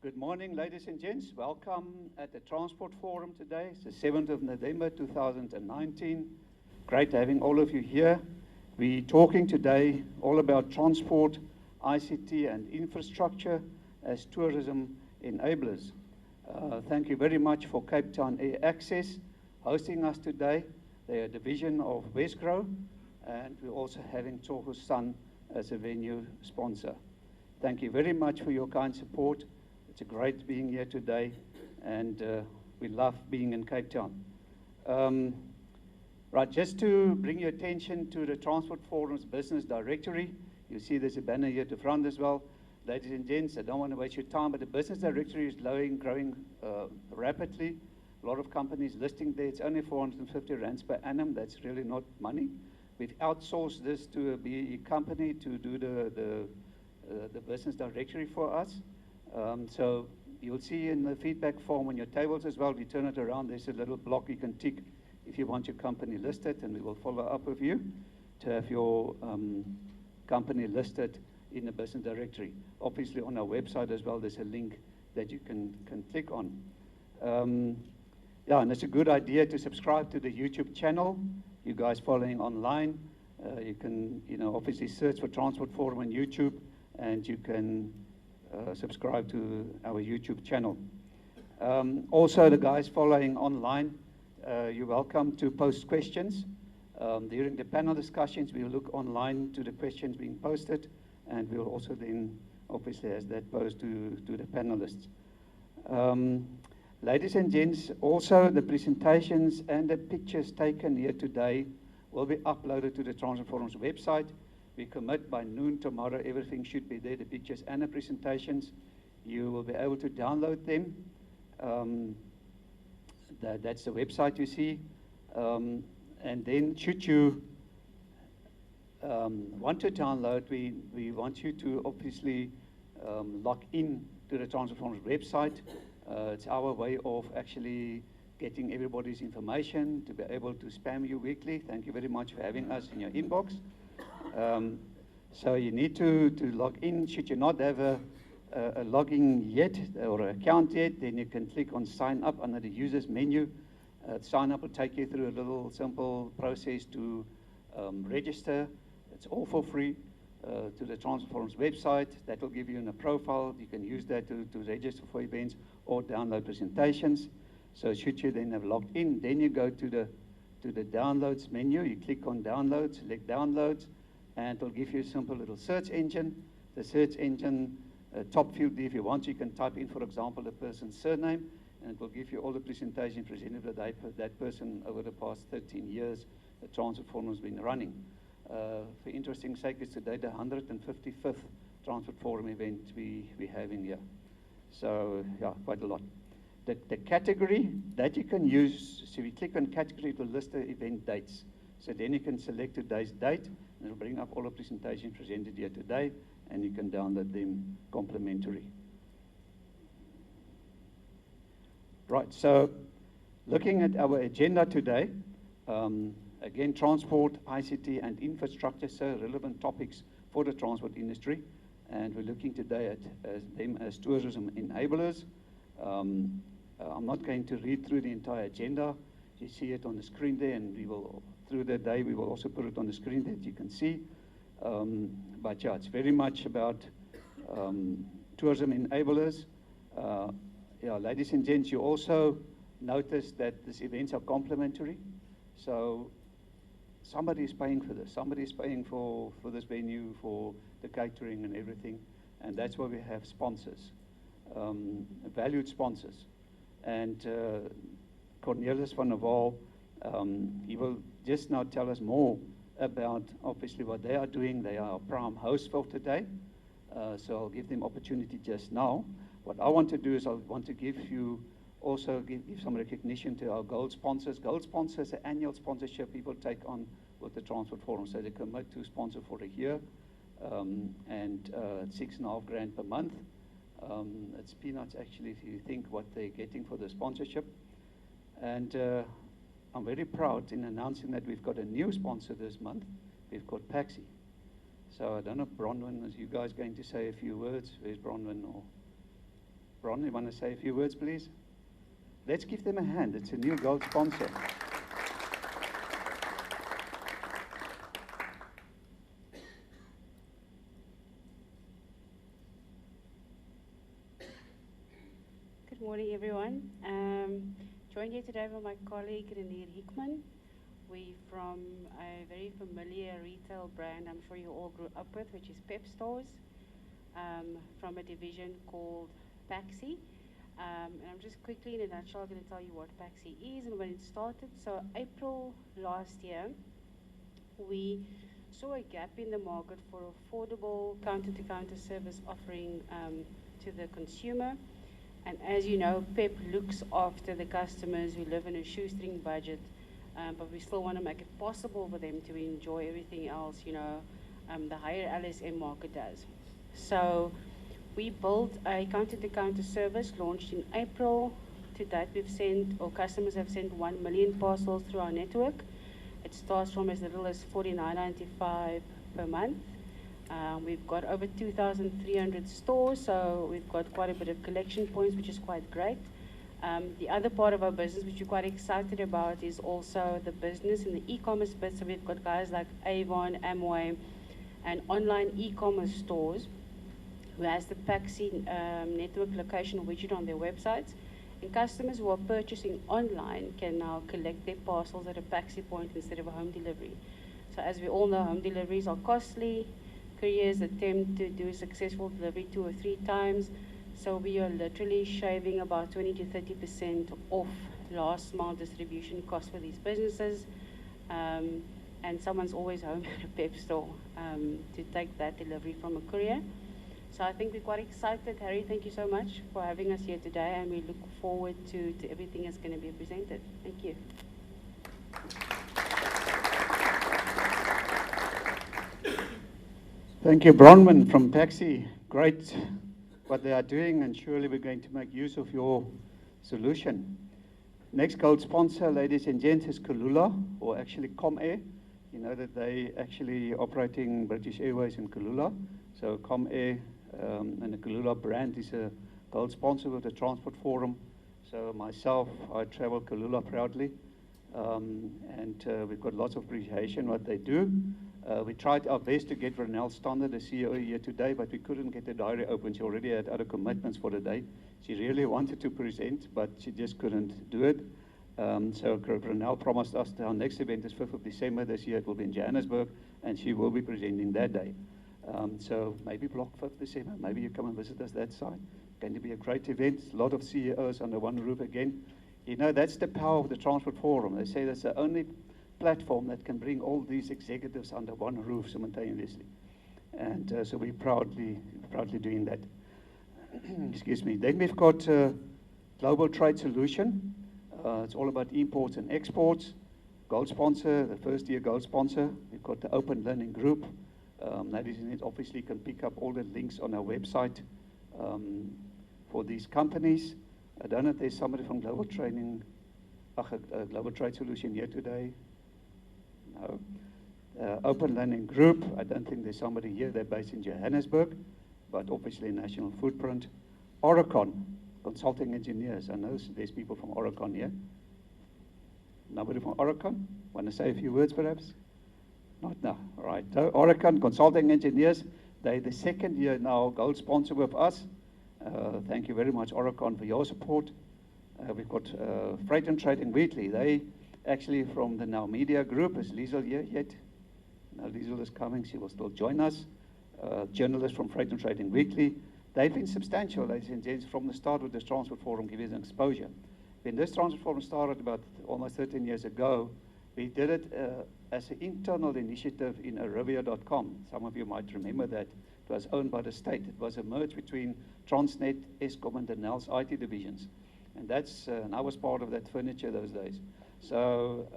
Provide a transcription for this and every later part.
Good morning, ladies and gents. Welcome at the Transport Forum today. It's the 7th of November 2019. Great having all of you here. We're talking today all about transport, ICT and infrastructure as tourism enablers. Thank you very much for Cape Town Air Access hosting us today. They're a division of Westgrow, and we're also having Tsogo Sun as a venue sponsor. Thank you very much for your kind support. It's great being here today, and we love being in Cape Town. Right, just to bring your attention to the Transport Forum's business directory, you see there's a banner here to front as well. Ladies and gents, I don't want to waste your time, but the business directory is growing rapidly. A lot of companies listing there. It's only 450 rands per annum. That's really not money. We've outsourced this to a BE company to do the business directory for us. So you'll see in the feedback form on your tables as well, if you turn it around, there's a little block you can tick if you want your company listed, and we will follow up with you to have your company listed in the business directory. Obviously on our website as well, there's a link that you can click on. Yeah, and it's a good idea to subscribe to the YouTube channel. You guys following online, you can obviously search for Transport Forum on YouTube, and you can subscribe to our YouTube channel. Also, the guys following online, you're welcome to post questions. During the panel discussions, we'll look online to the questions being posted, and we'll also then, obviously, as that posed to the panelists. Ladies and gents, also the presentations and the pictures taken here today will be uploaded to the Transport Forum's website. We commit by noon tomorrow, everything should be there, the pictures and the presentations. You will be able to download them. That's the website you see. And then should you want to download, we want you to obviously log in to the Transport Forum's website. It's our way of actually getting everybody's information to be able to spam you weekly. Thank you very much for having us in your inbox. So you need to log in. Should you not have a login yet or an account yet, then you can click on sign up under the users menu. Sign up will take you through a little simple process to register. It's all for free to the Transport Forum's website. That will give you a profile. You can use that to register for events or download presentations. So should you then have logged in, then you go to the downloads menu. You click on downloads, select downloads, and it'll give you a simple little search engine. The search engine, top field, if you want, you can type in, for example, the person's surname, and it will give you all the presentations presented by that person over the past 13 years the Transport Forum has been running. For interesting sake, it's today the 155th Transport Forum event we're having here. So, yeah, quite a lot. The category that you can use, so if you click on category, it will list the event dates. So then you can select today's date, and it'll bring up all the presentations presented here today, and you can download them complimentary. Right, so looking at our agenda today, again, transport, ICT, and infrastructure, so relevant topics for the transport industry. And we're looking today at them as tourism enablers. I'm not going to read through the entire agenda. You see it on the screen there, and we will, through the day, we will also put it on the screen that you can see. But yeah, it's very much about tourism enablers. Yeah, ladies and gents, you also notice that these events are complimentary. So somebody is paying for this. Somebody is paying for this venue, for the catering and everything. And that's why we have sponsors, valued sponsors. And Cornelis van der Waal, he will just now tell us more about obviously what they are doing. They are our prime host for today. So I'll give them opportunity just now. What I want to do is I want to give you also give some recognition to our gold sponsors. Gold sponsors are annual sponsorship people take on with the Transport Forum. So they commit to sponsor for a year, and $6.5 grand per month. It's peanuts actually if you think what they're getting for the sponsorship. And I'm very proud in announcing that we've got a new sponsor this month. We've got Paxi. So I don't know if Bronwyn, is you guys going to say a few words? Where's Bronwyn? Or Ron, you want to say a few words, please? Let's give them a hand. It's a new gold sponsor. Good morning, everyone. Joined here today by my colleague Renier Hickman. We're from a very familiar retail brand I'm sure you all grew up with, which is Pep Stores, from a division called Paxi. And I'm just quickly, in a nutshell, going to tell you what Paxi is and when it started. So April last year, we saw a gap in the market for affordable counter-to-counter service offering to the consumer. And as you know, PEP looks after the customers who live in a shoestring budget, but we still want to make it possible for them to enjoy everything else, the higher LSM market does. So we built a counter-to-counter service launched in April. To date, customers have sent 1 million parcels through our network. It starts from as little as $49.95 per month. We've got over 2,300 stores, so we've got quite a bit of collection points, which is quite great. The other part of our business, which we're quite excited about, is also the business and the e-commerce bit. So we've got guys like Avon, Amway, and online e-commerce stores who has the Paxi network location widget on their websites. And customers who are purchasing online can now collect their parcels at a Paxi point instead of a home delivery. So as we all know, home deliveries are costly. Couriers attempt to do a successful delivery 2 or 3 times. So we are literally shaving about 20 to 30% off last mile distribution costs for these businesses. And someone's always home at a Pep store to take that delivery from a courier. So I think we're quite excited. Harry, thank you so much for having us here today, and we look forward to everything that's going to be presented. Thank you. Thank you, Bronwyn from Paxi. Great what they are doing, and surely we're going to make use of your solution. Next gold sponsor, ladies and gents, is Kulula, or actually Comair. You know that they actually operating British Airways in Kulula. So Comair and the Kulula brand is a gold sponsor of the Transport Forum. So myself, I travel Kulula proudly, and we've got lots of appreciation what they do. We tried our best to get Ronelle Stander, the CEO, here today, but we couldn't get the diary open. She already had other commitments for the day. She really wanted to present, but she just couldn't do it. So Ronelle promised us that our next event is 5th of December this year. It will be in Johannesburg, and she will be presenting that day. So maybe block 5th December. Maybe you come and visit us that side. Going to be a great event. A lot of CEOs under one roof again. You know, that's the power of the Transport Forum. They say that's the only platform that can bring all these executives under one roof simultaneously. And so we're proudly doing that. Excuse me. Then we've got Global Trade Solution. It's all about imports and exports. Gold sponsor, the first year gold sponsor. We've got the Open Learning Group. Ladies and gentlemen, obviously can pick up all the links on our website for these companies. I don't know if there's somebody from Global Trade Solution here today. No. Open Learning Group, I don't think there's somebody here. They're based in Johannesburg, but obviously national footprint. Oricon, consulting engineers. I know there's people from Oricon here. Nobody from Oricon? Want to say a few words perhaps? Not now. All right. So Oricon, consulting engineers. They're the second year now gold sponsor with us. Thank you very much, Oricon, for your support. We've got Freight and Trading Weekly. They actually from the Now Media Group. Is Liesel here yet? No, Liesel is coming. She will still join us. Journalists from Freight and Trading Weekly. They've been substantial, ladies and gents, from the start of this Transport Forum, giving us exposure. When this Transport Forum started about almost 13 years ago, we did it as an internal initiative in Arivia.com. Some of you might remember that. It was owned by the state. It was a merge between Transnet, Eskom, and Denel's IT divisions. And and I was part of that furniture those days. So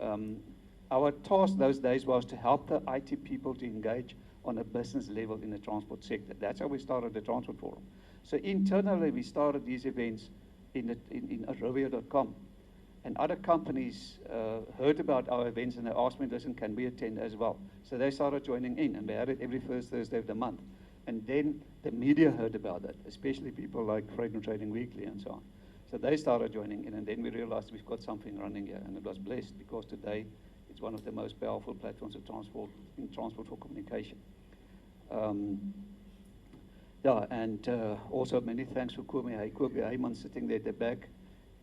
our task those days was to help the IT people to engage on a business level in the transport sector. That's how we started the Transport Forum. So internally, we started these events in Arivia.com. And other companies heard about our events and they asked me, listen, can we attend as well? So they started joining in, and we had it every first Thursday of the month. And then the media heard about it, especially people like Freight and Trading Weekly and so on. So they started joining in, and then we realized we've got something running here, and it was blessed because today it's one of the most powerful platforms of transport for communication. Yeah, and also many thanks for Kobe Heyman sitting there at the back.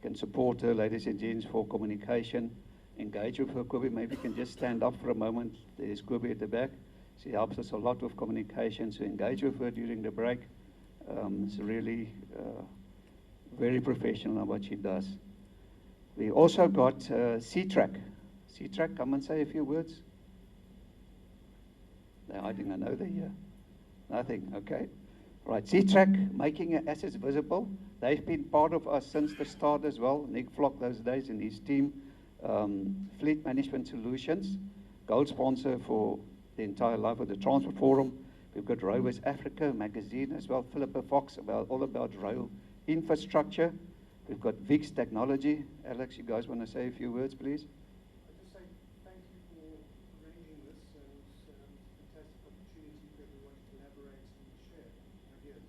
Can support her, ladies and gents, for communication. Engage with her. Kobe, maybe you can just stand up for a moment. There's Kobe at the back. She helps us a lot with communication, so engage with her during the break. It's really very professional on what she does. We also got C-Track. C-Track, come and say a few words. They're hiding, I know they're here. Nothing, okay. Right, C-Track, making our assets visible. They've been part of us since the start as well. Nick Flock those days and his team. Fleet Management Solutions, gold sponsor for the entire life of the Transport Forum. We've got Railways Africa magazine as well, Philippa Fox, all about rail infrastructure. We've got VIX Technology. Alex, you guys want to say a few words, please? I'd just say thank you for arranging this, and it's a fantastic opportunity for everyone to collaborate and share ideas.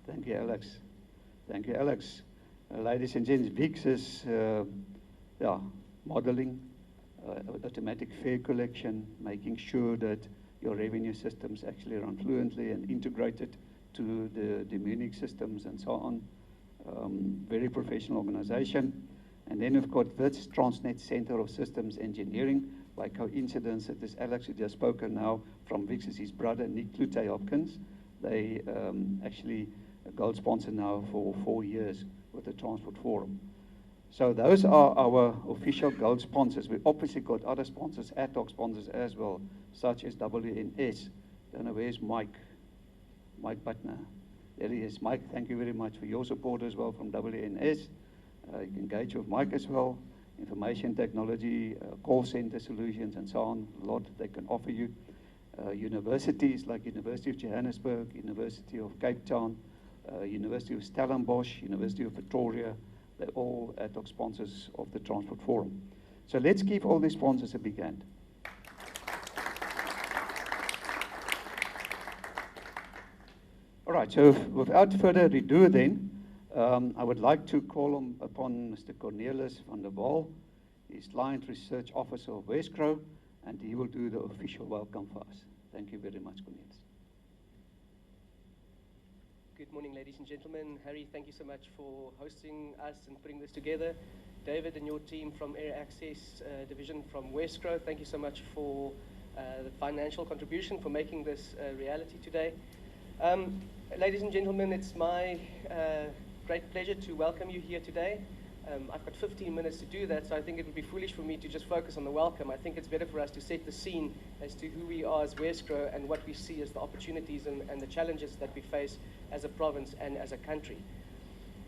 Thank you, Alex. Thank you, Alex. Ladies and gents, VIX is modeling, automatic fare collection, making sure that your revenue systems actually run fluently and integrated to the Munich systems and so on. Very professional organization. And then we've got WITS, Transnet Center of Systems Engineering. By coincidence, it is Alex who just spoken now from VIX, is his brother, Nick Clute Hopkins. They actually a gold sponsor now for 4 years with the Transport Forum. So those are our official gold sponsors. We obviously got other sponsors, ad hoc sponsors as well, such as WNS. Don't know, where's Mike? Mike Butner. There he is. Mike, thank you very much for your support as well from WNS. You can engage with Mike as well. Information technology, call center solutions, and so on. A lot they can offer you. Universities like University of Johannesburg, University of Cape Town, University of Stellenbosch, University of Pretoria. They're all ad hoc sponsors of the Transport Forum. So let's give all these sponsors a big hand. All right, so without further ado then, I would like to call upon Mr. Cornelis van der Wal. He's Client Research Officer of Wesgro, and he will do the official welcome for us. Thank you very much, Cornelis. Good morning, ladies and gentlemen. Harry, thank you so much for hosting us and putting this together. David and your team from Air Access Division from Wesgro, thank you so much for the financial contribution for making this reality today. Ladies and gentlemen, it's my great pleasure to welcome you here today. I've got 15 minutes to do that, so I think it would be foolish for me to just focus on the welcome. I think it's better for us to set the scene as to who we are as Wesgro and what we see as the opportunities and the challenges that we face as a province and as a country.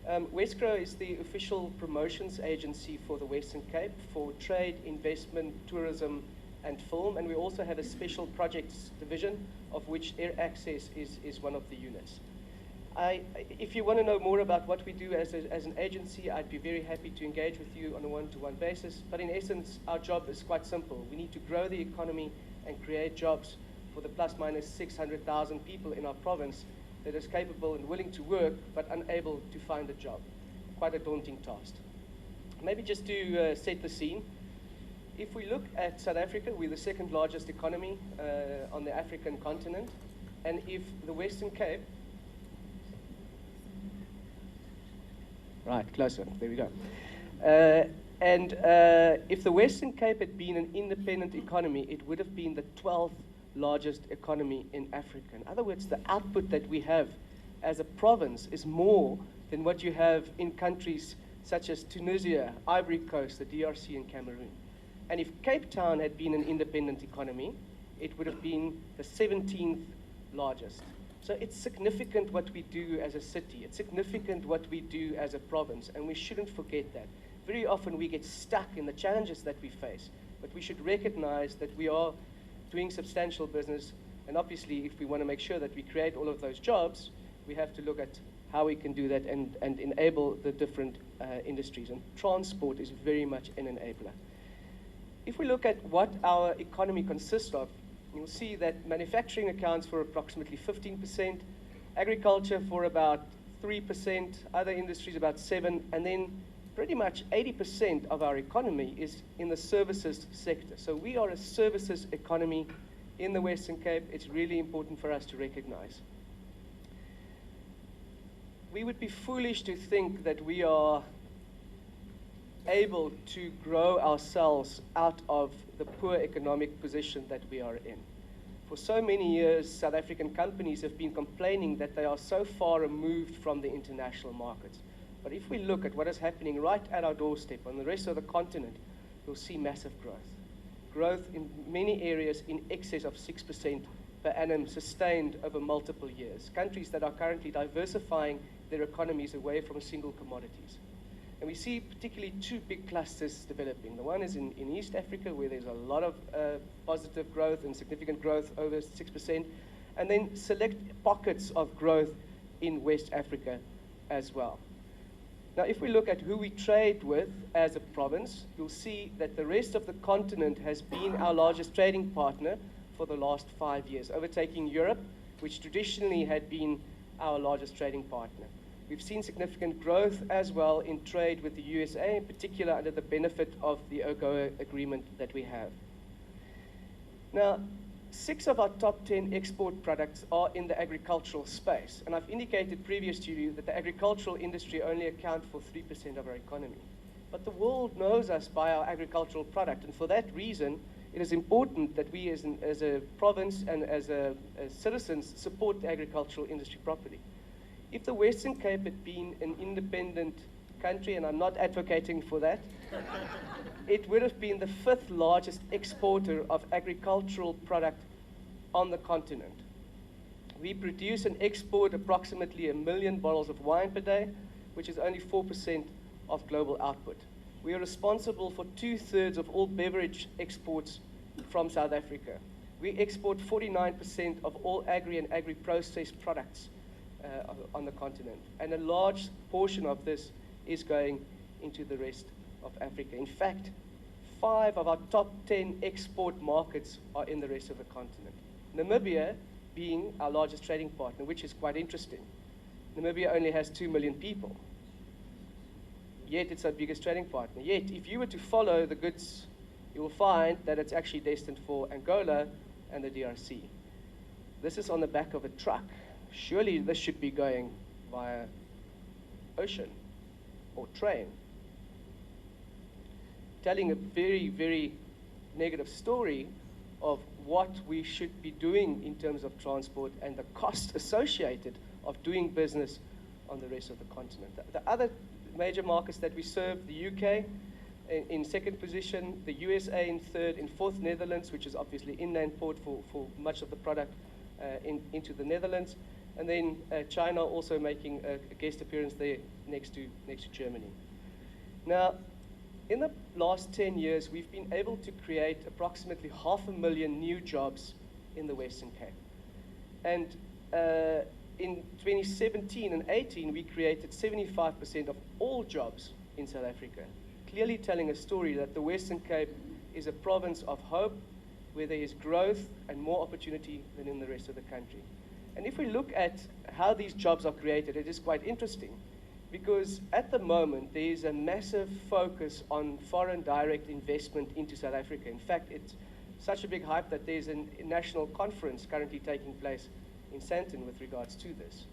Wesgro is the official promotions agency for the Western Cape for trade, investment, tourism, and film, and we also have a special projects division of which Air Access is one of the units. If you want to know more about what we do as an agency, I'd be very happy to engage with you on a one-to-one basis. But in essence, our job is quite simple. We need to grow the economy and create jobs for the plus minus 600,000 people in our province that is capable and willing to work but unable to find a job. Quite a daunting task. Maybe just to set the scene, if we look at South Africa, we're the second largest economy on the African continent. And if the Western Cape, right, closer, there we go. If the Western Cape had been an independent economy, it would have been the 12th largest economy in Africa. In other words, the output that we have as a province is more than what you have in countries such as Tunisia, Ivory Coast, the DRC, and Cameroon. And if Cape Town had been an independent economy, it would have been the 17th largest. So it's significant what we do as a city. It's significant what we do as a province, and we shouldn't forget that. Very often we get stuck in the challenges that we face, but we should recognize that we are doing substantial business, and obviously if we want to make sure that we create all of those jobs, we have to look at how we can do that and enable the different industries, and transport is very much an enabler. If we look at what our economy consists of, You'll see that manufacturing accounts for approximately 15%, agriculture for about 3%, other industries about 7%, and then pretty much 80% of our economy is in the services sector. So we are a services economy in the Western Cape. It's really important for us to recognize. We would be foolish to think that we are able to grow ourselves out of the poor economic position that we are in. For so many years, South African companies have been complaining that they are so far removed from the international markets. But if we look at what is happening right at our doorstep on the rest of the continent, you'll see massive growth. Growth in many areas in excess of 6% per annum, sustained over multiple years. Countries that are currently diversifying their economies away from single commodities. And we see particularly two big clusters developing. The one is in East Africa, where there's a lot of positive growth and significant growth, over 6%, and then select pockets of growth in West Africa as well. Now, if we look at who we trade with as a province, you'll see that the rest of the continent has been our largest trading partner for the last 5 years, overtaking Europe, which traditionally had been our largest trading partner. We've seen significant growth as well in trade with the USA, in particular under the benefit of the AGOA agreement that we have. Now, 6 of our top 10 export products are in the agricultural space, and I've indicated previous to you that the agricultural industry only account for 3% of our economy. But the world knows us by our agricultural product, and for that reason, it is important that we as a province and as citizens support the agricultural industry properly. If the Western Cape had been an independent country, and I'm not advocating for that, it would have been the 5th largest exporter of agricultural product on the continent. We produce and export approximately 1 million bottles of wine per day, which is only 4% of global output. We are responsible for 2/3 of all beverage exports from South Africa. We export 49% of all agri and agri-processed products on the continent, and a large portion of this is going into the rest of Africa. In fact, 5 of our top 10 export markets are in the rest of the continent. Namibia being our largest trading partner, which is quite interesting. Namibia only has 2 million people, yet it's our biggest trading partner. Yet, if you were to follow the goods, you will find that it's actually destined for Angola and the DRC. This is on the back of a truck. Surely this should be going via ocean or train. Telling a very, very negative story of what we should be doing in terms of transport and the cost associated of doing business on the rest of the continent. The other major markets that we serve, the UK in 2nd position, the USA in 3rd, in 4th, Netherlands, which is obviously inland port for much of the product into the Netherlands, and then China also making a guest appearance there next to Germany. Now, in the last 10 years, we've been able to create approximately 500,000 new jobs in the Western Cape. And in 2017 and 18, we created 75% of all jobs in South Africa, clearly telling a story that the Western Cape is a province of hope, where there is growth and more opportunity than in the rest of the country. And if we look at how these jobs are created, it is quite interesting, because at the moment, there is a massive focus on foreign direct investment into South Africa. In fact, it's such a big hype that there's a national conference currently taking place in Sandton with regards to this.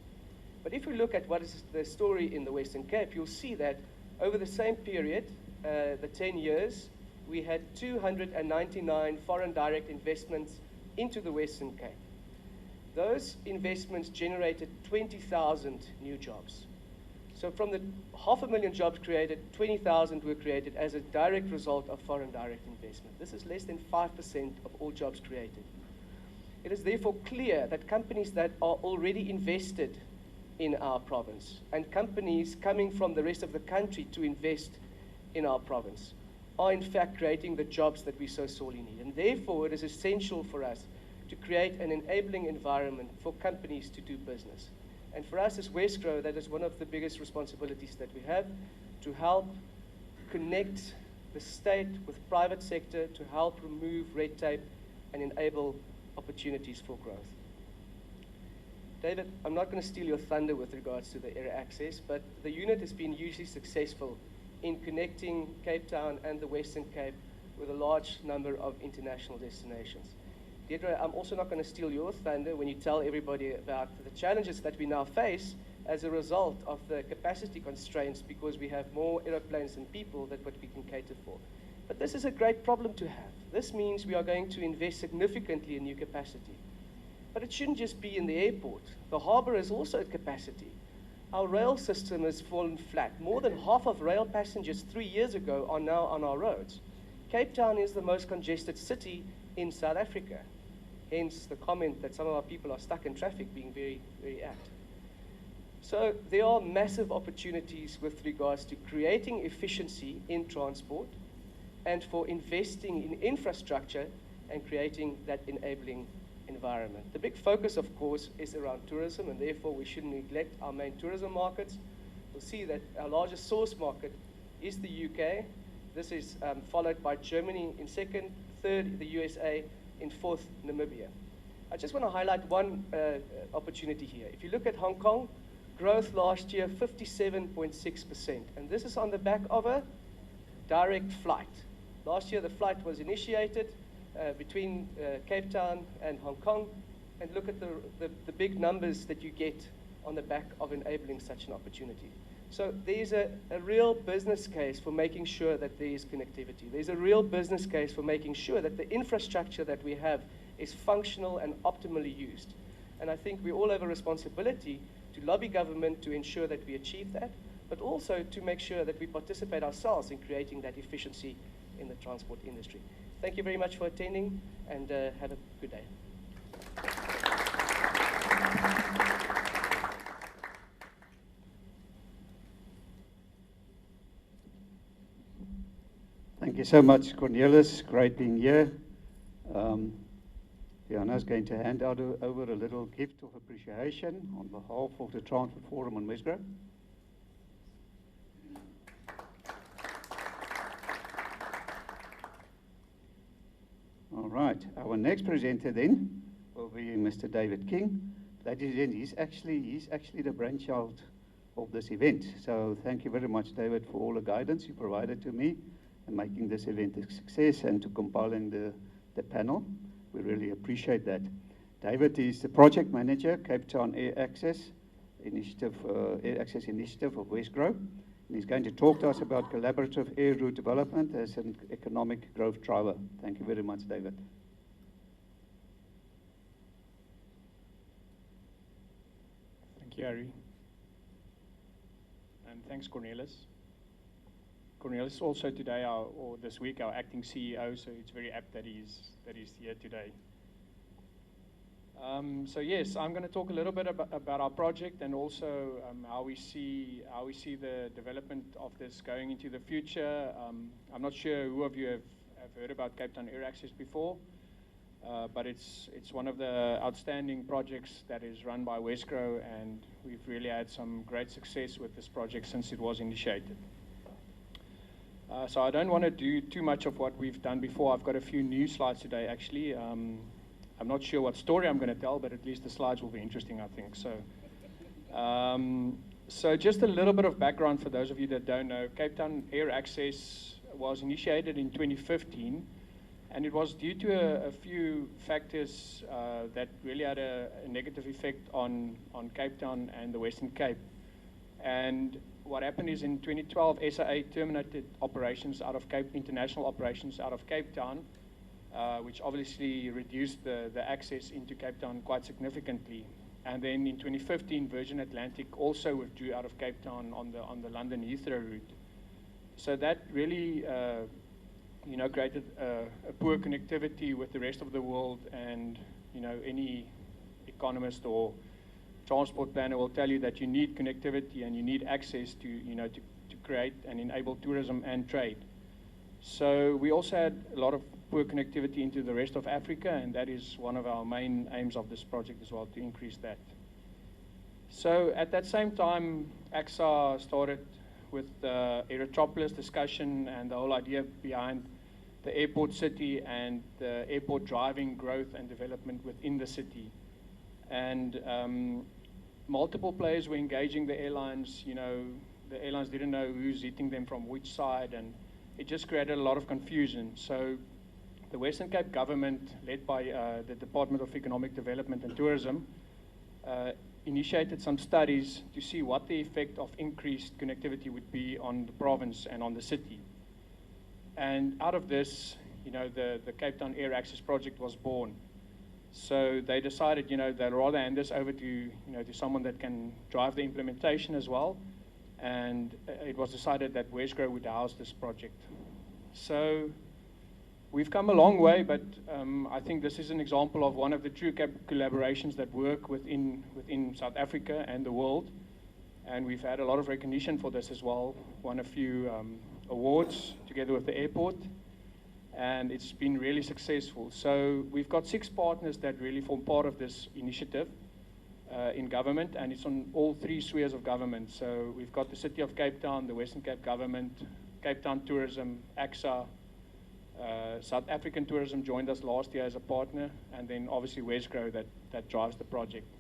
But if we look at what is the story in the Western Cape, you'll see that over the same period, the 10 years, we had 299 foreign direct investments into the Western Cape. Those investments generated 20,000 new jobs. So from the 500,000 jobs created, 20,000 were created as a direct result of foreign direct investment. This is less than 5% of all jobs created. It is therefore clear that companies that are already invested in our province and companies coming from the rest of the country to invest in our province are in fact creating the jobs that we so sorely need. And therefore, it is essential for us to create an enabling environment for companies to do business. And for us as Wesgro, that is one of the biggest responsibilities that we have, to help connect the state with private sector, to help remove red tape and enable opportunities for growth. David, I'm not going to steal your thunder with regards to the air access, but the unit has been hugely successful in connecting Cape Town and the Western Cape with a large number of international destinations. Deirdre, I'm also not going to steal your thunder when you tell everybody about the challenges that we now face as a result of the capacity constraints, because we have more aeroplanes than people than what we can cater for. But this is a great problem to have. This means we are going to invest significantly in new capacity. But it shouldn't just be in the airport. The harbor is also at capacity. Our rail system has fallen flat. More than half of rail passengers 3 years ago are now on our roads. Cape Town is the most congested city in South Africa. Hence the comment that some of our people are stuck in traffic being very, very apt. So there are massive opportunities with regards to creating efficiency in transport and for investing in infrastructure and creating that enabling environment. The big focus, of course, is around tourism, and therefore we shouldn't neglect our main tourism markets. You'll see that our largest source market is the UK. This is followed by Germany in second, third, the USA, in fourth, Namibia. I just want to highlight one opportunity here. If you look at Hong Kong, growth last year, 57.6%. And this is on the back of a direct flight. Last year, the flight was initiated between Cape Town and Hong Kong. And look at the big numbers that you get on the back of enabling such an opportunity. So there's a real business case for making sure that there is connectivity. There's a real business case for making sure that the infrastructure that we have is functional and optimally used. And I think we all have a responsibility to lobby government to ensure that we achieve that, but also to make sure that we participate ourselves in creating that efficiency in the transport industry. Thank you very much for attending, and have a good day. Thank you so much, Cornelis. Great being here. Diana is going to hand over a little gift of appreciation on behalf of the Transport Forum on Wesgro. All right, our next presenter then will be Mr. David King. Ladies and gentlemen, he's actually the brainchild of this event. So thank you very much, David, for all the guidance you provided to me in making this event a success and to compiling the panel. We really appreciate that. David is the project manager, Cape Town Air Access Initiative of Wesgro. And he's going to talk to us about collaborative air route development as an economic growth driver. Thank you very much, David. Thank you, Harry. And thanks, Cornelis. Cornelis is also today, or this week, our acting CEO, so it's very apt that he's here today. So yes, I'm going to talk a little bit about our project and also how we see the development of this going into the future. I'm not sure who of you have heard about Cape Town Air Access before, but it's one of the outstanding projects that is run by Wesgro, and we've really had some great success with this project since it was initiated. So I don't want to do too much of what we've done before. I've got a few new slides today, actually. I'm not sure what story I'm going to tell, but at least the slides will be interesting, I think. So just a little bit of background for those of you that don't know. Cape Town Air Access was initiated in 2015, and it was due to a few factors that really had a negative effect on Cape Town and the Western Cape. And what happened is in 2012, SAA terminated operations out of international operations out of Cape Town, which obviously reduced the access into Cape Town quite significantly. And then in 2015, Virgin Atlantic also withdrew out of Cape Town on the London Heathrow route. So that really created a poor connectivity with the rest of the world, and any economist or transport planner will tell you that you need connectivity and you need access to create and enable tourism and trade. So we also had a lot of poor connectivity into the rest of Africa, and that is one of our main aims of this project as well, to increase that. So at that same time, AXA started with the Aerotropolis discussion and the whole idea behind the airport city and the airport driving growth and development within the city. And multiple players were engaging the airlines. You know, the airlines didn't know who's hitting them from which side, and it just created a lot of confusion. So the Western Cape government, led by the Department of Economic Development and Tourism, initiated some studies to see what the effect of increased connectivity would be on the province and on the city. And out of this, you know, the Cape Town Air Access project was born. So they decided, you know, they'd rather hand this over to, you know, to someone that can drive the implementation as well. And it was decided that Wesgro would house this project. So we've come a long way, but I think this is an example of one of the true collaborations that work within South Africa and the world. And we've had a lot of recognition for this as well. Won a few awards together with the airport, and it's been really successful. So we've got 6 partners that really form part of this initiative in government, and it's on all 3 spheres of government. So we've got the City of Cape Town, the Western Cape Government, Cape Town Tourism, AXA, South African Tourism joined us last year as a partner, and then obviously Wesgro that drives the project.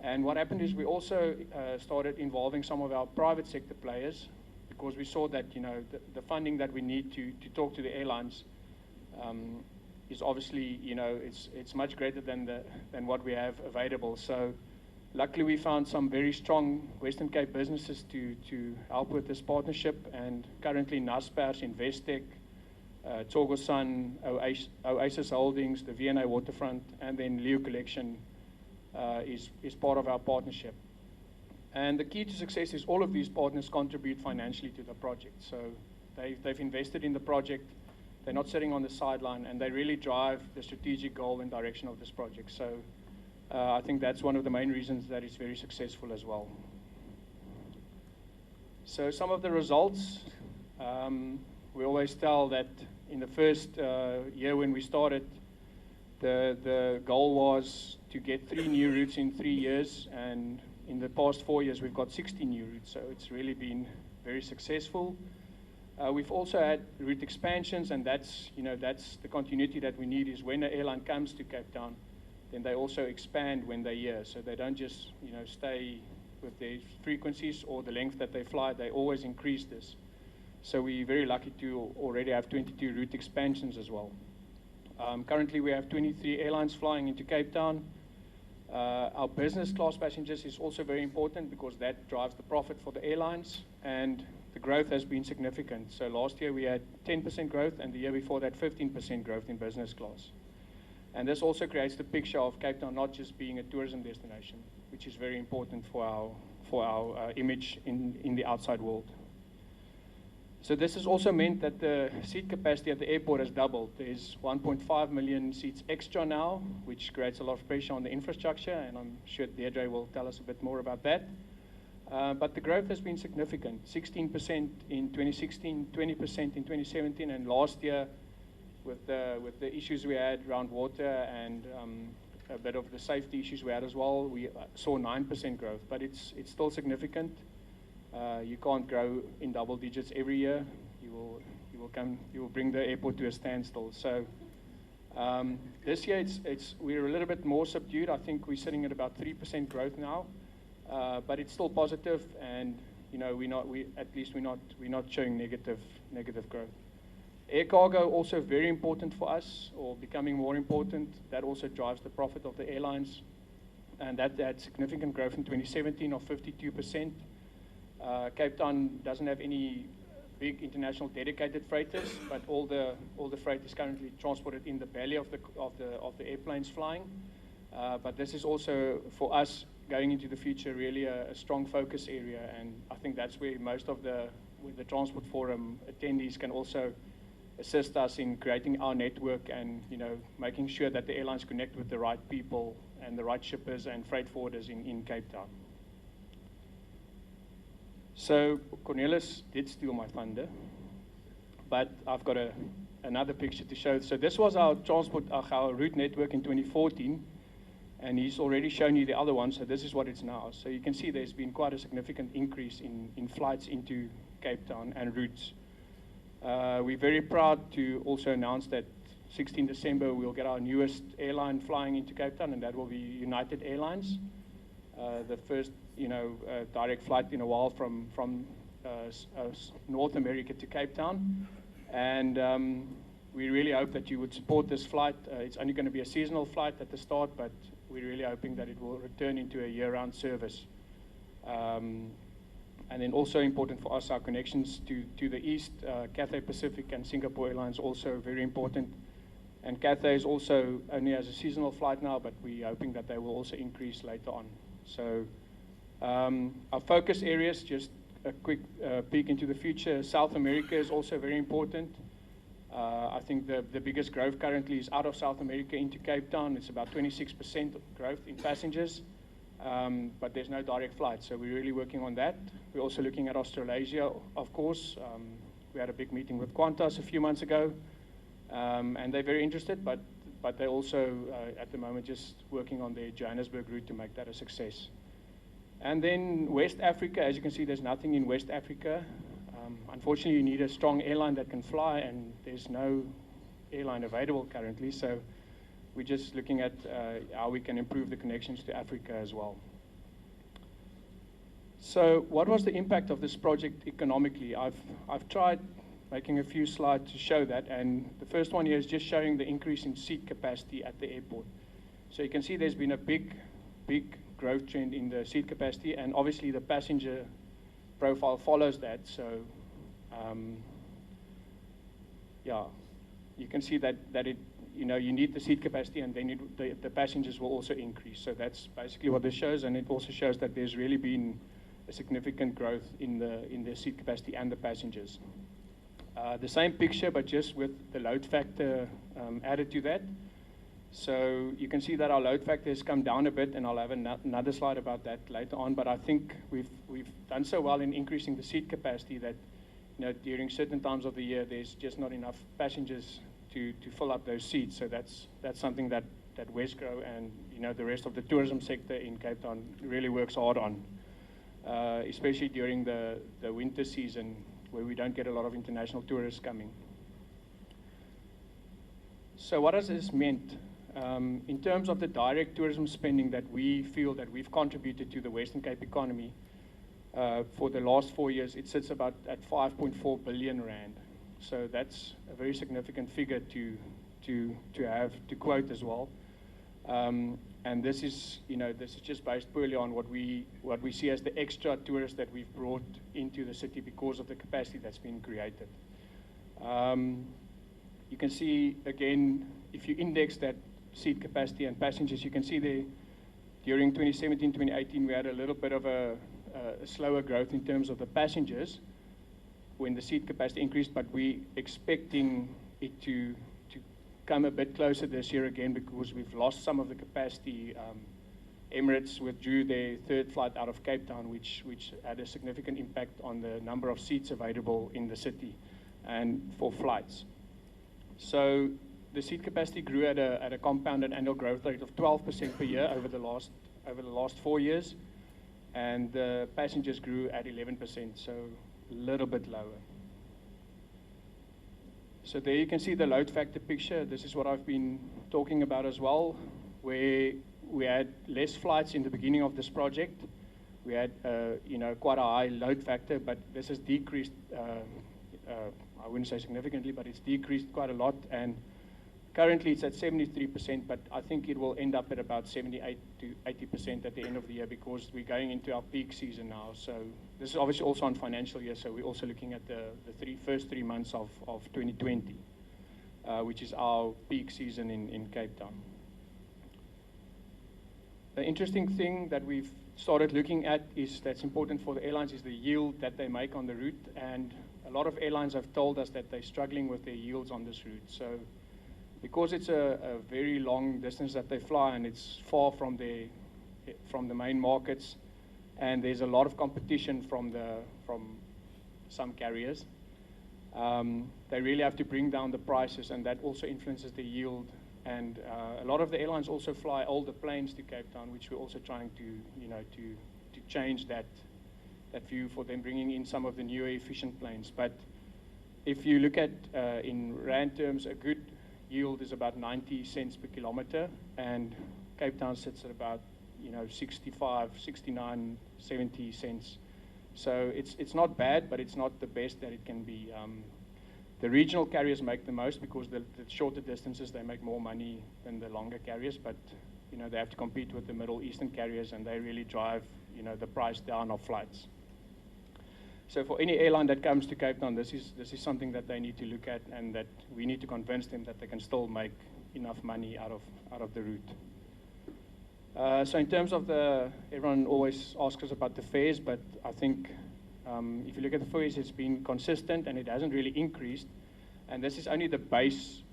And what happened is we also started involving some of our private sector players, because we saw that, you know, the funding that we need to talk to the airlines is obviously, you know, it's much greater than what we have available. So luckily we found some very strong Western Cape businesses to help with this partnership, and currently Naspers, Investec, Togosan, Oasis Holdings, the V&A Waterfront, and then Leo Collection is part of our partnership. And the key to success is all of these partners contribute financially to the project. So they've invested in the project, they're not sitting on the sideline, and they really drive the strategic goal and direction of this project. So I think that's one of the main reasons that it's very successful as well. So some of the results, we always tell that in the first year when we started, the goal was to get 3 new routes in 3 years, and in the past 4 years we've got 60 new routes, so it's really been very successful. We've also had route expansions, and that's the continuity that we need. Is when an airline comes to Cape Town, then they also expand when they're here, so they don't just, you know, stay with their frequencies or the length that they fly. They always increase this. So we're very lucky to already have 22 route expansions as well. Currently we have 23 airlines flying into Cape Town. Our business class passengers is also very important, because that drives the profit for the airlines, and the growth has been significant. So last year we had 10% growth, and the year before that 15% growth in business class. And this also creates the picture of Cape Town not just being a tourism destination, which is very important for our image in the outside world. So this has also meant that the seat capacity at the airport has doubled. There's 1.5 million seats extra now, which creates a lot of pressure on the infrastructure, and I'm sure Deirdre will tell us a bit more about that. But the growth has been significant, 16% in 2016, 20% in 2017, and last year with the issues we had around water and a bit of the safety issues we had as well, we saw 9% growth, but it's still significant. You can't grow in double digits every year. You will bring the airport to a standstill. So this year we're a little bit more subdued. I think we're sitting at about 3% growth now, but it's still positive, and you know we're not showing negative growth. Air cargo also very important for us, or becoming more important. That also drives the profit of the airlines, and that had significant growth in 2017 of 52%. Cape Town doesn't have any big international dedicated freighters, but all the freight is currently transported in the belly of the airplanes flying. But this is also for us going into the future really a strong focus area, and I think that's where most of the Transport Forum attendees can also assist us in creating our network, and making sure that the airlines connect with the right people and the right shippers and freight forwarders in Cape Town. So Cornelis did steal my thunder, but I've got another picture to show. So this was our route network in 2014, and he's already shown you the other one, so this is what it's now. So you can see there's been quite a significant increase in flights into Cape Town and routes. We're very proud to also announce that 16 December we'll get our newest airline flying into Cape Town, and that will be United Airlines. The first, direct flight in a while from North America to Cape Town. And we really hope that you would support this flight. It's only going to be a seasonal flight at the start, but we're really hoping that it will return into a year-round service. And then also important for us, our connections to the east, Cathay Pacific and Singapore Airlines also very important. And Cathay is also only has a seasonal flight now, but we're hoping that they will also increase later on. So our focus areas, just a quick peek into the future. South America is also very important. I think the biggest growth currently is out of South America into Cape Town. It's about 26% growth in passengers. But there's no direct flight, so we're really working on that. We're also looking at Australasia, of course. We had a big meeting with Qantas a few months ago, and they're very interested, but they're also, at the moment, just working on their Johannesburg route to make that a success. And then West Africa, as you can see, there's nothing in West Africa. Unfortunately, you need a strong airline that can fly, and there's no airline available currently, so we're just looking at how we can improve the connections to Africa as well. So what was the impact of this project economically? I've tried making a few slides to show that, and the first one here is just showing the increase in seat capacity at the airport. So you can see there's been a big growth trend in the seat capacity, and obviously the passenger profile follows that. So yeah, you can see that it, you need the seat capacity, and then the passengers will also increase. So that's basically what this shows, and it also shows that there's really been a significant growth in the seat capacity and the passengers. The same picture, but just with the load factor added to that. So you can see that our load factor has come down a bit, and I'll have another slide about that later on. But I think we've done so well in increasing the seat capacity that during certain times of the year there's just not enough passengers to fill up those seats. So that's something that Wesgro and the rest of the tourism sector in Cape Town really works hard on, especially during the winter season where we don't get a lot of international tourists coming. So what has this meant? In terms of the direct tourism spending that we feel that we've contributed to the Western Cape economy, for the last 4 years, it sits about at 5.4 billion rand. So that's a very significant figure to have to quote as well. And this is just based purely on what we see as the extra tourists that we've brought into the city because of the capacity that's been created. You can see again, if you index that seat capacity and passengers, you can see there during 2017, 2018, we had a little bit of a slower growth in terms of the passengers when the seat capacity increased, but we're expecting it to come a bit closer this year again because we've lost some of the capacity. Emirates withdrew their third flight out of Cape Town, which had a significant impact on the number of seats available in the city and for flights. So the seat capacity grew at a compounded annual growth rate of 12% per year over the last 4 years, and the passengers grew at 11%, so a little bit lower. So there you can see the load factor picture. This is what I've been talking about as well, where we had less flights in the beginning of this project. We had quite a high load factor, but this has decreased. I wouldn't say significantly, but it's decreased quite a lot, and currently it's at 73%, but I think it will end up at about 78 to 80% at the end of the year because we're going into our peak season now. So this is obviously also on financial year, so we're also looking at the first 3 months of 2020, which is our peak season in Cape Town. The interesting thing that we've started looking at that's important for the airlines is the yield that they make on the route, and a lot of airlines have told us that they're struggling with their yields on this route. So because it's a very long distance that they fly and it's far from the main markets, and there's a lot of competition from some carriers, they really have to bring down the prices, and that also influences the yield. And a lot of the airlines also fly older planes to Cape Town, which we're also trying to change that view for them, bringing in some of the newer efficient planes. But if you look at in rand terms, a good yield is about 90 cents per kilometer, and Cape Town sits at about 65, 69, 70 cents. So it's not bad, but it's not the best that it can be. The regional carriers make the most because the shorter distances they make more money than the longer carriers, but they have to compete with the Middle Eastern carriers, and they really drive the price down of flights. So for any airline that comes to Cape Town, this is something that they need to look at, and that we need to convince them that they can still make enough money out of the route. So in terms of everyone always asks us about the fares, but I think if you look at the fares, it's been consistent and it hasn't really increased. And this is only the base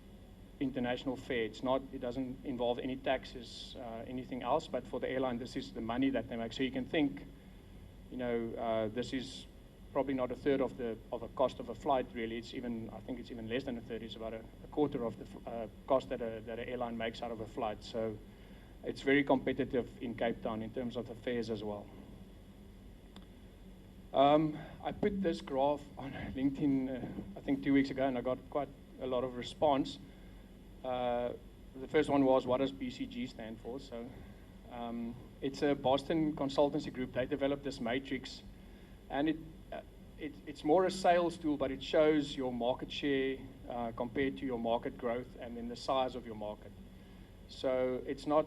international fare. It doesn't involve any taxes, anything else. But for the airline, this is the money that they make. So you can think, this is probably not a third of the cost of a flight. Really, I think it's even less than a third. It's about a quarter of the cost that an airline makes out of a flight. So it's very competitive in Cape Town in terms of the fares as well. I put this graph on LinkedIn, I think 2 weeks ago, and I got quite a lot of response. The first one was, what does BCG stand for? So it's a Boston consultancy group. They developed this matrix, and it's more a sales tool, but it shows your market share compared to your market growth and then the size of your market. So it's not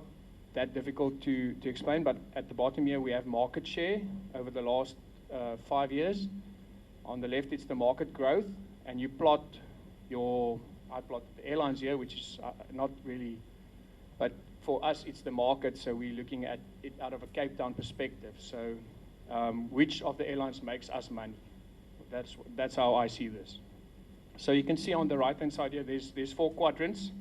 that difficult to explain, but at the bottom here we have market share over the last 5 years. On the left it's the market growth, and you plot I plot the airlines here, which is not really, but for us it's the market, so we're looking at it out of a Cape Town perspective. So which of the airlines makes us money? That's how I see this. So you can see on the right hand side here there's 4 quadrants.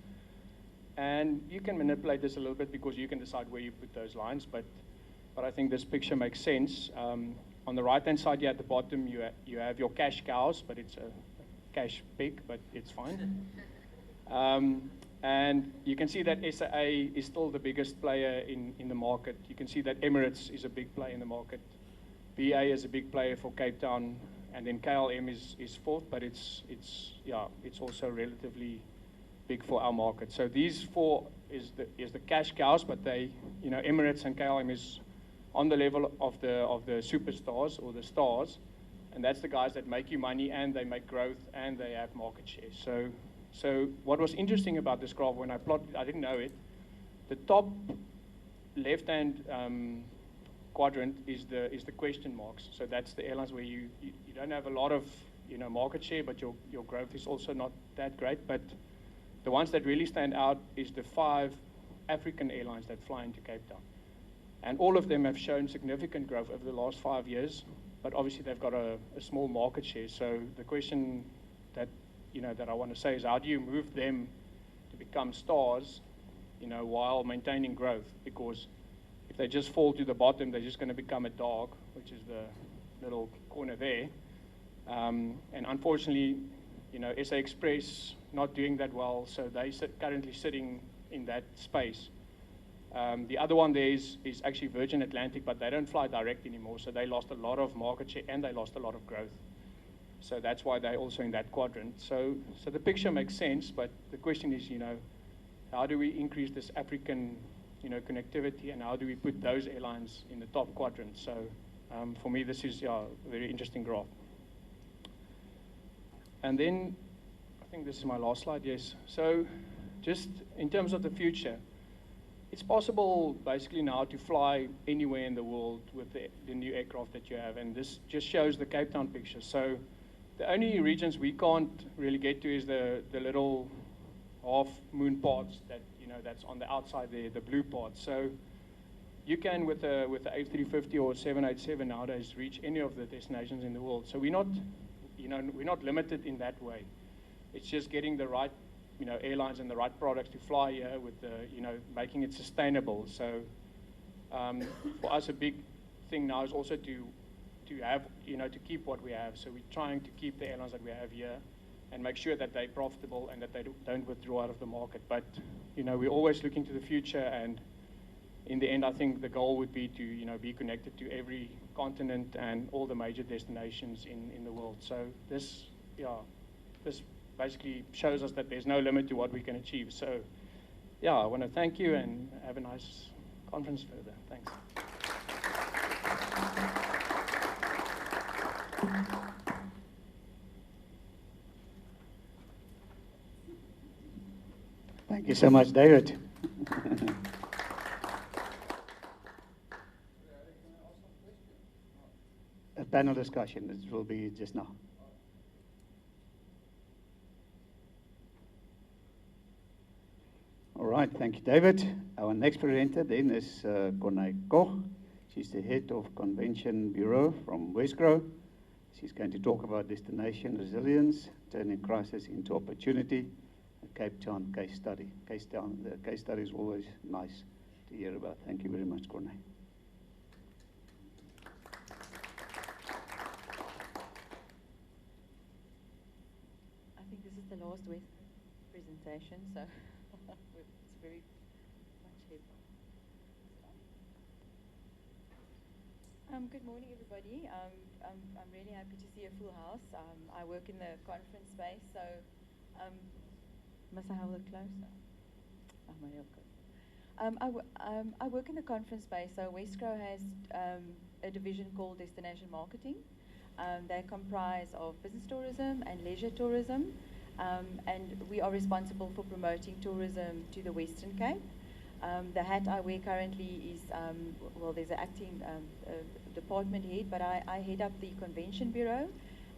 And you can manipulate this a little bit because you can decide where you put those lines, but I think this picture makes sense. On the right-hand side here at the bottom, you have your cash cows, but it's a cash pig, but it's fine. And you can see that SAA is still the biggest player in the market. You can see that Emirates is a big player in the market. BA is a big player for Cape Town, and then KLM is fourth, but it's also relatively big for our market. So these 4 is the cash cows, but Emirates and KLM is on the level of the superstars or the stars, and that's the guys that make you money and they make growth and they have market share. So what was interesting about this graph when I plotted, I didn't know it. The top left-hand quadrant is the question marks. So that's the airlines where you don't have a lot of market share, but your growth is also not that great. But the ones that really stand out is the 5 African airlines that fly into Cape Town. And all of them have shown significant growth over the last 5 years, but obviously they've got a small market share. So the question that I want to say is, how do you move them to become stars, while maintaining growth? Because if they just fall to the bottom, they're just going to become a dog, which is the little corner there. And unfortunately, SA Express not doing that well, so they're currently sitting in that space. The other one there is actually Virgin Atlantic, but they don't fly direct anymore, so they lost a lot of market share and they lost a lot of growth. So that's why they're also in that quadrant. So the picture makes sense, but the question is, how do we increase this African, connectivity, and how do we put those airlines in the top quadrant? So for me, this is a very interesting graph. And then, I think this is my last slide, yes. So just in terms of the future, it's possible basically now to fly anywhere in the world with the new aircraft that you have, and this just shows the Cape Town picture. So the only regions we can't really get to is the little half moon parts that that's on the outside there, the blue parts. So you can with the A350 or 787 nowadays reach any of the destinations in the world. So we're not limited in that way. It's just getting the right airlines and the right products to fly here with making it sustainable. So for us, a big thing now is also to have to keep what we have. So we're trying to keep the airlines that we have here and make sure that they're profitable and that they don't withdraw out of the market. But we're always looking to the future, and in the end, I think the goal would be to be connected to every continent and all the major destinations in the world. So this this basically shows us that there's no limit to what we can achieve. So, yeah, I want to thank you and have a nice conference further. Thanks. Thank you so much, David. A panel discussion, it will be just now. All right, thank you, David. Our next presenter then is Corné Koch. She's the head of Convention Bureau from Wesgro. She's going to talk about destination resilience, turning crisis into opportunity, a Cape Town case study. The case study is always nice to hear about. Thank you very much, Corné. I think this is the last presentation, so it's very much heavy. Good morning, everybody. I'm really happy to see a full house. I work in the conference space, so must I hold it closer? Oh, my I work in the conference space, so Wesgro has a division called Destination Marketing. They comprise of business tourism and leisure tourism, and we are responsible for promoting tourism to the Western Cape. The hat I wear currently is, well, there's an acting department head, but I head up the Convention Bureau,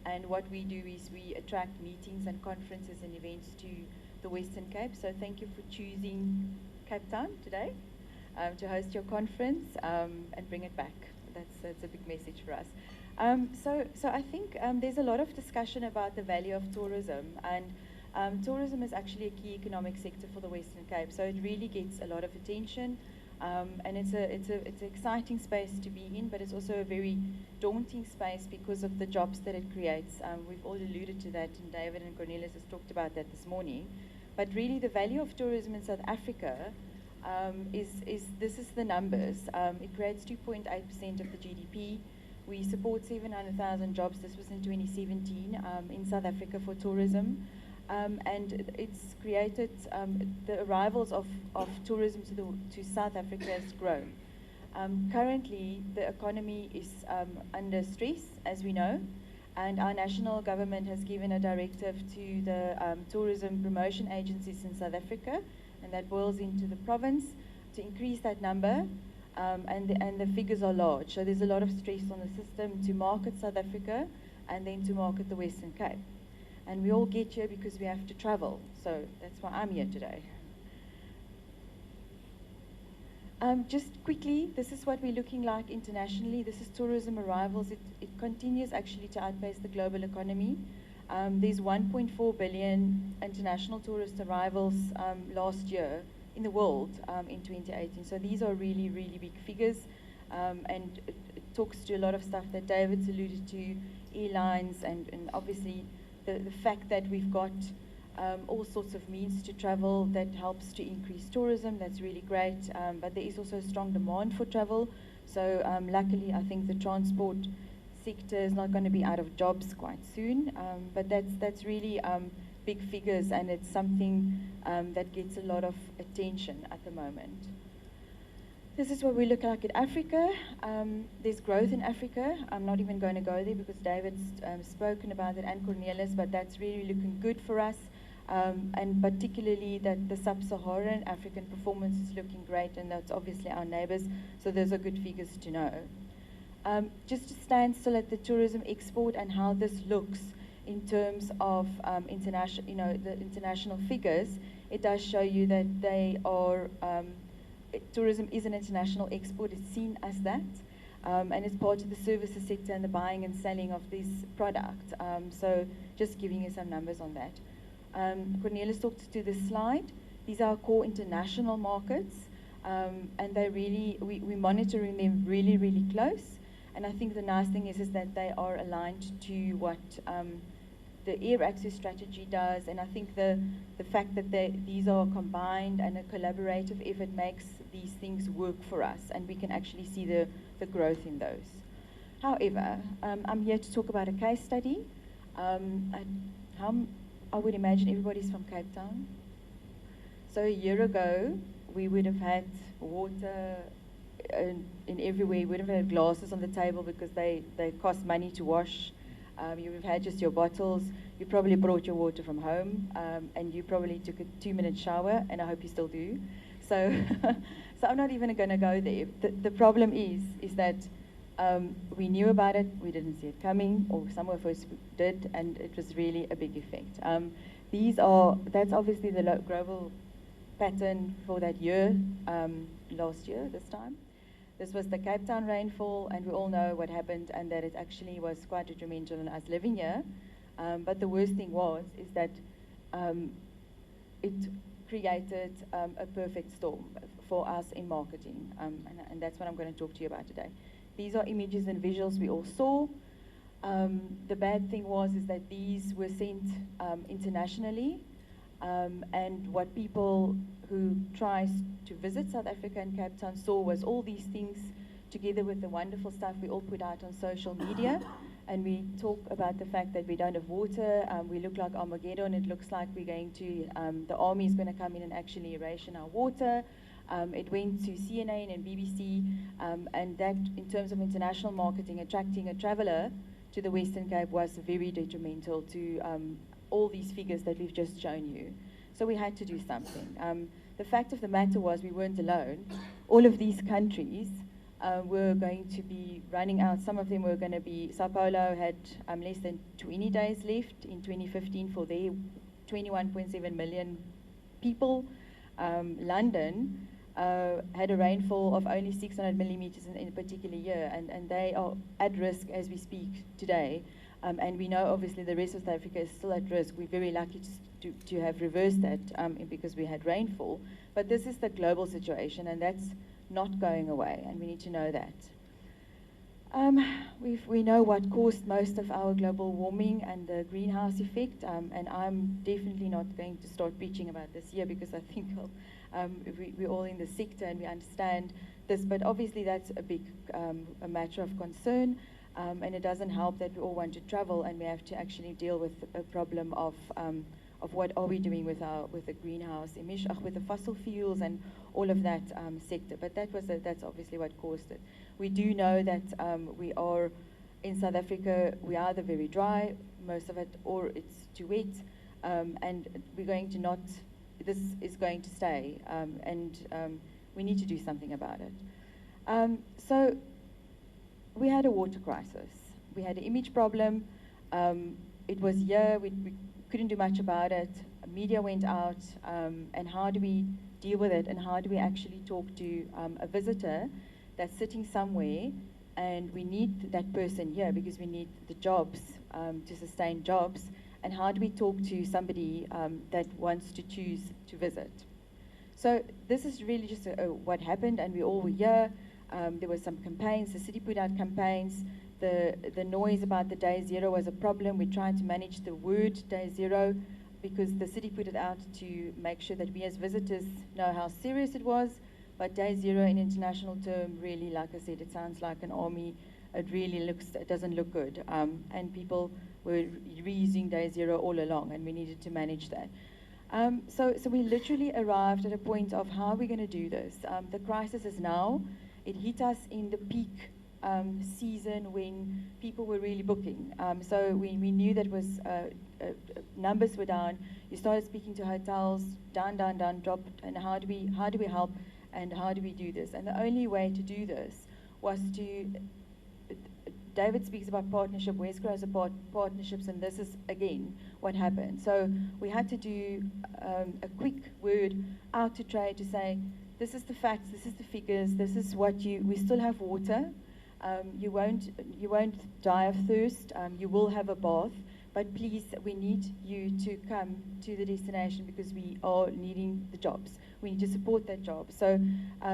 and what we do is we attract meetings and conferences and events to the Western Cape. So thank you for choosing Cape Town today to host your conference and bring it back. That's a big message for us. So I think there's a lot of discussion about the value of tourism, and tourism is actually a key economic sector for the Western Cape. So it really gets a lot of attention, and it's an exciting space to be in, but it's also a very daunting space because of the jobs that it creates. We've all alluded to that, and David and Cornelius has talked about that this morning. But really, the value of tourism in South Africa this is the numbers. It creates 2.8% of the GDP. We support 700,000 jobs. This was in 2017 in South Africa for tourism. And it's created, the arrivals of tourism to South Africa has grown. Currently, the economy is under stress, as we know, and our national government has given a directive to the tourism promotion agencies in South Africa, and that boils into the province, to increase that number, and the figures are large. So there's a lot of stress on the system to market South Africa and then to market the Western Cape. And we all get here because we have to travel, so that's why I'm here today. Just quickly, this is what we're looking like internationally. This is tourism arrivals. It continues actually to outpace the global economy. There's 1.4 billion international tourist arrivals last year in the world in 2018. So these are really, really big figures, and it talks to a lot of stuff that David's alluded to, airlines, and obviously the fact that we've got all sorts of means to travel that helps to increase tourism. That's really great, but there is also a strong demand for travel. So luckily, I think the transport sector is not going to be out of jobs quite soon, but that's really big figures, and it's something that gets a lot of attention at the moment. This is what we look like in Africa. There's growth in Africa. I'm not even going to go there because David's spoken about it, and Cornelius, but that's really looking good for us. And particularly that the sub-Saharan African performance is looking great, and that's obviously our neighbors, so those are good figures to know. Just to stand still at the tourism export and how this looks in terms of international, the international figures, it does show you that they are, tourism is an international export, it's seen as that, and it's part of the services sector and the buying and selling of this product. So just giving you some numbers on that. Cornelius talked to this slide. These are our core international markets, and they really, we're monitoring them really, really close. And I think the nice thing is that they are aligned to what the air access strategy does, and I think the fact that these are combined and a collaborative effort makes these things work for us, and we can actually see the growth in those. However, I'm here to talk about a case study. I would imagine everybody's from Cape Town. So a year ago, we would have had water in everywhere. We would have had glasses on the table because they cost money to wash. You would have had just your bottles. You probably brought your water from home, and you probably took a 2-minute shower, and I hope you still do. So, so I'm not even going to go there. The problem is that we knew about it, we didn't see it coming, or some of us did, and it was really a big effect. That's obviously the global pattern for that year, last year, this time. This was the Cape Town rainfall, and we all know what happened, and that it actually was quite detrimental on us living here. But the worst thing is that it created a perfect storm for us in marketing, and that's what I'm going to talk to you about today. These are images and visuals we all saw. The bad thing is that these were sent internationally, and what people who tries to visit South Africa and Cape Town saw was all these things together with the wonderful stuff we all put out on social media. And we talk about the fact that we don't have water, we look like Armageddon, it looks like we're going to, the army is going to come in and actually ration our water. It went to CNN and BBC, and that in terms of international marketing, attracting a traveller to the Western Cape was very detrimental to all these figures that we've just shown you. So we had to do something. The fact of the matter was we weren't alone. All of these countries were going to be running out. Some of them were going to be, Sao Paulo had less than 20 days left in 2015 for their 21.7 million people. London had a rainfall of only 600 millimeters in a particular year, and they are at risk as we speak today. And we know obviously the rest of South Africa is still at risk. We're very lucky to have reversed that because we had rainfall. But this is the global situation, and that's not going away, and we need to know that. We know what caused most of our global warming and the greenhouse effect, and I'm definitely not going to start preaching about this here because I think we're all in the sector and we understand this, but obviously that's a big a matter of concern, and it doesn't help that we all want to travel and we have to actually deal with a problem of what are we doing with the greenhouse emission, with the fossil fuels and all of that sector. But that's obviously what caused it. We do know that we are in South Africa. We are either very dry, most of it, or it's too wet, and we're going to not. This is going to stay, and we need to do something about it. So we had a water crisis. We had an image problem. It was here. We couldn't do much about it. Media went out, and how do we deal with it? And how do we actually talk to a visitor that's sitting somewhere, and we need that person here because we need the jobs to sustain jobs? And how do we talk to somebody that wants to choose to visit? So this is really just what happened, and we all were here. There were some campaigns. The city put out campaigns. The noise about the day zero was a problem. We tried to manage the word day zero because the city put it out to make sure that we as visitors know how serious it was. But day zero in international term, really, like I said, it sounds like an army. It doesn't look good. And people were reusing day zero all along, and we needed to manage that. So we literally arrived at a point of how are we going to do this? The crisis is now. It hit us in the peak season when people were really booking. So we knew that was numbers were down. You started speaking to hotels, down, dropped. And how do we help? And how do we do this? And the only way to do this was to. David speaks about partnership, Wesco has partnerships, and this is, again, what happened. So we had to do a quick word out to trade to say, this is the facts, this is the figures, this is what we still have water. You won't die of thirst, you will have a bath, but please, we need you to come to the destination because we are needing the jobs. We need to support that job. So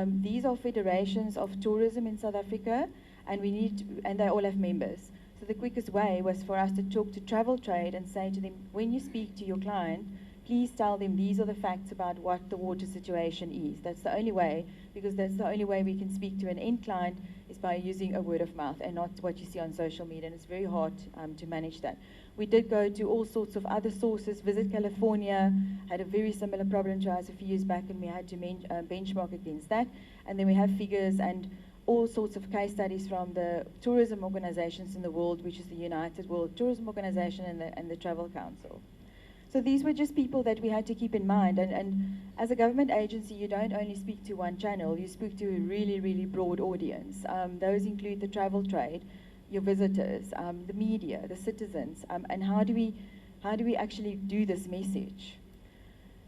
these are federations of tourism in South Africa, and they all have members. So the quickest way was for us to talk to travel trade and say to them, when you speak to your client, please tell them these are the facts about what the water situation is. That's the only way, because that's the only way we can speak to an end client, is by using a word of mouth and not what you see on social media, and it's very hard to manage that. We did go to all sorts of other sources. Visit California had a very similar problem to us a few years back, and we had to benchmark against that. And then we have figures and all sorts of case studies from the tourism organizations in the world, which is the United World Tourism Organization and the Travel Council. So these were just people that we had to keep in mind. And as a government agency, you don't only speak to one channel, you speak to a really, really broad audience. Those include the travel trade, your visitors, the media, the citizens, and how do we actually do this message?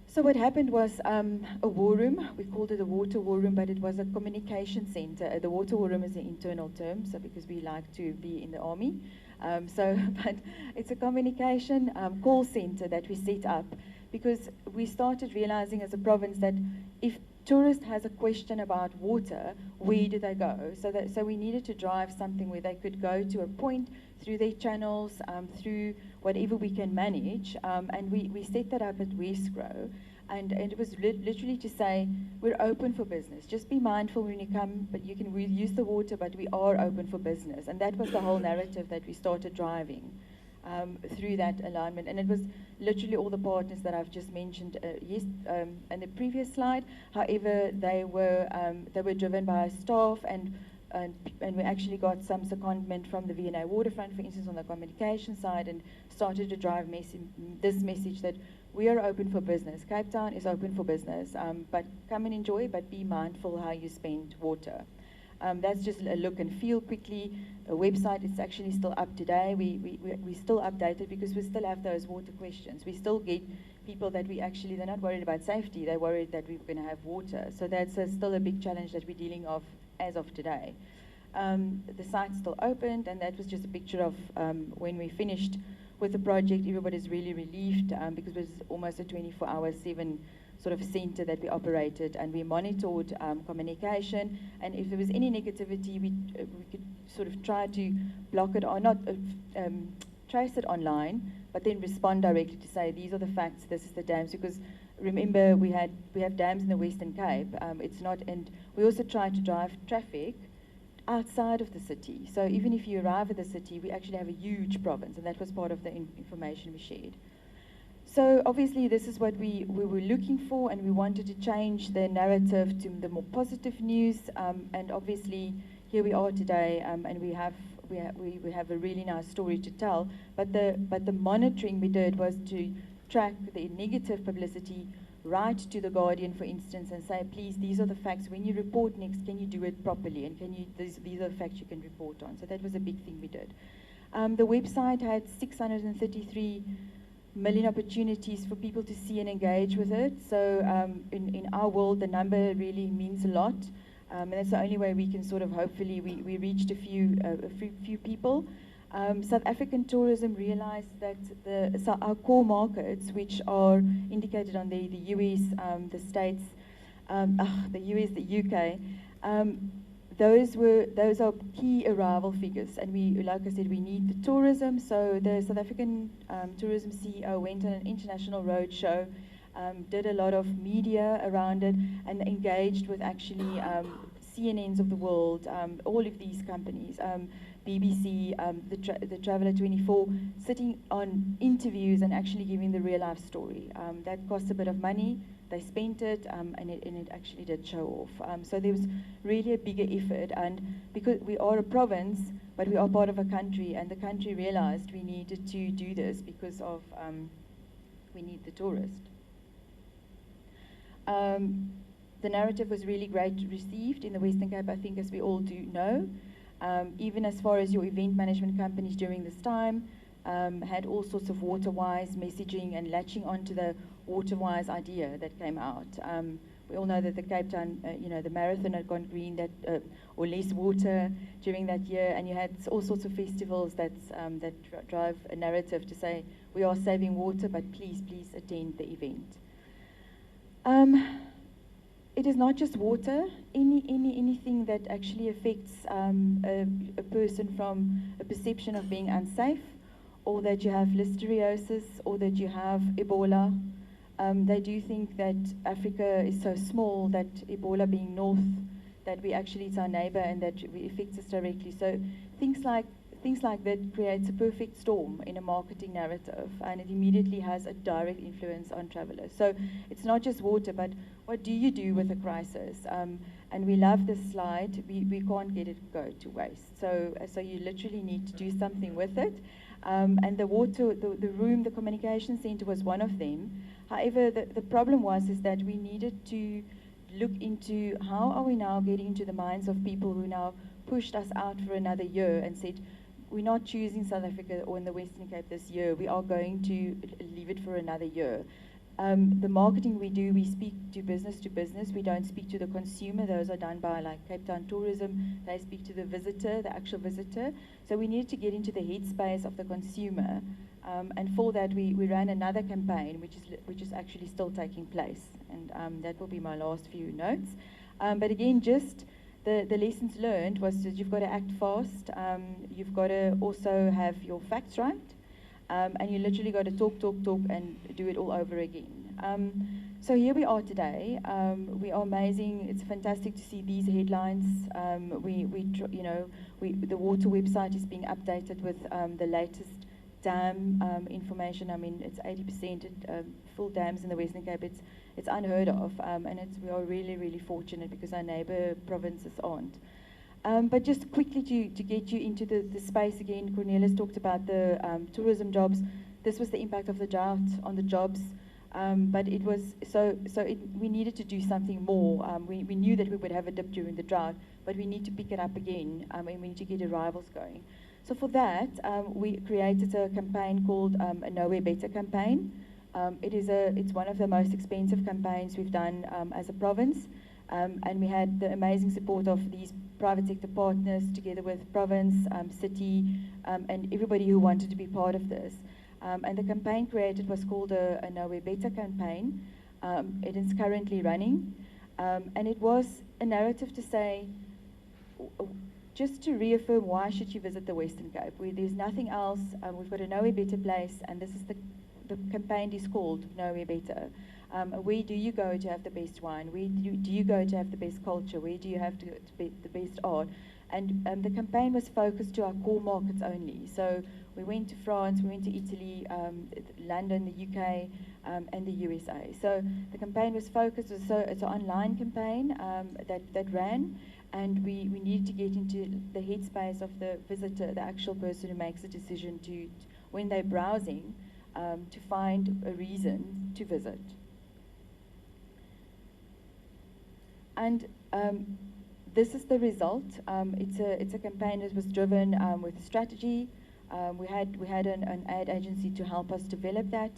So what happened was a war room. We called it a water war room, but it was a communication center. The water war room is an internal term, so because we like to be in the army. But it's a communication call center that we set up, because we started realizing as a province that if tourist has a question about water, where do they go? So we needed to drive something where they could go to a point through their channels, through whatever we can manage, and we set that up at Westgrow, and it was literally to say, we're open for business. Just be mindful when you come, but you can use the water, but we are open for business. And that was the whole narrative that we started driving through that alignment. And it was literally all the partners that I've just mentioned in the previous slide. However, they were driven by staff, and we actually got some secondment from the V&A Waterfront, for instance, on the communication side, and started to drive this message that we are open for business. Cape Town is open for business, but come and enjoy, but be mindful how you spend water. That's just a look and feel quickly. A website is actually still up today. We still update it because we still have those water questions. We still get people that they're not worried about safety, they're worried that we're going to have water. So that's still a big challenge that we're dealing with as of today. The site's still opened, and that was just a picture of when we finished with the project. Everybody's really relieved because it was almost a 24/7 sort of center that we operated, and we monitored communication, and if there was any negativity, we could sort of try to block it or not trace it online, but then respond directly to say, these are the facts, this is the dams, because remember we have dams in the Western Cape. It's not, and we also try to drive traffic outside of the city. So even if you arrive at the city, we actually have a huge province, and that was part of the information we shared. So obviously this is what we were looking for, and we wanted to change the narrative to the more positive news, and obviously here we are today, and we have a really nice story to tell, but the monitoring we did was to track the negative publicity right to the Guardian, for instance, and say, please, these are the facts. When you report next, can you do it properly? And these are the facts you can report on. So that was a big thing we did. The website had 633 million opportunities for people to see and engage with it. So in our world, the number really means a lot. And that's the only way we can sort of, hopefully, we reached a few people. South African tourism realized that our core markets, which are indicated on the US, the States, the US, the UK, those are key arrival figures, and like I said, we need the tourism. So the South African tourism CEO went on an international roadshow, did a lot of media around it, and engaged with actually CNNs of the world, all of these companies. BBC, the Traveller 24, sitting on interviews and actually giving the real life story. That cost a bit of money. They spent it, and it actually did show off. So there was really a bigger effort, and because we are a province, but we are part of a country, and the country realized we needed to do this because of we need the tourist. The narrative was really great received in the Western Cape, I think, as we all do know. Even as far as your event management companies during this time had all sorts of water-wise messaging and latching onto the water-wise idea that came out. We all know that the Cape Town, the marathon had gone green, or less water during that year, and you had all sorts of festivals that drive a narrative to say, we are saving water, but please attend the event. It is not just water. Anything that actually affects a person from a perception of being unsafe, or that you have listeriosis, or that you have Ebola, They do think that Africa is so small, that Ebola being north, that it's our neighbor and that it affects us directly. So things like that creates a perfect storm in a marketing narrative, and it immediately has a direct influence on travelers. So it's not just water, but what do you do with a crisis? And we love this slide. We can't get it go to waste. So you literally need to do something with it. And the room, the communication center was one of them. However, the problem is that we needed to look into how are we now getting into the minds of people who now pushed us out for another year and said, we're not choosing South Africa or in the Western Cape this year, we are going to leave it for another year. The marketing we do, we speak to business, we don't speak to the consumer. Those are done by like Cape Town Tourism. They speak to the visitor, the actual visitor. So we needed to get into the headspace of the consumer. And for that, we ran another campaign, which is actually still taking place. And that will be my last few notes. But again, just the lessons learned was that you've got to act fast. You've got to also have your facts right. And you literally got to talk, and do it all over again. So here we are today. We are amazing. It's fantastic to see these headlines. The water website is being updated with the latest dam information. I mean, it's 80% full dams in the Western Cape. It's unheard of, and we are really, really fortunate because our neighbour provinces aren't. But just quickly to get you into the space again, Cornelis talked about the tourism jobs. This was the impact of the drought on the jobs, but it was we needed to do something more. We knew that we would have a dip during the drought, but we need to pick it up again, and we need to get arrivals going. So for that, we created a campaign called a Nowhere Better campaign. It's one of the most expensive campaigns we've done as a province. And we had the amazing support of these private sector partners together with province, city, and everybody who wanted to be part of this. And the campaign created was called a Nowhere Better campaign. It is currently running. And it was a narrative to say, just to reaffirm why should you visit the Western Cape. There's nothing else. We've got a Nowhere Better place, and this is the campaign is called Nowhere Better. Where do you go to have the best wine? Where do you go to have the best culture? Where do you have to be the best art? And the campaign was focused to our core markets only. So we went to France, we went to Italy, London, the UK, and the USA. So the campaign was focused, it's an online campaign that ran, and we needed to get into the headspace of the visitor, the actual person who makes a decision to when they're browsing, to find a reason to visit. And this is the result. It's a campaign that was driven with strategy. We had an ad agency to help us develop that.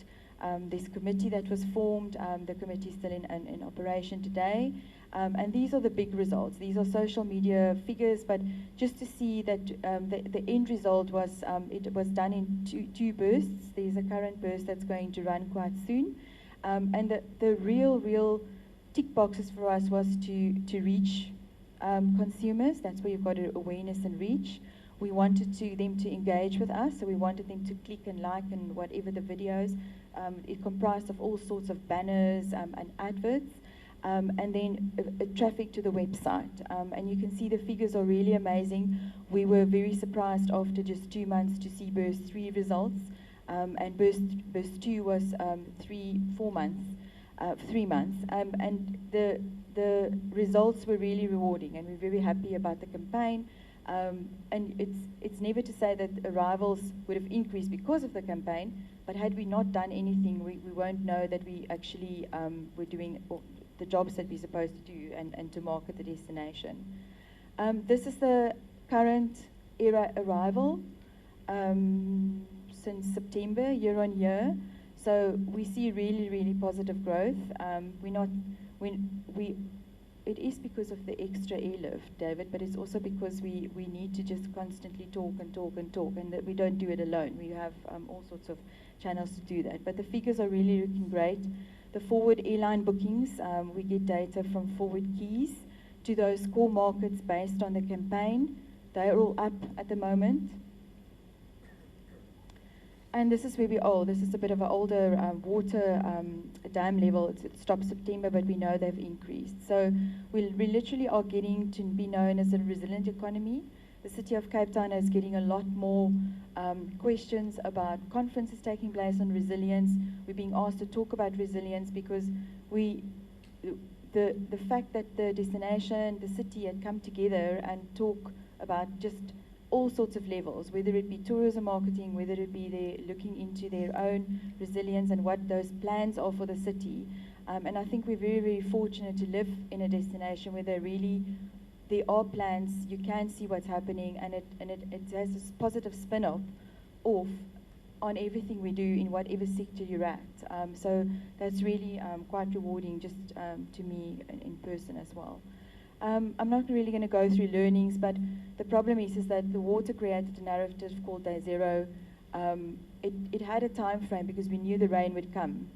This committee that was formed, the committee is still in operation today. And these are the big results. These are social media figures, but just to see that the end result was, it was done in two bursts. There's a current burst that's going to run quite soon. And the real tick boxes for us was to reach consumers. That's where you've got awareness and reach. We wanted them to engage with us, so we wanted them to click and like and whatever the videos. It comprised of all sorts of banners and adverts, and then traffic to the website. And you can see the figures are really amazing. We were very surprised after just 2 months to see burst 3 results, and burst 2 was 3 months. And the results were really rewarding, and we're very happy about the campaign. And it's never to say that arrivals would have increased because of the campaign, but had we not done anything, we won't know that we actually were doing the jobs that we're supposed to do and to market the destination. This is the current era arrival since September, year on year. So we see really, really positive growth. It is because of the extra airlift, David, but it's also because we need to just constantly talk, and that we don't do it alone. We have all sorts of channels to do that. But the figures are really looking great. The forward airline bookings, we get data from forward keys to those core markets based on the campaign. They're all up at the moment. And this is where we are. This is a bit of an older water dam level. It stopped September, but we know they've increased. So we literally are getting to be known as a resilient economy. The city of Cape Town is getting a lot more questions about conferences taking place on resilience. We're being asked to talk about resilience because the fact that the destination, the city had come together and talk about just all sorts of levels, whether it be tourism marketing, whether it be they're looking into their own resilience and what those plans are for the city. And I think we're very, very fortunate to live in a destination where there are plans, you can see what's happening, and it has this positive spin-off on everything we do in whatever sector you're at. So that's really quite rewarding just to me in person as well. I'm not really going to go through learnings, but the problem is that the water created a narrative called Day Zero. It had a time frame because we knew the rain would come,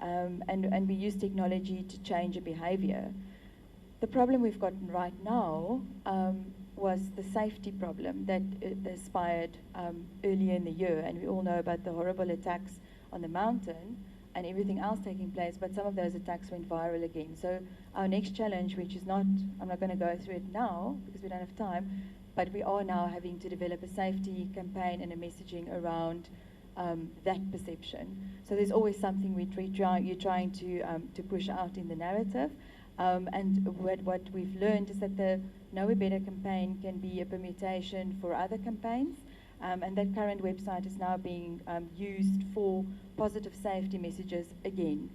and we used technology to change a behavior. The problem we've got right now was the safety problem that aspired earlier in the year, and we all know about the horrible attacks on the mountain and everything else taking place, but some of those attacks went viral again. So our next challenge, which is not, I'm not going to go through it now because we don't have time, but we are now having to develop a safety campaign and a messaging around that perception. So there's always something you're trying to push out in the narrative. And what we've learned is that the Know a Better campaign can be a permutation for other campaigns. And that current website is now being used for positive safety messages again.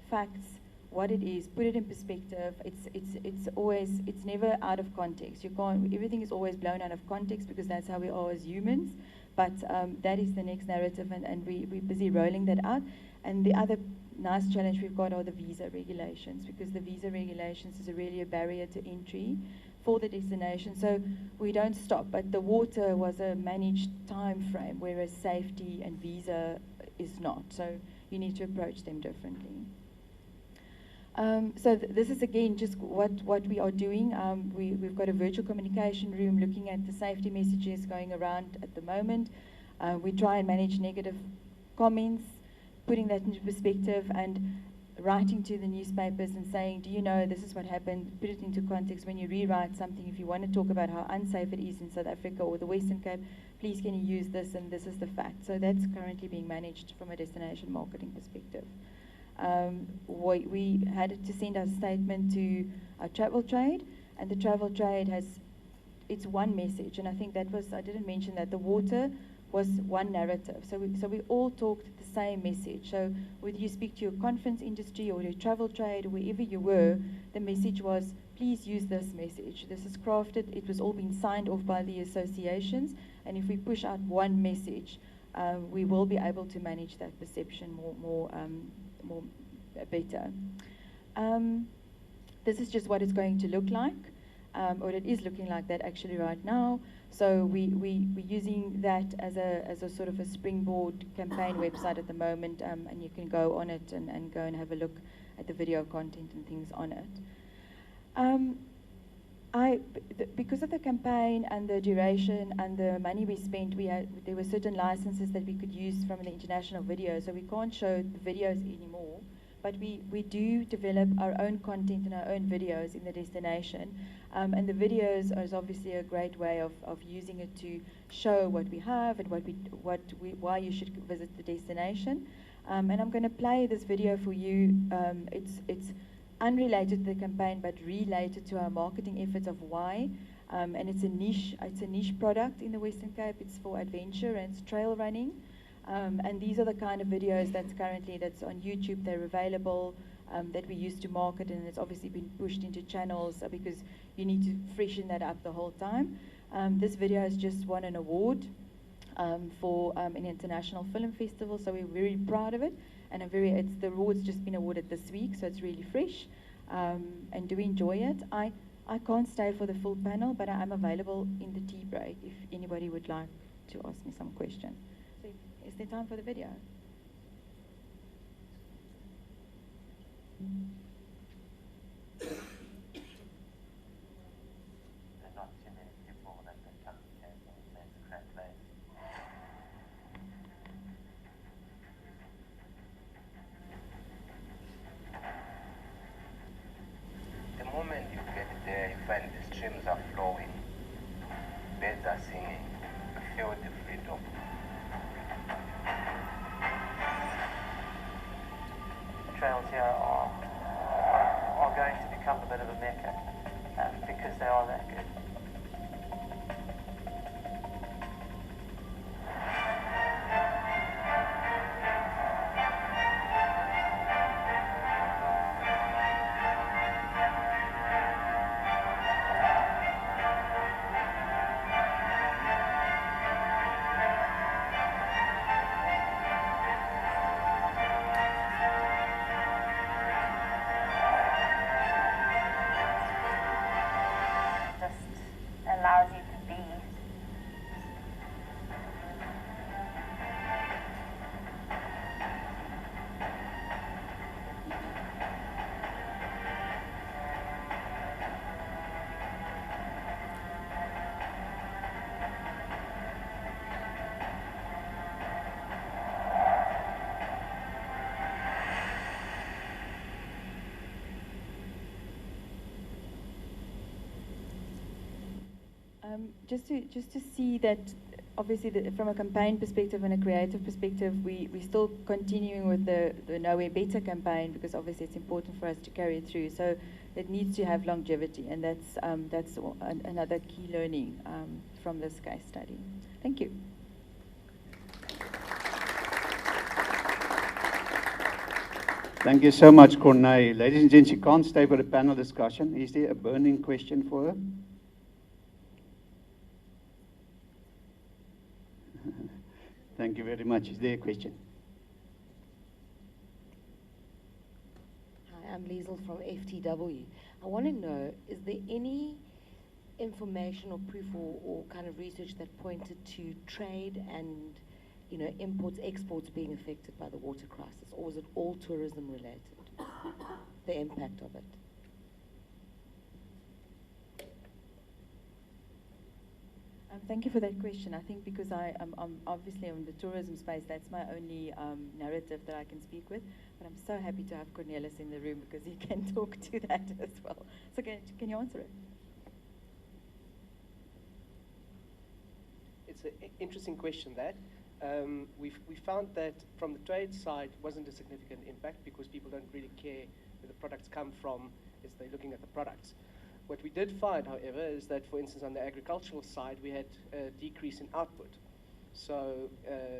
Facts, what it is, put it in perspective. It's never out of context. Everything is always blown out of context because that's how we are as humans. But that is the next narrative, and we're busy rolling that out. And the other nice challenge we've got are the visa regulations, because the visa regulations is really a barrier to entry for the destination. So we don't stop, but the water was a managed time frame, whereas safety and visa is not. So you need to approach them differently. So this is again just what we are doing. We've got a virtual communication room looking at the safety messages going around at the moment. We try and manage negative comments, putting that into perspective and writing to the newspapers and saying, do you know this is what happened, put it into context. When you rewrite something, if you want to talk about how unsafe it is in South Africa or the Western Cape, please can you use this, and this is the fact. So that's currently being managed from a destination marketing perspective. We had to send a statement to our travel trade, and the travel trade it's one message, and I think that was, I didn't mention that, the water was one narrative. So we all talked the same message. So whether you speak to your conference industry or your travel trade or wherever you were, the message was, please use this message. This is crafted, it was all being signed off by the associations, and if we push out one message, we will be able to manage that perception better. This is just what it's going to look like, or it is looking like that actually right now. So we're using that as a sort of a springboard campaign website at the moment, and you can go on it and go and have a look at the video content and things on it. Because of the campaign and the duration and the money we spent, there were certain licenses that we could use from the international video, so we can't show the videos anymore. But we do develop our own content and our own videos in the destination. And the videos is obviously a great way of using it to show what we have and why you should visit the destination. And I'm going to play this video for you. It's unrelated to the campaign, but related to our marketing efforts of why. And it's a niche product in the Western Cape. It's for adventure and it's trail running. And these are the kind of videos that's on YouTube. They're available, that we use to market, and it's obviously been pushed into channels because you need to freshen that up the whole time. This video has just won an award for an international film festival, so we're very proud of it. And the award's just been awarded this week, so it's really fresh. And do enjoy it. I can't stay for the full panel, but I am available in the tea break if anybody would like to ask me some questions. So is there time for the video? There are not too many people that come to Cape Town, so it's a great place. the streams are flowing, birds are singing, feel the freedom. Trails here are going to become a bit of a mecca because they are that good. Allows you to be. Just to see that, obviously, from a campaign perspective and a creative perspective, we're still continuing with the Nowhere Better campaign, because obviously it's important for us to carry it through. So it needs to have longevity, and that's another key learning from this case study. Thank you. Thank you so much, Corneille. Ladies and gents, you can't stay for a panel discussion. Is there a burning question for her? Thank you very much. Is there a question? Hi, I'm Liesl from FTW. I want to know, is there any information or proof or kind of research that pointed to trade and, you know, imports, exports being affected by the water crisis, or was it all tourism related, the impact of it? Thank you for that question. I think because I'm obviously in the tourism space, that's my only narrative that I can speak with. But I'm so happy to have Cornelis in the room because he can talk to that as well. So can you answer it? It's an interesting question, that. We found that from the trade side wasn't a significant impact because people don't really care where the products come from, as they're looking at the products. What we did find, however, is that, for instance, on the agricultural side, we had a decrease in output. So,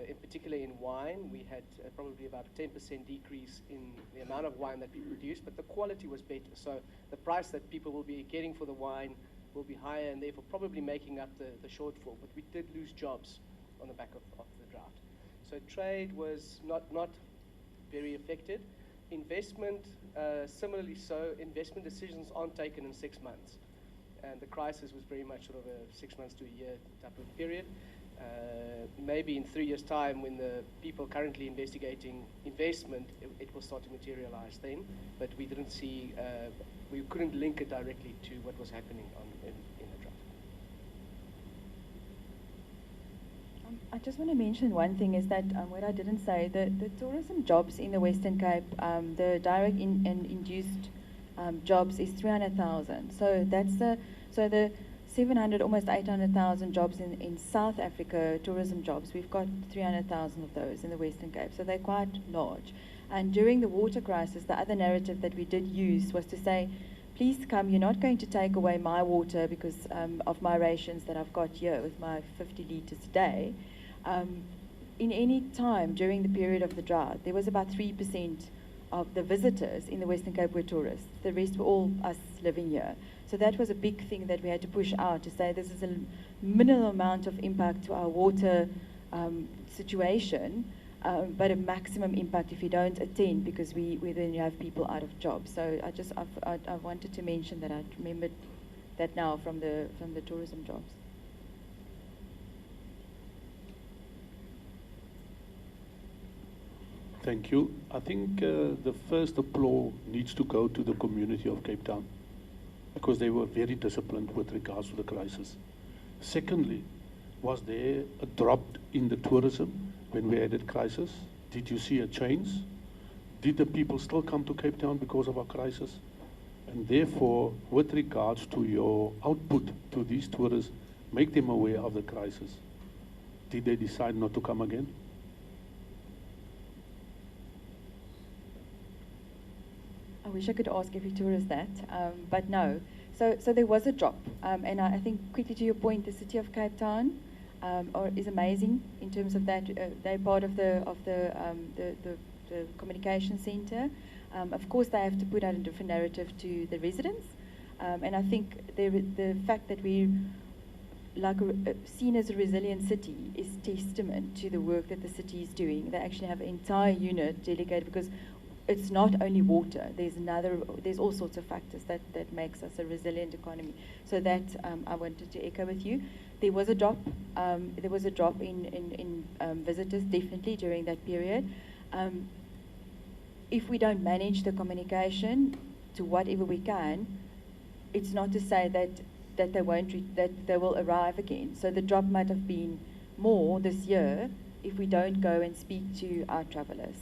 in particular in wine, we had probably about a 10% decrease in the amount of wine that we produced, but the quality was better. So the price that people will be getting for the wine will be higher, and therefore probably making up the shortfall. But we did lose jobs on the back of the drought. So trade was not very affected. Investment, similarly so, investment decisions aren't taken in 6 months. And the crisis was very much sort of a 6 months to a year type of period. Maybe in 3 years' time, when the people currently investigating investment, it will start to materialize then. But we didn't see, we couldn't link it directly to what was happening in the drought. I just want to mention one thing is that what I didn't say, the tourism jobs in the Western Cape, the direct and induced jobs is 300,000. So that's the 700, almost 800,000 jobs in South Africa, tourism jobs. We've got 300,000 of those in the Western Cape, so they're quite large. And during the water crisis, the other narrative that we did use was to say, please come, you're not going to take away my water because of my rations that I've got here with my 50 litres a day. In any time during the period of the drought, there was about 3% of the visitors in the Western Cape were tourists. The rest were all us living here. So that was a big thing that we had to push out to say this is a minimal amount of impact to our water situation, but a maximum impact if you don't attend because we then have people out of jobs. So I wanted to mention that. I remembered that now from the tourism jobs. Thank you. I think the first applause needs to go to the community of Cape Town because they were very disciplined with regards to the crisis. Secondly, was there a drop in the tourism when we had a crisis? Did you see a change? Did the people still come to Cape Town because of our crisis? And therefore, with regards to your output to these tourists, make them aware of the crisis. Did they decide not to come again? I wish I could ask every tourist that, but no. So there was a drop, and I think quickly to your point, the city of Cape Town is amazing in terms of that. They're part of the communication centre. Of course, they have to put out a different narrative to the residents, and I think the fact that we're seen as a resilient city is testament to the work that the city is doing. They actually have an entire unit dedicated, because it's not only water. There's all sorts of factors that makes us a resilient economy. So that I wanted to echo with you. There was a drop. There was a drop in visitors, definitely during that period. If we don't manage the communication to whatever we can, it's not to say that they won't that they will arrive again. So the drop might have been more this year if we don't go and speak to our travellers.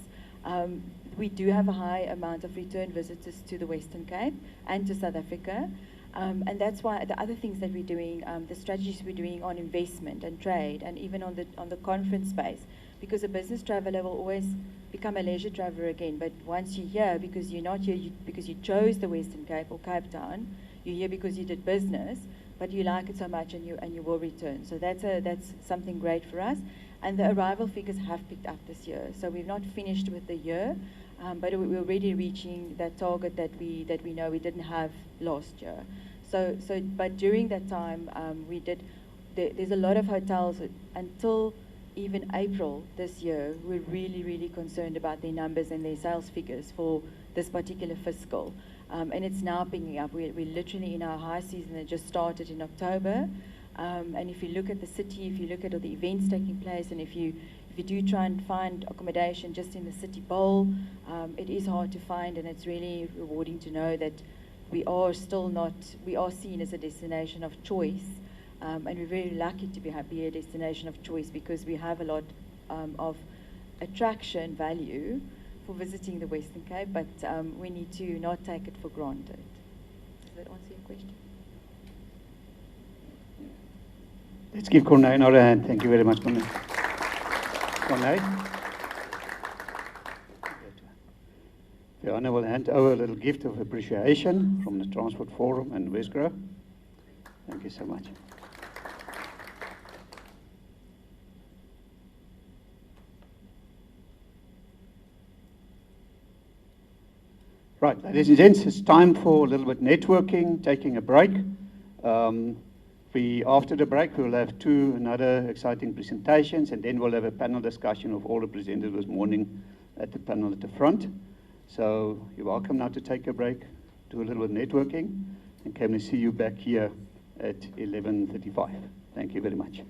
We do have a high amount of return visitors to the Western Cape and to South Africa. And that's why the other things that we're doing, the strategies we're doing on investment and trade, and even on the conference space, because a business traveller will always become a leisure traveller again. But once you're here, because you're not here because you chose the Western Cape or Cape Town, you're here because you did business, but you like it so much and you will return. So that's something great for us. And the arrival figures have picked up this year. So we've not finished with the year, but we're already reaching that target that we know we didn't have last year. But during that time, there's a lot of hotels until even April this year. We're really, really concerned about their numbers and their sales figures for this particular fiscal. And it's now picking up. We're literally in our high season that just started in October. And if you look at the city, if you look at all the events taking place, and if you do try and find accommodation just in the city bowl, it is hard to find, and it's really rewarding to know that we are seen as a destination of choice, and we're very lucky to be a destination of choice, because we have a lot of attraction value for visiting the Western Cape, but we need to not take it for granted. Does that answer your question? Let's give Corné another hand. Thank you very much, Corné. Corné? Fiona will hand over a little gift of appreciation from the Transport Forum and Westgrow. Thank you so much. Right, ladies and gents, it's time for a little bit networking, taking a break. After the break, we'll have another exciting presentations, and then we'll have a panel discussion of all the presenters this morning at the panel at the front. So you're welcome now to take a break, do a little bit of networking, and come and see you back here at 11:35. Thank you very much.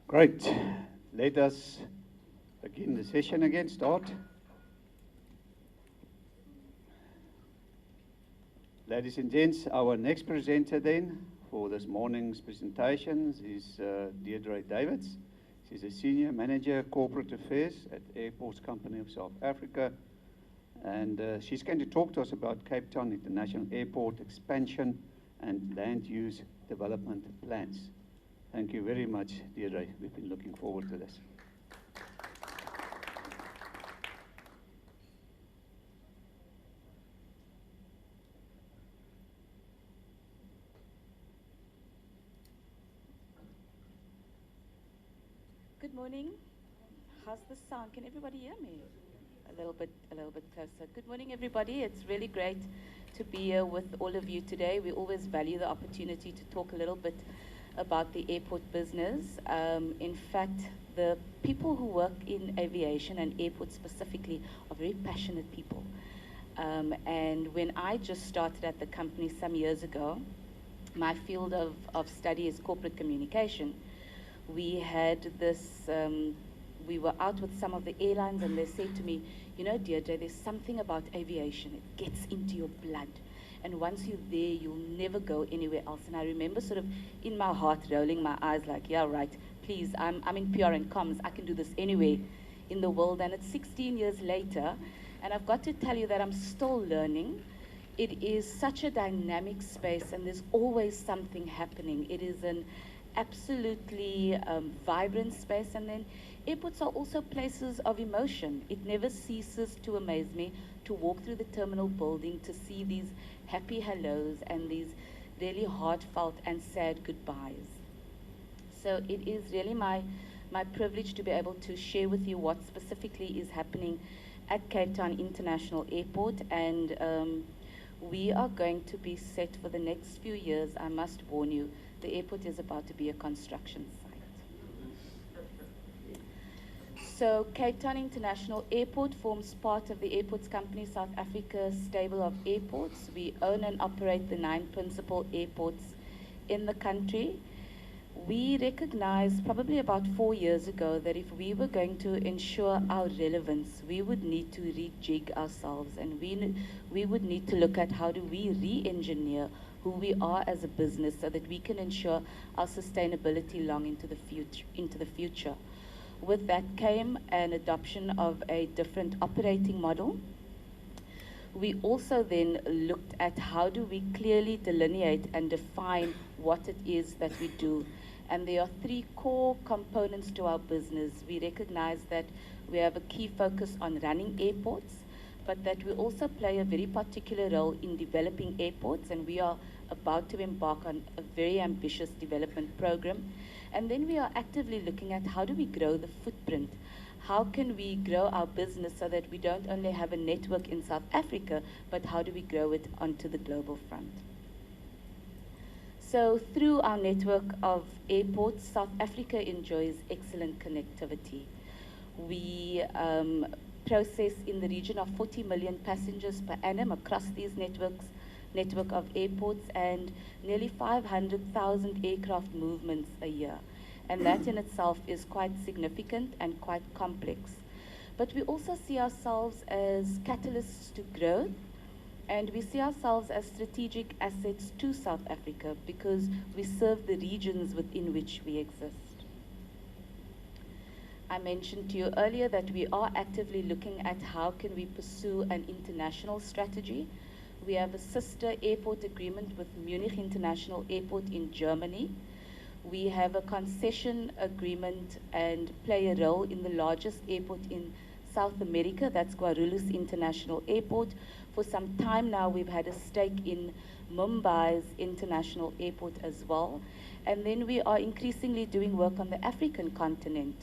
Great. Let us begin the session again, start. Ladies and gents, our next presenter then for this morning's presentations is Deirdre Davids. She's a Senior Manager Corporate Affairs at Airports Company of South Africa. And she's going to talk to us about Cape Town International Airport expansion and land use development plans. Thank you very much, Deirdre. We've been looking forward to this. Good morning. How's the sound? Can everybody hear me? A little bit closer. Good morning, everybody. It's really great to be here with all of you today. We always value the opportunity to talk a little bit about the airport business. In fact, the people who work in aviation and airports specifically are very passionate people. And when I just started at the company some years ago, my field of study is corporate communication. We had this, we were out with some of the airlines and they said to me, you know, Deirdre, there's something about aviation. It gets into your blood. And once you're there, you'll never go anywhere else. And I remember sort of in my heart rolling my eyes like, yeah, right, please, I'm in PR and comms. I can do this anywhere in the world. And it's 16 years later. And I've got to tell you that I'm still learning. It is such a dynamic space and there's always something happening. It is an absolutely vibrant space, and then airports are also places of emotion. It never ceases to amaze me to walk through the terminal building to see these happy hellos and these really heartfelt and sad goodbyes. So it is really my privilege to be able to share with you what specifically is happening at Cape Town International Airport, and we are going to be set for the next few years. I must warn you, the airport is about to be a construction site. So Cape Town International Airport forms part of the Airports Company South Africa stable of airports. We own and operate the 9 principal airports in the country. We recognized probably about 4 years ago that if we were going to ensure our relevance, we would need to rejig ourselves, and we would need to look at how do we re-engineer who we are as a business so that we can ensure our sustainability long into the future. With that came an adoption of a different operating model. We also then looked at how do we clearly delineate and define what it is that we do. And there are 3 core components to our business. We recognize that we have a key focus on running airports, but that we also play a very particular role in developing airports, and we are about to embark on a very ambitious development program. And then we are actively looking at how do we grow the footprint? How can we grow our business so that we don't only have a network in South Africa, but how do we grow it onto the global front? So through our network of airports, South Africa enjoys excellent connectivity. We process in the region of 40 million passengers per annum across these network of airports, and nearly 500,000 aircraft movements a year. And that in itself is quite significant and quite complex. But we also see ourselves as catalysts to growth, and we see ourselves as strategic assets to South Africa because we serve the regions within which we exist. I mentioned to you earlier that we are actively looking at how can we pursue an international strategy. We have a sister airport agreement with Munich International Airport in Germany. We have a concession agreement and play a role in the largest airport in South America, that's Guarulhos International Airport. For some time now, we've had a stake in Mumbai's International Airport as well. And then we are increasingly doing work on the African continent.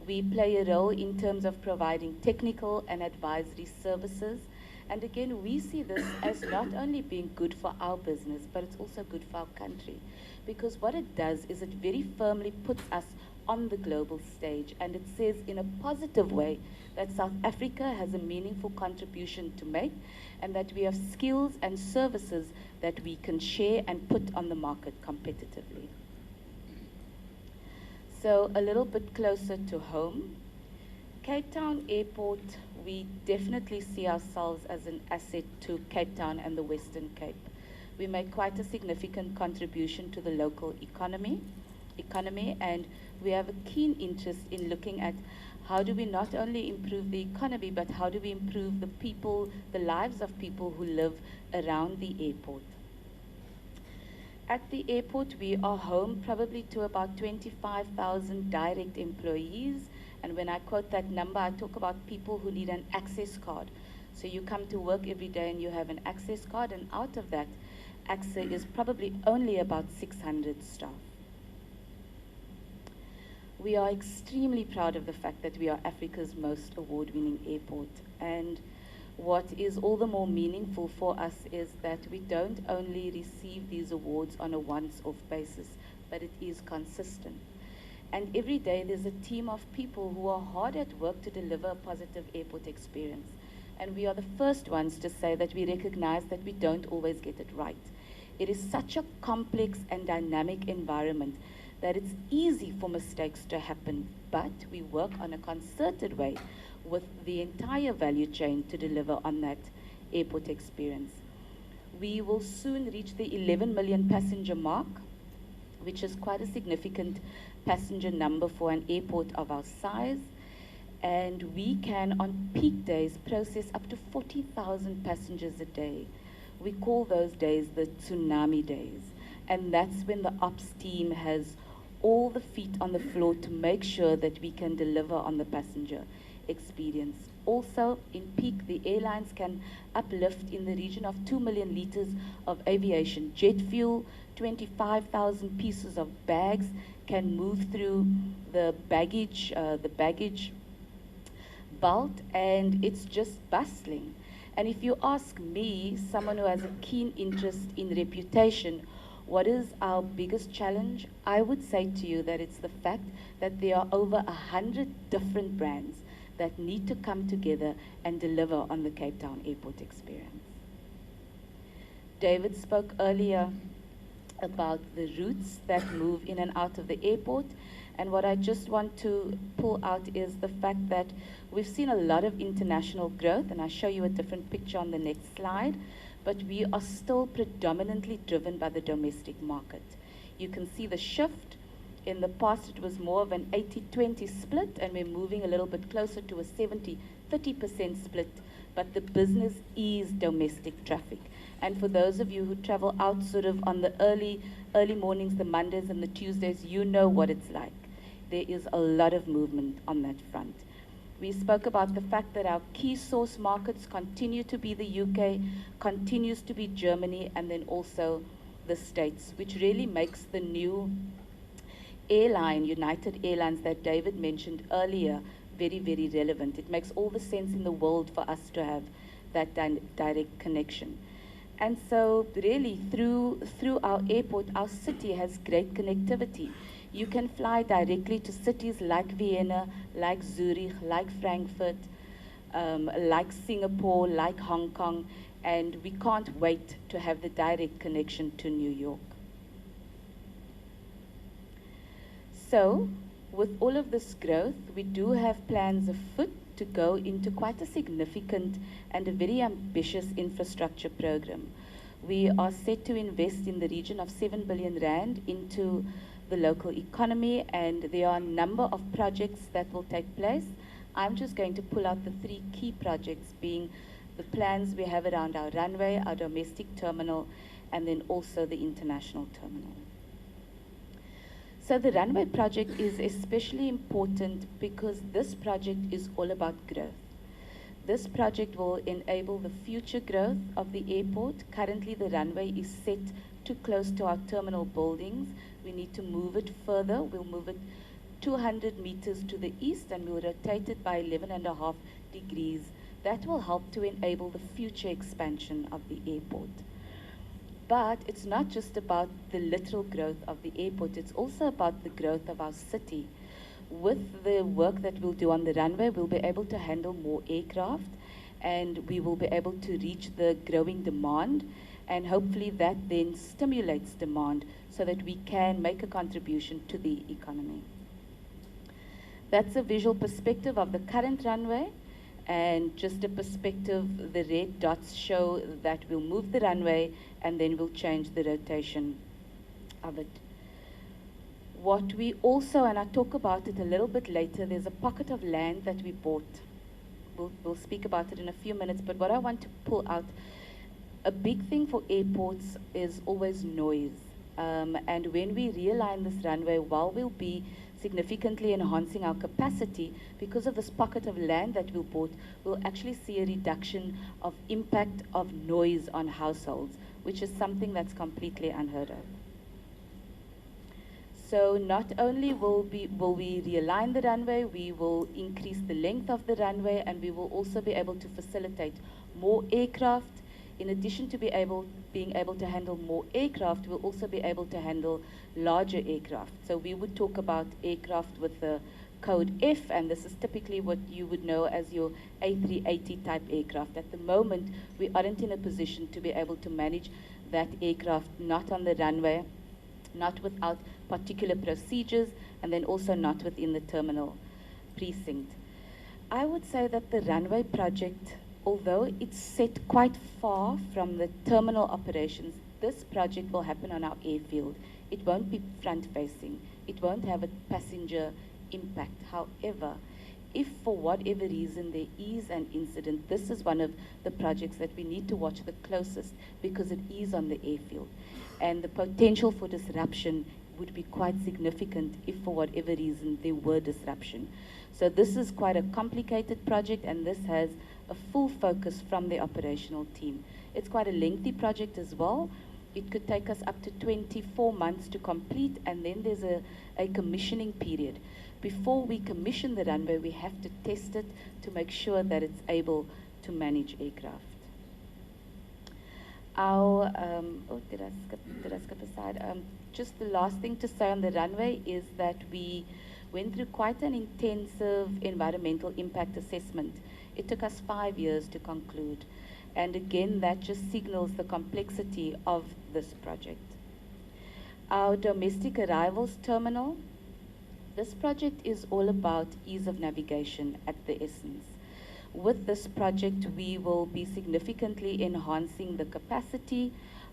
We play a role in terms of providing technical and advisory services. And again, we see this as not only being good for our business, but it's also good for our country. Because what it does is it very firmly puts us on the global stage, and it says in a positive way that South Africa has a meaningful contribution to make, and that we have skills and services that we can share and put on the market competitively. So a little bit closer to home, Cape Town Airport, we definitely see ourselves as an asset to Cape Town and the Western Cape. We make quite a significant contribution to the local economy, and we have a keen interest in looking at how do we not only improve the economy, but how do we improve the people, the lives of people who live around the airport. At the airport, we are home probably to about 25,000 direct employees. And when I quote that number, I talk about people who need an access card. So you come to work every day and you have an access card, and out of that, AXA is probably only about 600 staff. We are extremely proud of the fact that we are Africa's most award-winning airport. And what is all the more meaningful for us is that we don't only receive these awards on a once-off basis, but it is consistent. And every day there's a team of people who are hard at work to deliver a positive airport experience. And we are the first ones to say that we recognize that we don't always get it right. It is such a complex and dynamic environment that it's easy for mistakes to happen, but we work on a concerted way with the entire value chain to deliver on that airport experience. We will soon reach the 11 million passenger mark, which is quite a significant passenger number for an airport of our size. And we can, on peak days, process up to 40,000 passengers a day. We call those days the tsunami days. And that's when the ops team has all the feet on the floor to make sure that we can deliver on the passenger experience. Also, in peak, the airlines can uplift in the region of 2 million liters of aviation jet fuel, 25,000 pieces of bags can move through the baggage belt, and it's just bustling. And if you ask me, someone who has a keen interest in reputation, what is our biggest challenge? I would say to you that it's the fact that there are over 100 different brands that need to come together and deliver on the Cape Town airport experience. David spoke earlier about the routes that move in and out of the airport. And what I just want to pull out is the fact that we've seen a lot of international growth, and I'll show you a different picture on the next slide, but we are still predominantly driven by the domestic market. You can see the shift. In the past, it was more of an 80-20 split, and we're moving a little bit closer to a 70-30% split, but the business is domestic traffic. And for those of you who travel out sort of on the early mornings, the Mondays and the Tuesdays, you know what it's like. There is a lot of movement on that front. We spoke about the fact that our key source markets continue to be the UK, continues to be Germany, and then also the States, which really makes the new airline, United Airlines, that David mentioned earlier, very, very relevant. It makes all the sense in the world for us to have that direct connection. And so really through our airport, our city has great connectivity. You can fly directly to cities like Vienna, like Zurich, like Frankfurt, like Singapore, like Hong Kong, and we can't wait to have the direct connection to New York. So, with all of this growth, we do have plans afoot to go into quite a significant and a very ambitious infrastructure program. We are set to invest in the region of 7 billion rand into the local economy, and there are a number of projects that will take place. I'm just going to pull out the 3 key projects, being the plans we have around our runway, our domestic terminal, and then also the international terminal. So the runway project is especially important because this project is all about growth. This project will enable the future growth of the airport. Currently the runway is set too close to our terminal buildings. We need to move it further. We'll move it 200 meters to the east, and we'll rotate it by 11.5 degrees. That will help to enable the future expansion of the airport. But it's not just about the literal growth of the airport, it's also about the growth of our city. With the work that we'll do on the runway, we'll be able to handle more aircraft, and we will be able to reach the growing demand, and hopefully that then stimulates demand so that we can make a contribution to the economy. That's a visual perspective of the current runway, and just a perspective, the red dots show that we'll move the runway and then we'll change the rotation of it. What we also, and I'll talk about it a little bit later, there's a pocket of land that we bought. We'll speak about it in a few minutes, but what I want to pull out, a big thing for airports is always noise. And when we realign this runway, while we'll be significantly enhancing our capacity, because of this pocket of land that we bought, we'll actually see a reduction of impact of noise on households, which is something that's completely unheard of. So not only will we realign the runway, we will increase the length of the runway, and we will also be able to facilitate more aircraft. In addition to being able to handle more aircraft, we'll also be able to handle larger aircraft. So we would talk about aircraft with the code F, and this is typically what you would know as your A380 type aircraft. At the moment, we aren't in a position to be able to manage that aircraft, not on the runway, not without particular procedures, and then also not within the terminal precinct. I would say that the runway project, although it's set quite far from the terminal operations, this project will happen on our airfield. It won't be front-facing. It won't have a passenger impact. However, if for whatever reason there is an incident, this is one of the projects that we need to watch the closest, because it is on the airfield. And the potential for disruption would be quite significant if for whatever reason there were disruption. So this is quite a complicated project, and this has a full focus from the operational team. It's quite a lengthy project as well. It could take us up to 24 months to complete, and then there's a commissioning period. Before we commission the runway, we have to test it to make sure that it's able to manage aircraft. Our, did I skip aside? Just the last thing to say on the runway is that we went through quite an intensive environmental impact assessment. It took us 5 years to conclude. And again, that just signals the complexity of this project. Our domestic arrivals terminal, this project is all about ease of navigation at the essence. With this project, we will be significantly enhancing the capacity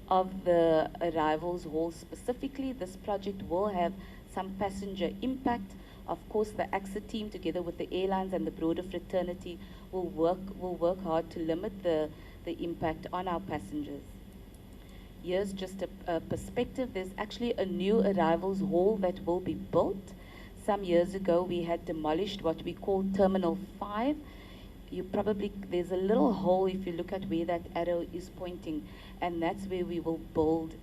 of the arrivals hall specifically. This project will have some passenger impact. Of course, the AXA team, together with the airlines and the broader fraternity, will work hard to limit the impact on our passengers. Here's just a perspective. There's actually a new arrivals hall that will be built. Some years ago, we had demolished what we call Terminal 5. There's a little hole if you look at where that arrow is pointing, and that's where we will build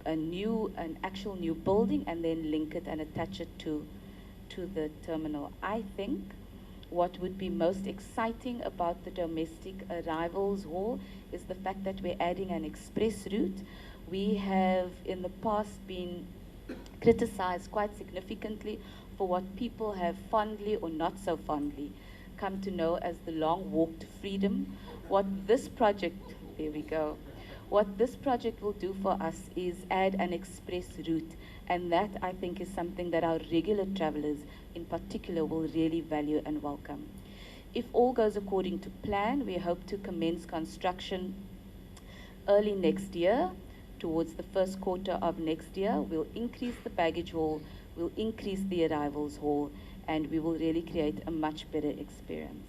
an actual new building and then link it and attach it to the terminal. I think what would be most exciting about the domestic arrivals hall is the fact that we're adding an express route. We have in the past been criticized quite significantly for what people have fondly or not so fondly come to know as the long walk to freedom. What this project will do for us is add an express route, and that I think is something that our regular travelers in particular will really value and welcome. If all goes according to plan, we hope to commence construction early next year, towards the first quarter of next year. We'll increase the baggage hall, we'll increase the arrivals hall, and we will really create a much better experience.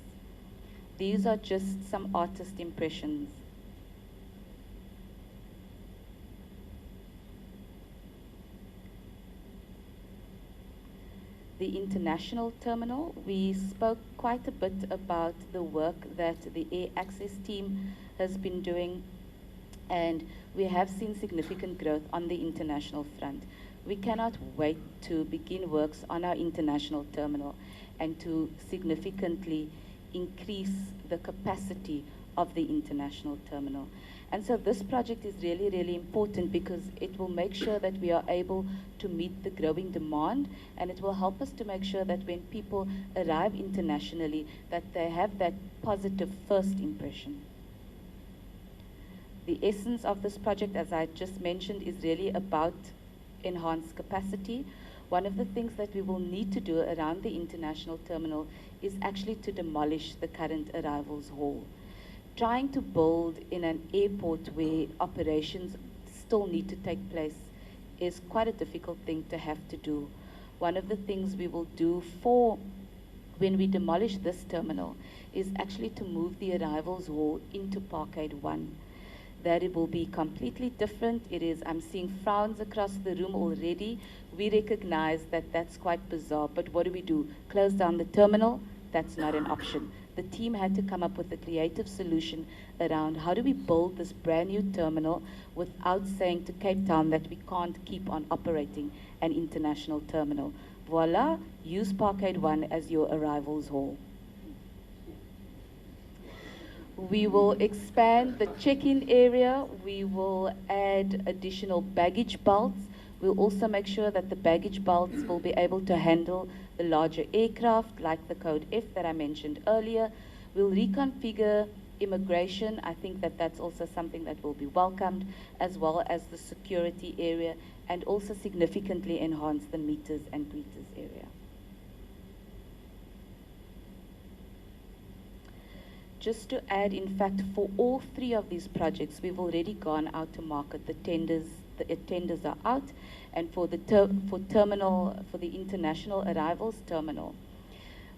These are just some artist impressions. The international terminal, we spoke quite a bit about the work that the Air Access team has been doing, and we have seen significant growth on the international front. We cannot wait to begin works on our international terminal and to significantly increase the capacity of the international terminal. And so this project is really, really important because it will make sure that we are able to meet the growing demand, and it will help us to make sure that when people arrive internationally, that they have that positive first impression. The essence of this project, as I just mentioned, is really about enhanced capacity. One of the things that we will need to do around the international terminal is actually to demolish the current arrivals hall. Trying to build in an airport where operations still need to take place is quite a difficult thing to have to do. One of the things we will do for when we demolish this terminal is actually to move the arrivals hall into Parkade 1. that it will be completely different. It is, I'm seeing frowns across the room already. We recognize that that's quite bizarre, but what do? Close down the terminal? That's not an option. The team had to come up with a creative solution around how do we build this brand new terminal without saying to Cape Town that we can't keep on operating an international terminal. Voila, use Parkade 1 as your arrivals hall. We will expand the check-in area. We will add additional baggage belts. We'll also make sure that the baggage belts will be able to handle the larger aircraft, like the Code F that I mentioned earlier. We'll reconfigure immigration. I think that that's also something that will be welcomed, as well as the security area, and also significantly enhance the meters and greeters area. Just to add, in fact, for all three of these projects, we've already gone out to market. The tenders are out, and for the international arrivals terminal,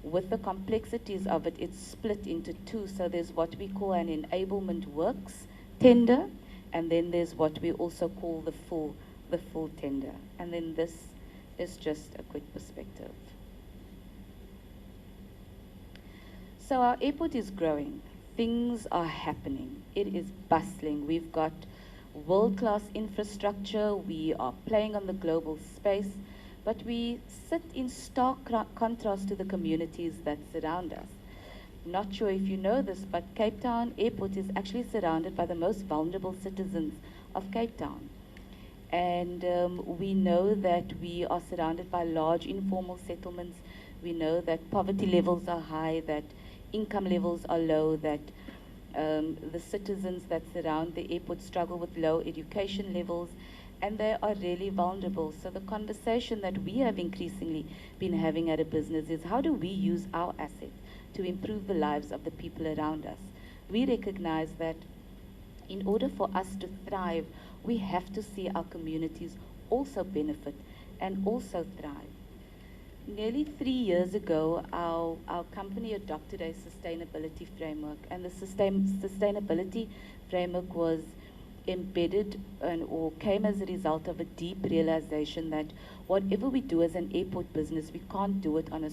with the complexities of it, it's split into two. So there's what we call an enablement works tender, and then there's what we also call the full tender. And then this is just a quick perspective. So our airport is growing. Things are happening. It is bustling. We've got world-class infrastructure. We are playing on the global space, but we sit in stark contrast to the communities that surround us. Not sure if you know this, but Cape Town Airport is actually surrounded by the most vulnerable citizens of Cape Town. And we know that we are surrounded by large informal settlements. We know that poverty levels are high, that income levels are low, that the citizens that surround the airport struggle with low education levels, and they are really vulnerable. So the conversation that we have increasingly been having at a business is how do we use our assets to improve the lives of the people around us? We recognize that in order for us to thrive, we have to see our communities also benefit and also thrive. Nearly 3 years ago, our company adopted a sustainability framework, and the sustainability framework was embedded or came as a result of a deep realization that whatever we do as an airport business, we can't do it on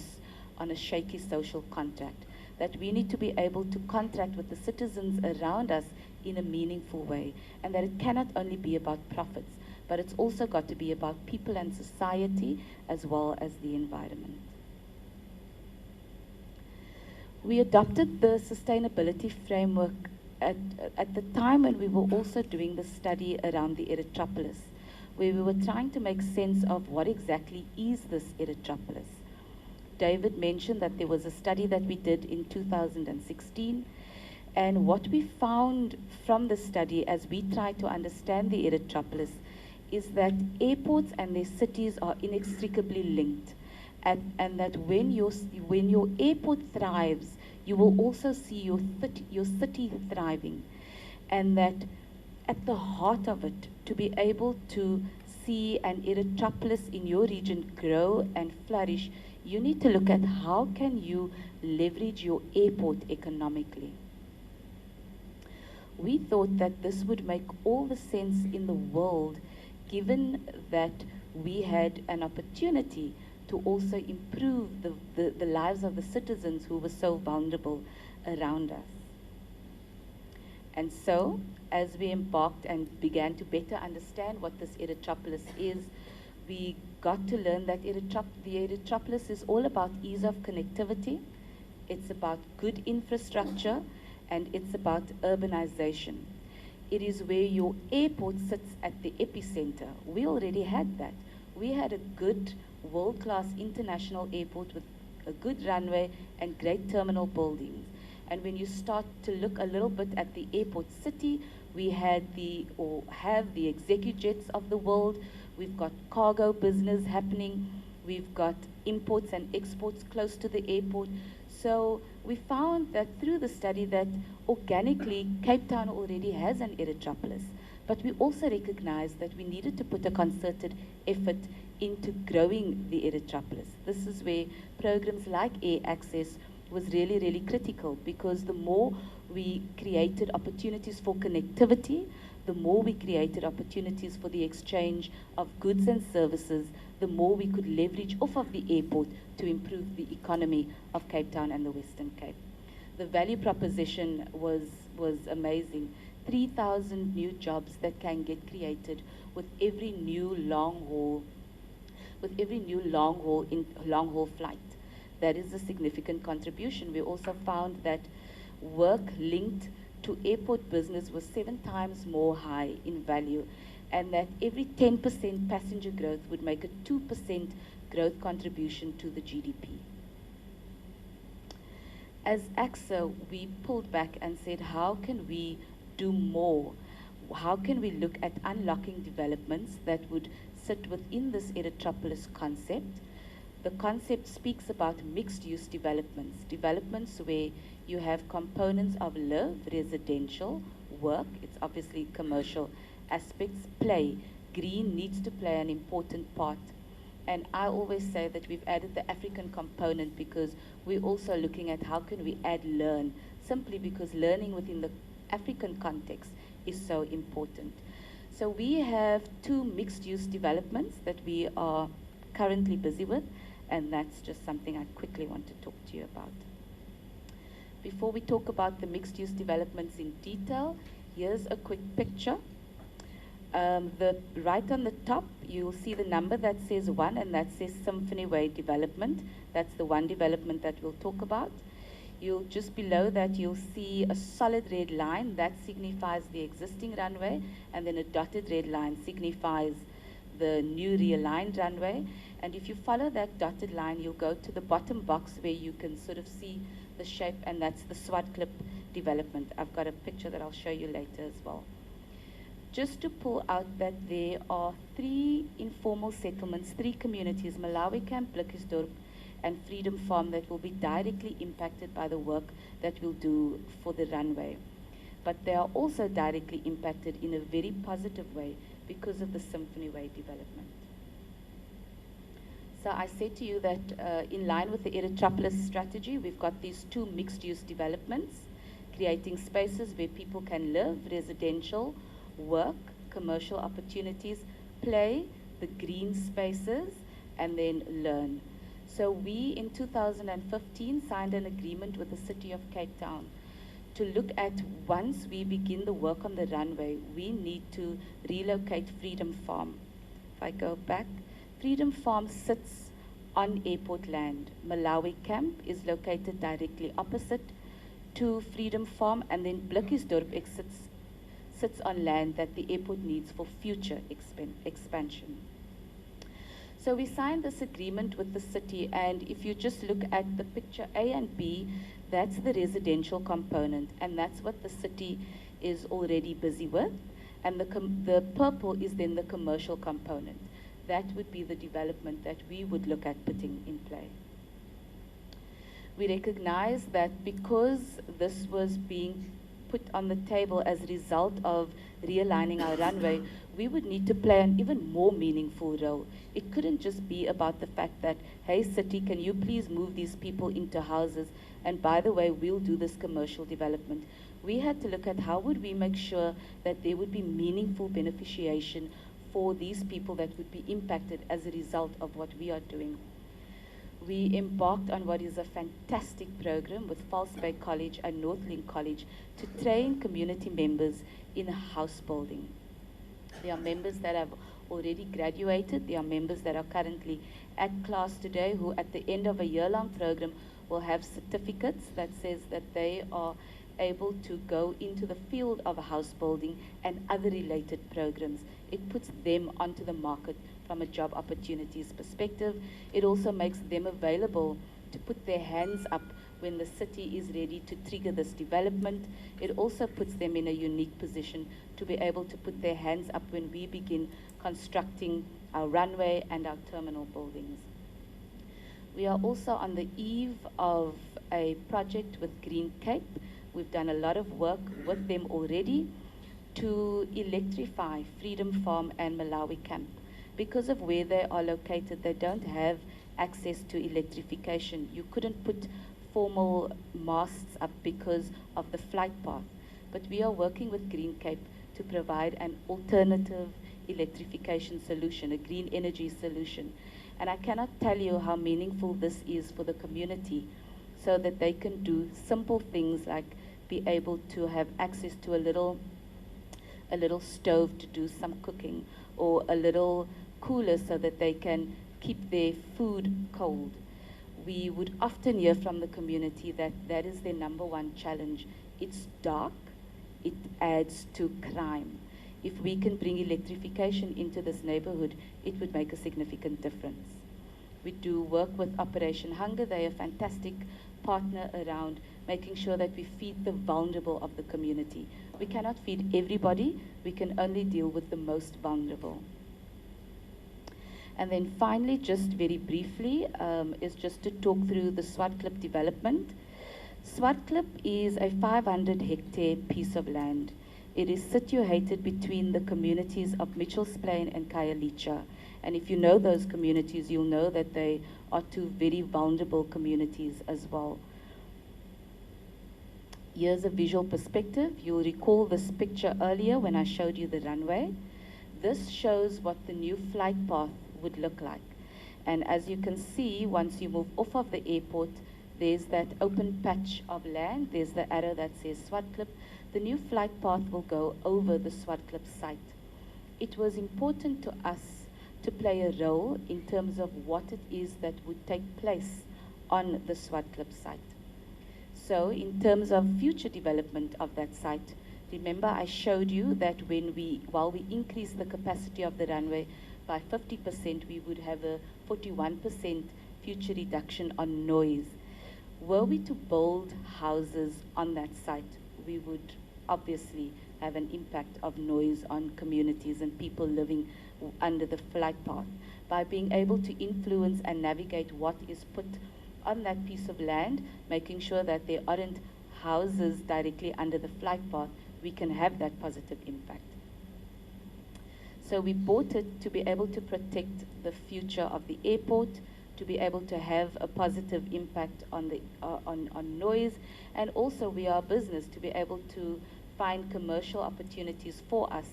a shaky social contract, that we need to be able to contract with the citizens around us in a meaningful way, and that it cannot only be about profits, but it's also got to be about people and society as well as the environment. We adopted the sustainability framework at the time when we were also doing the study around the Erythropolis, where we were trying to make sense of what exactly is this Erythropolis. David mentioned that there was a study that we did in 2016, and what we found from the study as we tried to understand the Erythropolis is that airports and their cities are inextricably linked, and that when your airport thrives, you will also see your city thriving, and that at the heart of it, to be able to see an Erythropolis in your region grow and flourish, you need to look at how can you leverage your airport economically. We thought that this would make all the sense in the world, given that we had an opportunity to also improve the lives of the citizens who were so vulnerable around us. And so, as we embarked and began to better understand what this Erythropolis is, we got to learn that the Erythropolis is all about ease of connectivity, it's about good infrastructure, and it's about urbanization. It is where your airport sits at the epicenter. We already had that. We had a good world-class international airport with a good runway and great terminal buildings. And when you start to look a little bit at the airport city, we had have the execujets of the world. We've got cargo business happening. We've got imports and exports close to the airport. So we found that through the study that organically Cape Town already has an Erythropolis, but we also recognized that we needed to put a concerted effort into growing the Erythropolis. This is where programs like Air Access was really, really critical, because the more we created opportunities for connectivity, the more we created opportunities for the exchange of goods and services, the more we could leverage off of the airport to improve the economy of Cape Town and the Western Cape. The value proposition was amazing. 3,000 new jobs that can get created with every new long haul flight. That is a significant contribution. We also found that work linked to airport business was 7 times more high in value, and that every 10% passenger growth would make a 2% growth contribution to the GDP. As AXA, we pulled back and said, how can we do more? How can we look at unlocking developments that would sit within this Erythropolis concept? The concept speaks about mixed-use developments, developments where you have components of live, residential, work, it's obviously commercial aspects, play. Green needs to play an important part. And I always say that we've added the African component because we're also looking at how can we add learn, simply because learning within the African context is so important. So we have 2 mixed-use developments that we are currently busy with, and that's just something I quickly want to talk to you about. Before we talk about the mixed-use developments in detail, here's a quick picture. Right on the top, you'll see the number that says 1, and that says Symphony Way Development. That's the one development that we'll talk about. You'll just below that, you'll see a solid red line. That signifies the existing runway, and then a dotted red line signifies the new realigned runway. And if you follow that dotted line, you'll go to the bottom box where you can sort of see the shape, and that's the Swartklip development. I've got a picture that I'll show you later as well. Just to pull out that there are 3 informal settlements, 3 communities, Malawi Camp, Blikkiesdorp, and Freedom Farm, that will be directly impacted by the work that we'll do for the runway. But they are also directly impacted in a very positive way because of the Symphony Way development. So I said to you that in line with the Erythropolis strategy, we've got these 2 mixed-use developments, creating spaces where people can live, residential, work, commercial opportunities, play, the green spaces, and then learn. So we, in 2015, signed an agreement with the City of Cape Town to look at, once we begin the work on the runway, we need to relocate Freedom Farm. If I go back, Freedom Farm sits on airport land. Malawi Camp is located directly opposite to Freedom Farm, and then Blikkiesdorp sits on land that the airport needs for future expansion. So we signed this agreement with the city, and if you just look at the picture A and B, that's the residential component, and that's what the city is already busy with. And the purple is then the commercial component. That would be the development that we would look at putting in play. We recognize that because this was being put on the table as a result of realigning our runway, we would need to play an even more meaningful role. It couldn't just be about the fact that, hey city, can you please move these people into houses, and by the way, we'll do this commercial development. We had to look at how would we make sure that there would be meaningful beneficiation for these people that would be impacted as a result of what we are doing. We embarked on what is a fantastic program with False Bay College and Northlink College to train community members in house building. There are members that have already graduated. There are members that are currently at class today who at the end of a year-long program will have certificates that says that they are able to go into the field of house building and other related programs. It puts them onto the market from a job opportunities perspective. It also makes them available to put their hands up when the city is ready to trigger this development. It also puts them in a unique position to be able to put their hands up when we begin constructing our runway and our terminal buildings. We are also on the eve of a project with Green Cape. We've done a lot of work with them already to electrify Freedom Farm and Malawi Camp. Because of where they are located, they don't have access to electrification. You couldn't put formal masts up because of the flight path. But we are working with Green Cape to provide an alternative electrification solution, a green energy solution. And I cannot tell you how meaningful this is for the community, so that they can do simple things like be able to have access to a little stove to do some cooking, or a little cooler so that they can keep their food cold. We would often hear from the community that that is their number one challenge. It's dark, it adds to crime. If we can bring electrification into this neighborhood, it would make a significant difference. We do work with Operation Hunger. They are a fantastic partner around making sure that we feed the vulnerable of the community. We cannot feed everybody, we can only deal with the most vulnerable. And then finally, just very briefly, is just to talk through the Swartklip development. Swartklip is a 500-hectare piece of land. It is situated between the communities of Mitchell's Plain and Khayelitsha. And if you know those communities, you'll know that they are two very vulnerable communities as well. Here's a visual perspective. You'll recall this picture earlier when I showed you the runway. This shows what the new flight path would look like. And as you can see, once you move off of the airport, there's that open patch of land. There's the arrow that says Swartklip. The new flight path will go over the Swartklip site. It was important to us to play a role in terms of what it is that would take place on the Swartklip site. So in terms of future development of that site, remember I showed you that while we increase the capacity of the runway by 50%, we would have a 41% future reduction on noise. Were we to build houses on that site, we would obviously have an impact of noise on communities and people living under the flight path. By being able to influence and navigate what is put on that piece of land, making sure that there aren't houses directly under the flight path, we can have that positive impact. So we bought it to be able to protect the future of the airport, to be able to have a positive impact on the on noise, and also we are a business to be able to find commercial opportunities for us.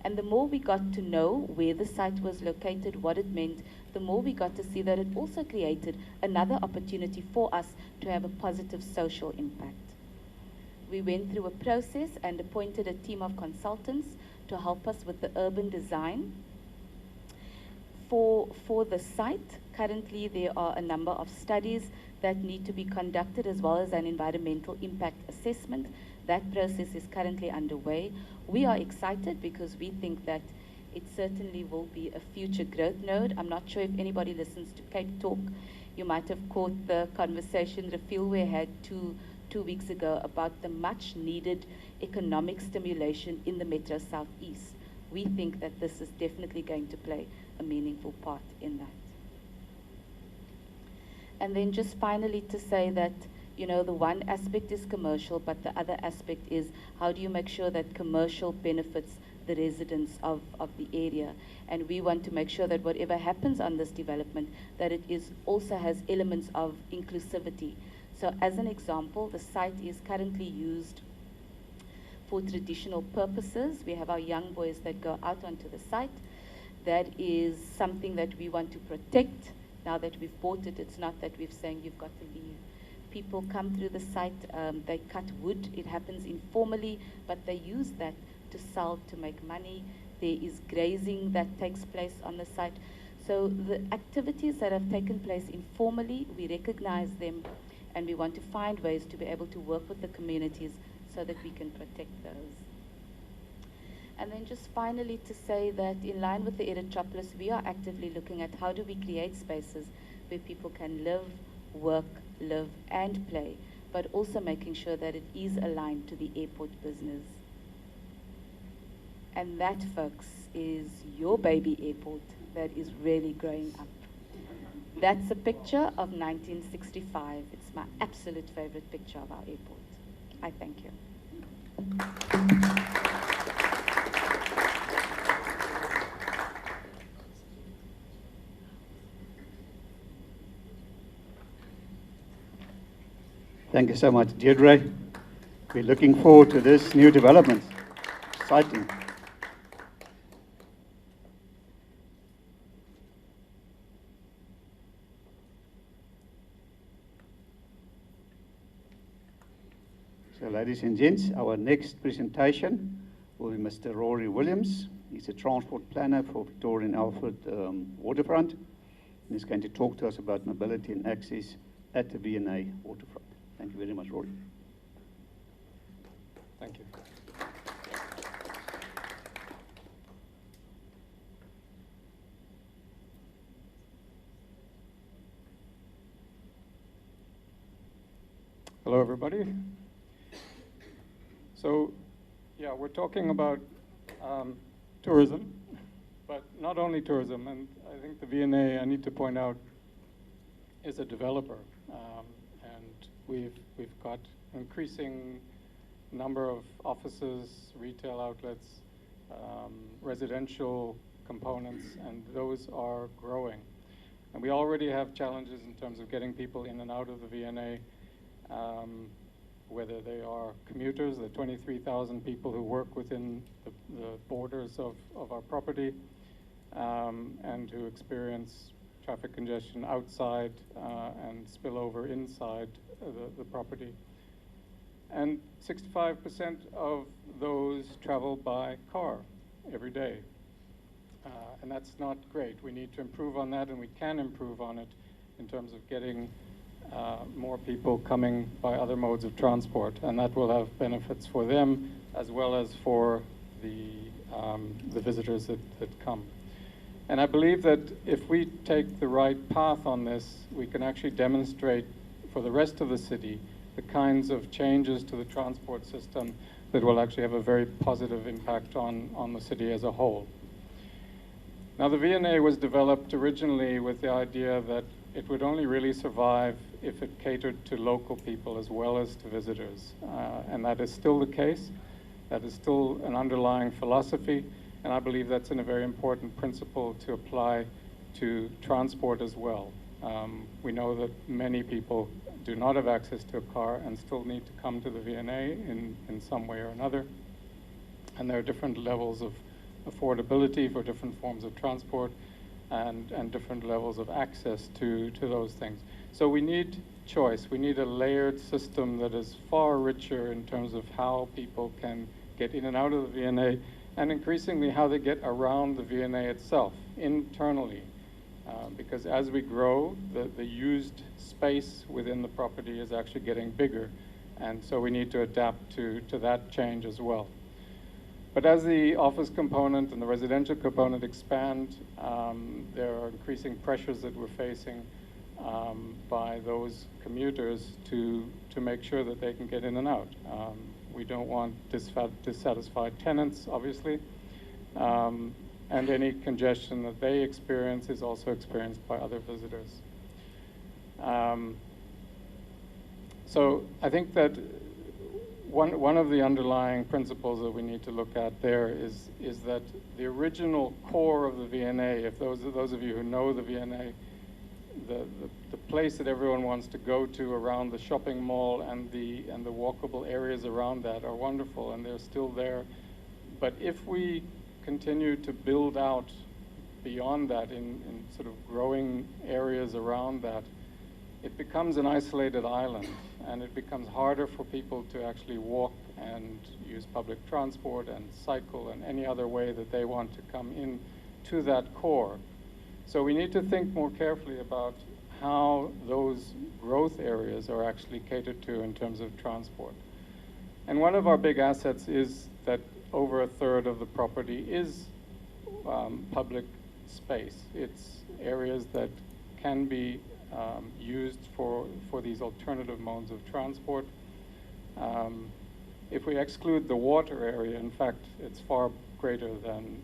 And the more we got to know where the site was located, what it meant, the more we got to see that it also created another opportunity for us to have a positive social impact. We went through a process and appointed a team of consultants to help us with the urban design. For the site, currently there are a number of studies that need to be conducted, as well as an environmental impact assessment. That process is currently underway. We are excited because we think that it certainly will be a future growth node. I'm not sure if anybody listens to Cape Talk. You might have caught the conversation Rafiel we had two weeks ago about the much needed economic stimulation in the Metro Southeast. We think that this is definitely going to play a meaningful part in that. And then just finally to say that, you know, the one aspect is commercial, but the other aspect is how do you make sure that commercial benefits the residents of the area. And we want to make sure that whatever happens on this development, that it is also has elements of inclusivity. So as an example, the site is currently used for traditional purposes. We have our young boys that go out onto the site. That is something that we want to protect. Now that we've bought it, it's not that we're saying you've got to leave. People come through the site, they cut wood. It happens informally, but they use that to sell, to make money. There is grazing that takes place on the site. So the activities that have taken place informally, we recognize them, and we want to find ways to be able to work with the communities so that we can protect those. And then just finally to say that in line with the Editropolis, we are actively looking at how do we create spaces where people can live, work, live and play, but also making sure that it is aligned to the airport business. And that, folks, is your baby airport that is really growing up. That's a picture of 1965. It's my absolute favorite picture of our airport. I thank you. Thank you so much, Deirdre. We're looking forward to this new development. Exciting. So, ladies and gents, our next presentation will be Mr. Rory Williams. He's a transport planner for Victoria and Alfred Waterfront. And he's going to talk to us about mobility and access at the V&A Waterfront. Thank you very much, Rory. Thank you. Hello, everybody. So, yeah, we're talking about tourism, but not only tourism. And I think the V&A, I need to point out, is a developer. And we've got increasing number of offices, retail outlets, residential components, and those are growing. And we already have challenges in terms of getting people in and out of the V&A, whether they are commuters, the 23,000 people who work within the borders of our property, and who experience traffic congestion outside and spillover inside the property. And 65% of those travel by car every day. And that's not great. We need to improve on that, and we can improve on it in terms of getting more people coming by other modes of transport. And that will have benefits for them as well as for the visitors that come. And I believe that if we take the right path on this, we can actually demonstrate for the rest of the city the kinds of changes to the transport system that will actually have a very positive impact on the city as a whole. Now, the V&A was developed originally with the idea that it would only really survive if it catered to local people as well as to visitors. And that is still the case. That is still an underlying philosophy. And I believe that's a very important principle to apply to transport as well. We know that many people do not have access to a car and still need to come to the V&A in some way or another. And there are different levels of affordability for different forms of transport and different levels of access to those things. So we need choice. We need a layered system that is far richer in terms of how people can get in and out of the V&A, and increasingly how they get around the V&A itself, internally. Because as we grow, the used space within the property is actually getting bigger. And so we need to adapt to that change as well. But as the office component and the residential component expand, there are increasing pressures that we're facing by those commuters to make sure that they can get in and out. We don't want dissatisfied tenants, obviously. And any congestion that they experience is also experienced by other visitors. So I think that one of the underlying principles that we need to look at there is that the original core of the V&A, if those of you who know the V&A, the place that everyone wants to go to around the shopping mall and the walkable areas around that are wonderful, and they're still there. But if we continue to build out beyond that in sort of growing areas around that, it becomes an isolated island, and it becomes harder for people to actually walk and use public transport and cycle and any other way that they want to come in to that core. So we need to think more carefully about how those growth areas are actually catered to in terms of transport. And one of our big assets is that over a third of the property is public space. It's areas that can be used for these alternative modes of transport. If we exclude the water area, in fact, it's far greater than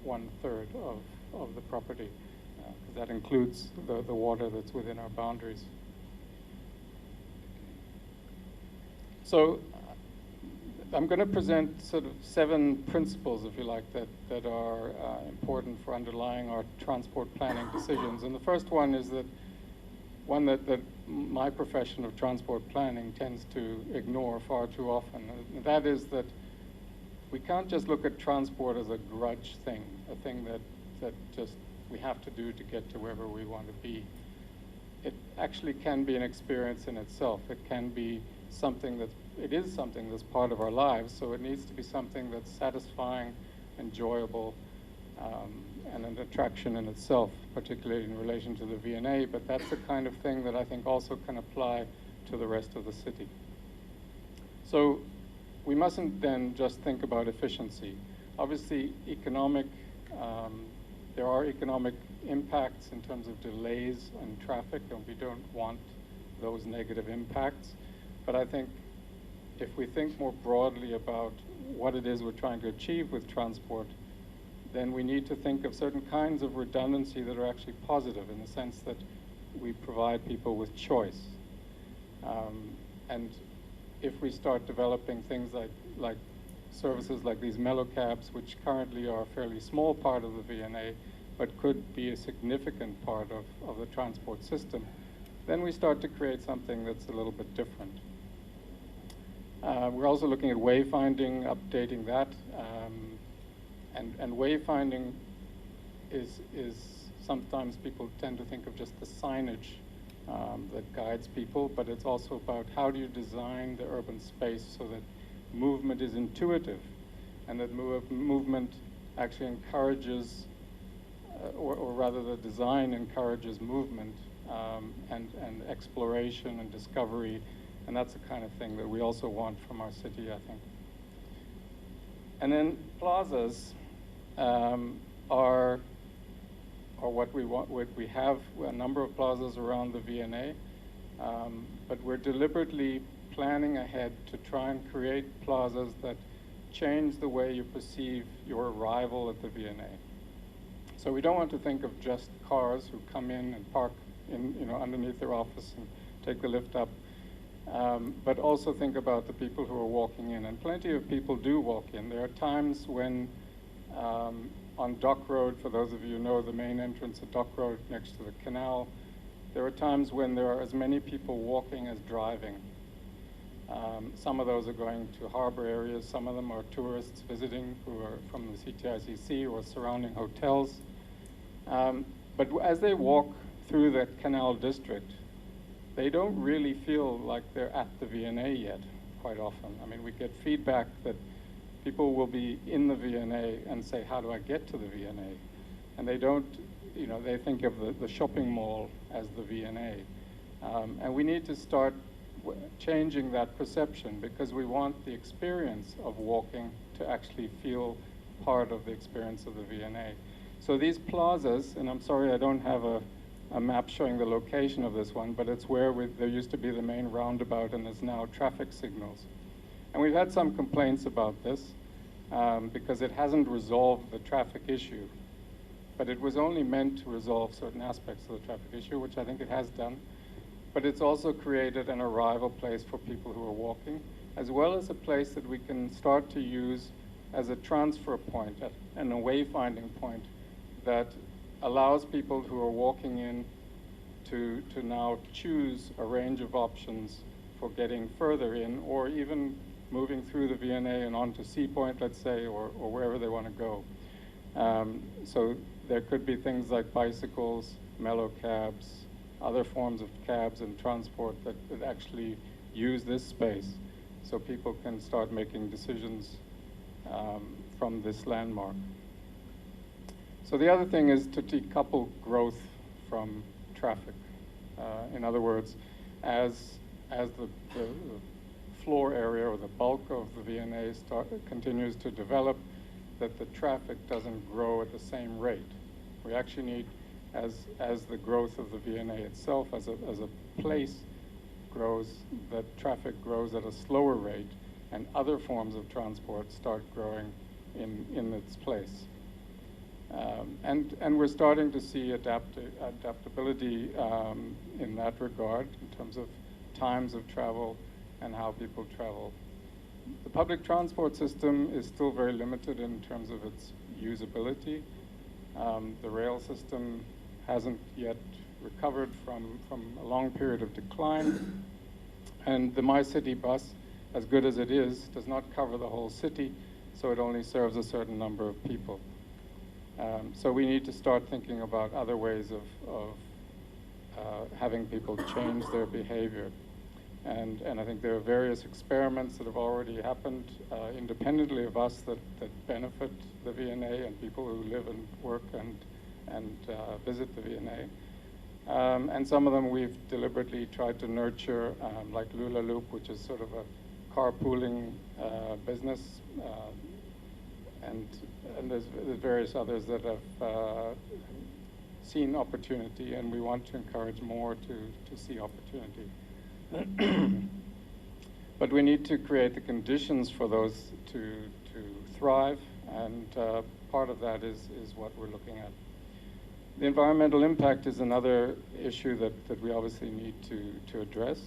1/3 of the property. That includes the water that's within our boundaries. So I'm going to present sort of 7 principles, if you like, that are important for underlying our transport planning decisions. And the first one is that one that my profession of transport planning tends to ignore far too often. And that is that we can't just look at transport as a grudge thing, a thing that just we have to do to get to wherever we want to be. It actually can be an experience in itself. It can be something it is something that's part of our lives, so it needs to be something that's satisfying, enjoyable, and an attraction in itself, particularly in relation to the V&A, but that's the kind of thing that I think also can apply to the rest of the city. So we mustn't then just think about efficiency. Obviously, there are economic impacts in terms of delays in traffic, and we don't want those negative impacts. But I think if we think more broadly about what it is we're trying to achieve with transport, then we need to think of certain kinds of redundancy that are actually positive in the sense that we provide people with choice. And if we start developing things like services like these mellow cabs, which currently are a fairly small part of the V&A, but could be a significant part of the transport system, then we start to create something that's a little bit different. We're also looking at wayfinding, updating that, and wayfinding is sometimes people tend to think of just the signage that guides people, but it's also about how do you design the urban space so that movement is intuitive, and that movement actually encourages, or rather the design encourages movement and exploration and discovery, and that's the kind of thing that we also want from our city, I think. And then plazas are what we want. We have a number of plazas around the V&A, but we're deliberately planning ahead to try and create plazas that change the way you perceive your arrival at the V&A. So we don't want to think of just cars who come in and park underneath their office and take the lift up, but also think about the people who are walking in. And plenty of people do walk in. There are times when on Dock Road, for those of you who know the main entrance of Dock Road next to the canal, there are times when there are as many people walking as driving. Some of those are going to harbor areas, some of them are tourists visiting who are from the CTICC or surrounding hotels. But as they walk through that canal district, they don't really feel like they're at the V&A yet, quite often. I mean, we get feedback that people will be in the V&A and say, how do I get to the V&A? And they don't, they think of the shopping mall as the V&A. And we need to start changing that perception, because we want the experience of walking to actually feel part of the experience of the V&A. So these plazas, and I'm sorry I don't have a map showing the location of this one, but it's where there used to be the main roundabout and there's now traffic signals. And we've had some complaints about this because it hasn't resolved the traffic issue. But it was only meant to resolve certain aspects of the traffic issue, which I think it has done. But it's also created an arrival place for people who are walking, as well as a place that we can start to use as a transfer point and a wayfinding point that allows people who are walking in to now choose a range of options for getting further in, or even moving through the V&A and onto Sea Point, let's say, or wherever they want to go. So there could be things like bicycles, mellow cabs, other forms of cabs and transport that actually use this space, so people can start making decisions from this landmark. So the other thing is to decouple growth from traffic. In other words, as the floor area or the bulk of the V&A continues to develop, that the traffic doesn't grow at the same rate. We actually need, as the growth of the V&A itself as a place grows, that traffic grows at a slower rate, and other forms of transport start growing in its place. And we're starting to see adaptability in that regard, in terms of times of travel and how people travel. The public transport system is still very limited in terms of its usability. The rail system hasn't yet recovered from a long period of decline. And the My City bus, as good as it is, does not cover the whole city, so it only serves a certain number of people. So we need to start thinking about other ways of having people change their behavior. And I think there are various experiments that have already happened independently of us that benefit the V&A and people who live and work and visit the V&A. And some of them we've deliberately tried to nurture, like Lula Loop, which is sort of a carpooling business. And there's various others that have seen opportunity, and we want to encourage more to see opportunity. But we need to create the conditions for those to thrive, and part of that is what we're looking at. The environmental impact is another issue that we obviously need to address.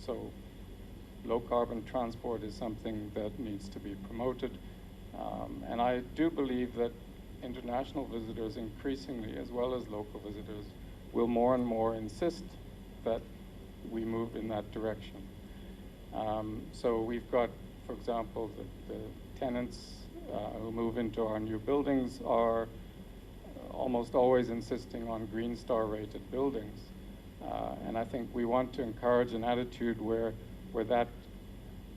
So low carbon transport is something that needs to be promoted. And I do believe that international visitors increasingly, as well as local visitors, will more and more insist that we move in that direction. So we've got, for example, the tenants who move into our new buildings are almost always insisting on Green Star rated buildings. And I think we want to encourage an attitude where that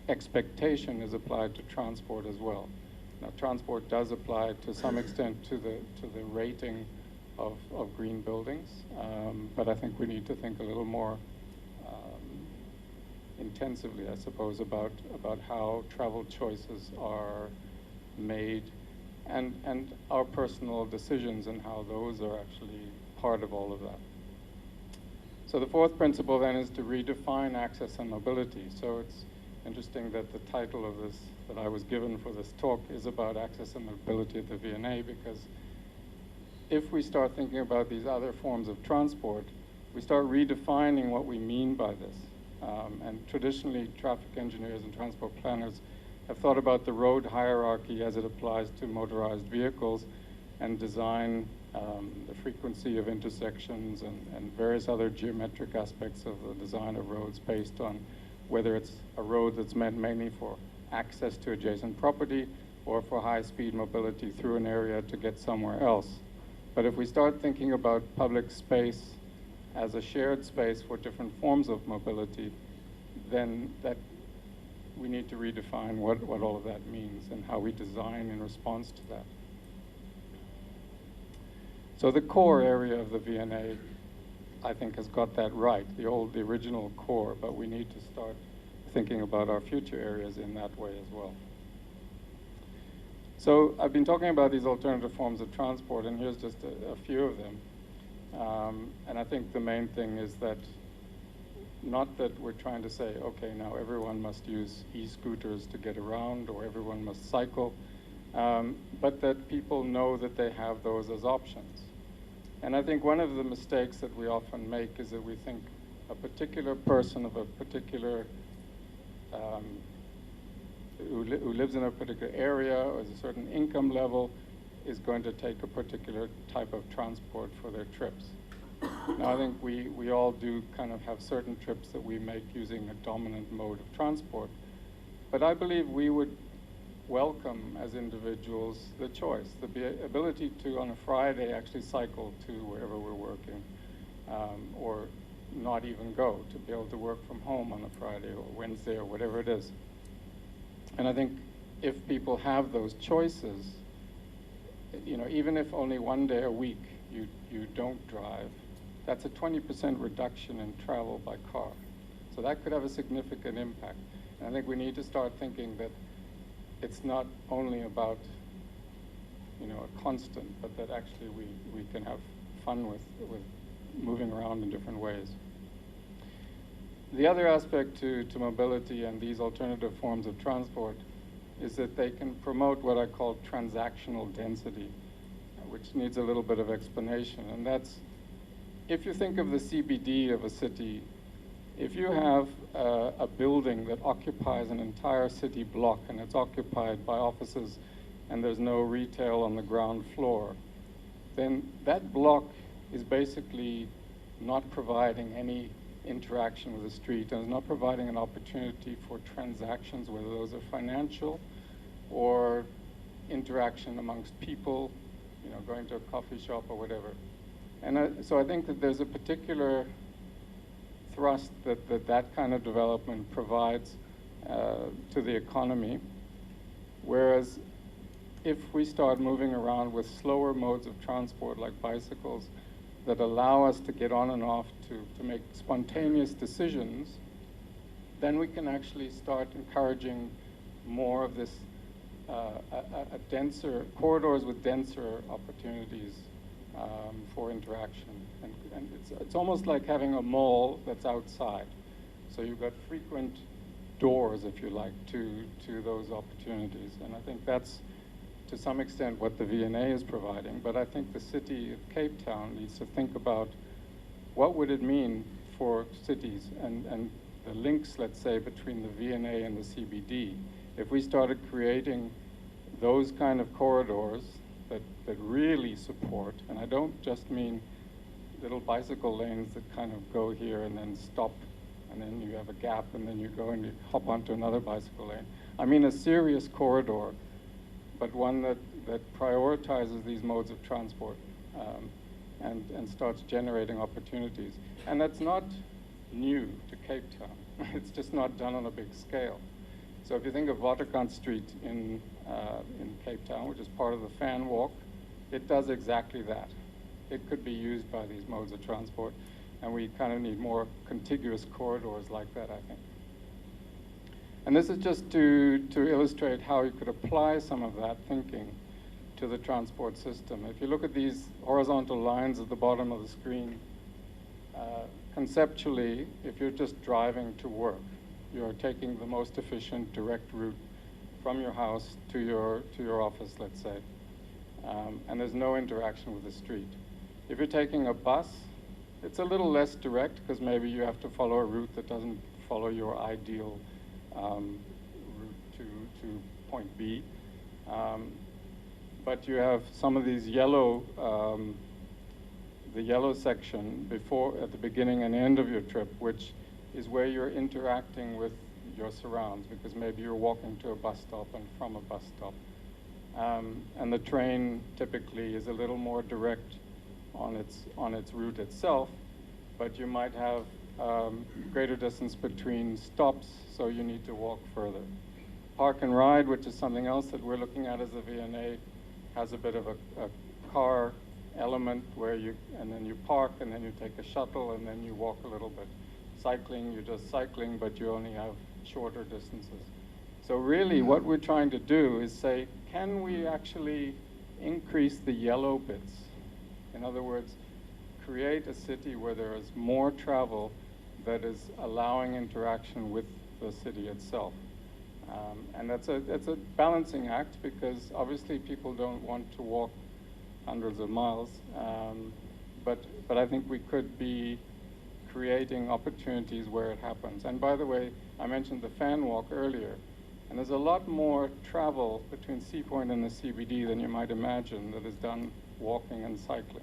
expectation is applied to transport as well. Now, transport does apply to some extent to the rating of green buildings, but I think we need to think a little more intensively, I suppose, about how travel choices are made and our personal decisions and how those are actually part of all of that. So the fourth principle then is to redefine access and mobility. So it's interesting that the title of this, that I was given for this talk, is about access and mobility at the V&A, because if we start thinking about these other forms of transport, we start redefining what we mean by this. And traditionally, traffic engineers and transport planners have thought about the road hierarchy as it applies to motorized vehicles and design the frequency of intersections and various other geometric aspects of the design of roads based on whether it's a road that's meant mainly for access to adjacent property or for high-speed mobility through an area to get somewhere else. But if we start thinking about public space as a shared space for different forms of mobility, then that we need to redefine what all of that means and how we design in response to that. So the core area of the V&A, I think, has got that right, the original core, but we need to start thinking about our future areas in that way as well. So I've been talking about these alternative forms of transport, and here's just a few of them. And I think the main thing is that, not that we're trying to say, okay, now everyone must use e-scooters to get around, or everyone must cycle, but that people know that they have those as options. And I think one of the mistakes that we often make is that we think a particular person of a particular, who lives in a particular area or has a certain income level is going to take a particular type of transport for their trips. Now, I think we all do kind of have certain trips that we make using a dominant mode of transport, but I believe we would welcome as individuals the choice, the ability to on a Friday actually cycle to wherever we're working, or not even go, to be able to work from home on a Friday or Wednesday or whatever it is. And I think if people have those choices, you know, even if only one day a week you don't drive, that's a 20% reduction in travel by car. So that could have a significant impact. And I think we need to start thinking that it's not only about, you know, a constant, but that actually we can have fun with moving around in different ways. The other aspect to mobility and these alternative forms of transport is that they can promote what I call transactional density, which needs a little bit of explanation. And that's, if you think of the CBD of a city, if you have a building that occupies an entire city block and it's occupied by offices and there's no retail on the ground floor, then that block is basically not providing any interaction with the street and is not providing an opportunity for transactions, whether those are financial or interaction amongst people, you know, going to a coffee shop or whatever. And so I think that there's a particular thrust that kind of development provides to the economy, whereas if we start moving around with slower modes of transport like bicycles that allow us to get on and off to make spontaneous decisions, then we can actually start encouraging more of this a denser corridors with denser opportunities for interaction. And it's almost like having a mall that's outside. So you've got frequent doors, if you like, to those opportunities. And I think that's, to some extent, what the V&A is providing. But I think the city of Cape Town needs to think about what would it mean for cities and the links, let's say, between the V&A and the CBD. If we started creating those kind of corridors that really support, and I don't just mean little bicycle lanes that kind of go here and then stop, and then you have a gap, and then you go and you hop onto another bicycle lane. I mean a serious corridor, but one that prioritizes these modes of transport and starts generating opportunities. And that's not new to Cape Town. It's just not done on a big scale. So if you think of Waterkant Street in Cape Town, which is part of the Fan Walk, it does exactly that. It could be used by these modes of transport, and we kind of need more contiguous corridors like that, I think. And this is just to illustrate how you could apply some of that thinking to the transport system. If you look at these horizontal lines at the bottom of the screen, conceptually, if you're just driving to work, you're taking the most efficient direct route from your house to your office, let's say, and there's no interaction with the street. If you're taking a bus, it's a little less direct because maybe you have to follow a route that doesn't follow your ideal route to point B. But you have some of these yellow, the yellow section at the beginning and end of your trip, which is where you're interacting with your surrounds, because maybe you're walking to a bus stop and from a bus stop. And the train typically is a little more direct on its route itself, but you might have greater distance between stops, so you need to walk further. Park and ride, which is something else that we're looking at as a V&A, has a bit of a car element where and then you park, and then you take a shuttle, and then you walk a little bit. Cycling, you're just cycling, but you only have shorter distances. So really what we're trying to do is say, can we actually increase the yellow bits? In other words, create a city where there is more travel that is allowing interaction with the city itself. And that's a balancing act, because obviously people don't want to walk hundreds of miles, but I think we could be creating opportunities where it happens. And by the way, I mentioned the Fan Walk earlier, and there's a lot more travel between Sea Point and the CBD than you might imagine that is done walking and cycling.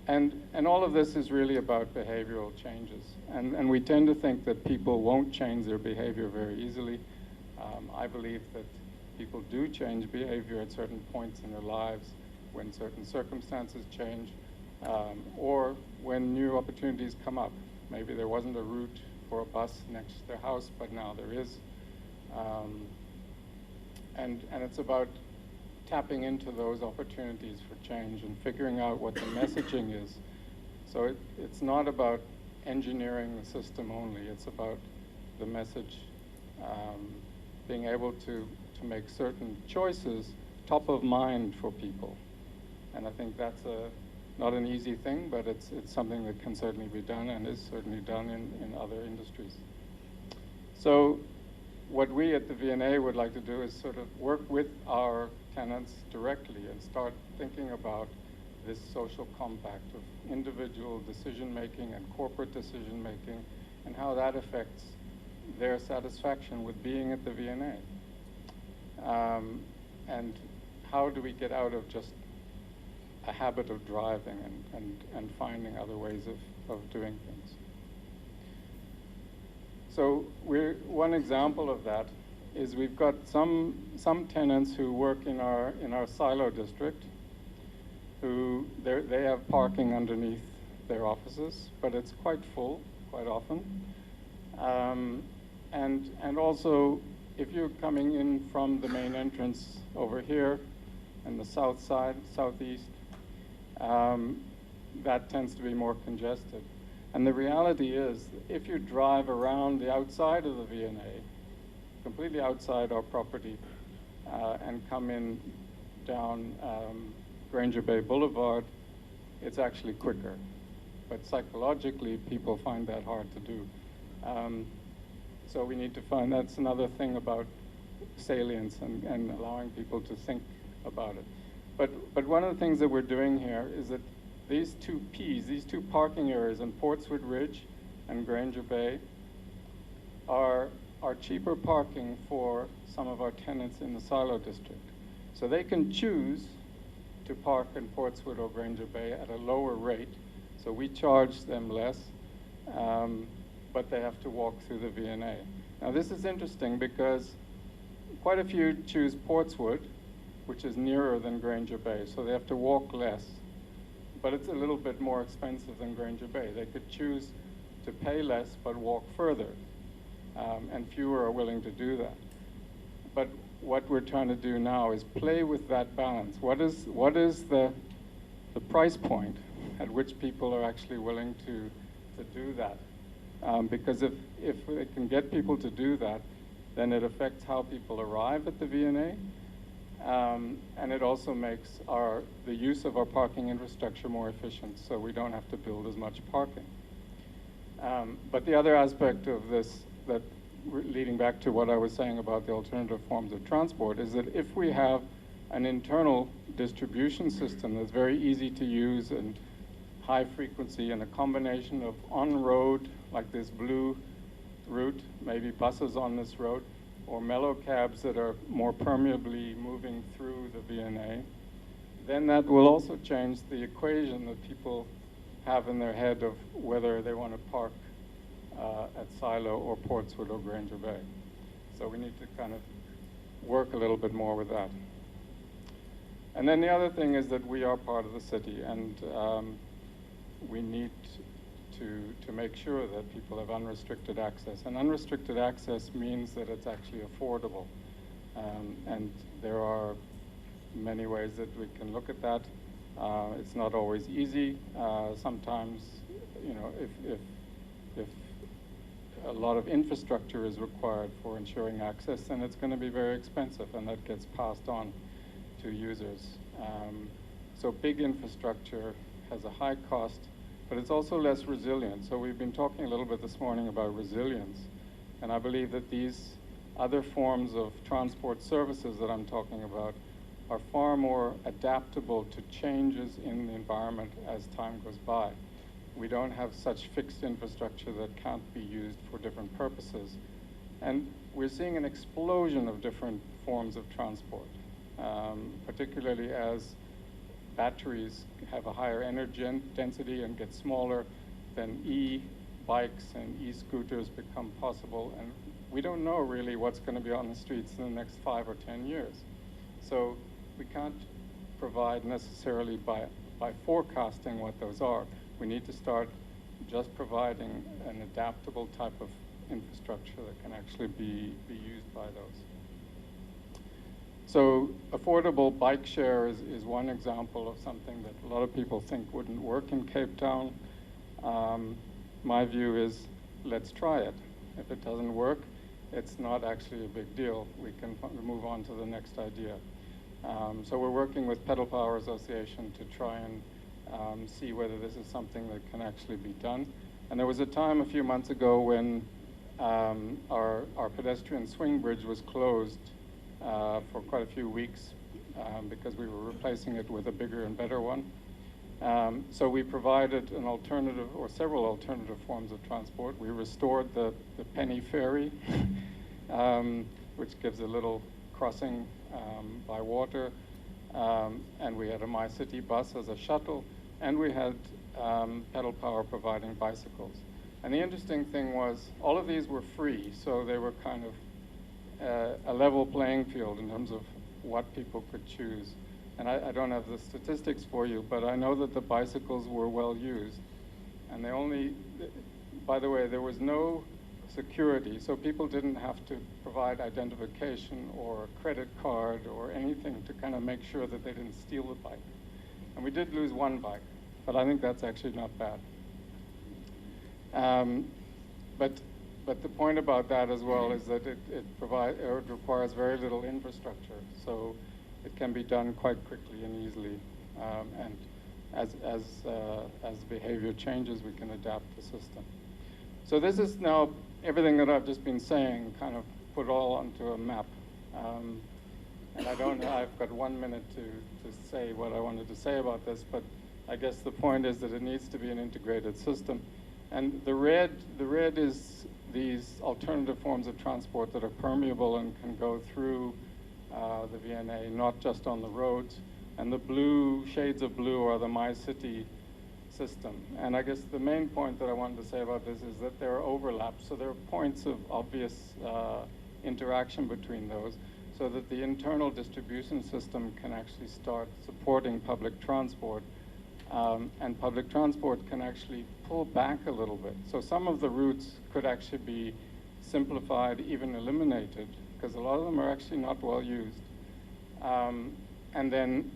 And all of this is really about behavioral changes. And we tend to think that people won't change their behavior very easily. I believe that people do change behavior at certain points in their lives, when certain circumstances change, or when new opportunities come up. Maybe there wasn't a route for a bus next to their house, but now there is. And it's about tapping into those opportunities for change and figuring out what the messaging is. So it's not about engineering the system only, it's about the message, being able to make certain choices top of mind for people. And I think that's not an easy thing, but it's something that can certainly be done and is certainly done in other industries. So what we at the V&A would like to do is sort of work with our tenants directly and start thinking about this social compact of individual decision-making and corporate decision-making, and how that affects their satisfaction with being at the V&A. And how do we get out of just a habit of driving and finding other ways of doing things. So one example of that is we've got some tenants who work in our silo district who they have parking underneath their offices, but it's quite full quite often. And also, if you're coming in from the main entrance over here in the south side, southeast, that tends to be more congested. And the reality is, if you drive around the outside of the V&A, completely outside our property, and come in down Granger Bay Boulevard, it's actually quicker. But psychologically, people find that hard to do. So we need to find, that's another thing about salience and allowing people to think about it. But one of the things that we're doing here is that these two Ps, these two parking areas in Portswood Ridge and Granger Bay are cheaper parking for some of our tenants in the silo district. So they can choose to park in Portswood or Granger Bay at a lower rate. So we charge them less, but they have to walk through the V&A. Now this is interesting because quite a few choose Portswood, which is nearer than Granger Bay, so they have to walk less. But it's a little bit more expensive than Granger Bay. They could choose to pay less but walk further, and fewer are willing to do that. But what we're trying to do now is play with that balance. What is the price point at which people are actually willing to do that? Because if they can get people to do that, then it affects how people arrive at the V&A, and it also makes the use of our parking infrastructure more efficient, so we don't have to build as much parking. But the other aspect of this, that leading back to what I was saying about the alternative forms of transport, is that if we have an internal distribution system that's very easy to use and high frequency, and a combination of on-road, like this blue route, maybe buses on this road, or mellow cabs that are more permeably moving through the V&A, then that will also change the equation that people have in their head of whether they want to park at Silo or Portswood or Granger Bay. So we need to kind of work a little bit more with that. And then the other thing is that we are part of the city, and we need to make sure that people have unrestricted access. And unrestricted access means that it's actually affordable. And there are many ways that we can look at that. It's not always easy. Sometimes, you know, if a lot of infrastructure is required for ensuring access, then it's going to be very expensive, and that gets passed on to users. So big infrastructure has a high cost, but it's also less resilient. So we've been talking a little bit this morning about resilience, and I believe that these other forms of transport services that I'm talking about are far more adaptable to changes in the environment as time goes by. We don't have such fixed infrastructure that can't be used for different purposes. And we're seeing an explosion of different forms of transport, particularly as batteries have a higher energy density and get smaller, then e-bikes and e-scooters become possible. And we don't know really what's going to be on the streets in the next 5 or 10 years. So we can't provide necessarily by forecasting what those are. We need to start just providing an adaptable type of infrastructure that can actually be used by those. So affordable bike share is one example of something that a lot of people think wouldn't work in Cape Town. My view is, let's try it. If it doesn't work, it's not actually a big deal. We can move on to the next idea. So we're working with Pedal Power Association to try and see whether this is something that can actually be done. And there was a time a few months ago when our pedestrian swing bridge was closed for quite a few weeks because we were replacing it with a bigger and better one. So we provided an alternative, or several alternative forms of transport. We restored the penny ferry, which gives a little crossing by water. and we had a My City bus as a shuttle, and we had pedal power providing bicycles. And the interesting thing was all of these were free, so they were kind of a level playing field in terms of what people could choose. And I don't have the statistics for you, but I know that the bicycles were well used. And they only, by the way, there was no security, so people didn't have to provide identification or a credit card or anything to kind of make sure that they didn't steal the bike. And we did lose one bike, but I think that's actually not bad. But the point about that as well is that it requires very little infrastructure, so it can be done quite quickly and easily. And as behavior changes, we can adapt the system. So this is now everything that I've just been saying, kind of put all onto a map. And I don't know, I've got 1 minute to say what I wanted to say about this, but I guess the point is that it needs to be an integrated system. And the red is these alternative forms of transport that are permeable and can go through the VNA, not just on the roads. And the blue, shades of blue, are the My City system. And I guess the main point that I wanted to say about this is that there are overlaps. So there are points of obvious interaction between those, so that the internal distribution system can actually start supporting public transport. And public transport can actually pull back a little bit. So some of the routes could actually be simplified, even eliminated, because a lot of them are actually not well used. And then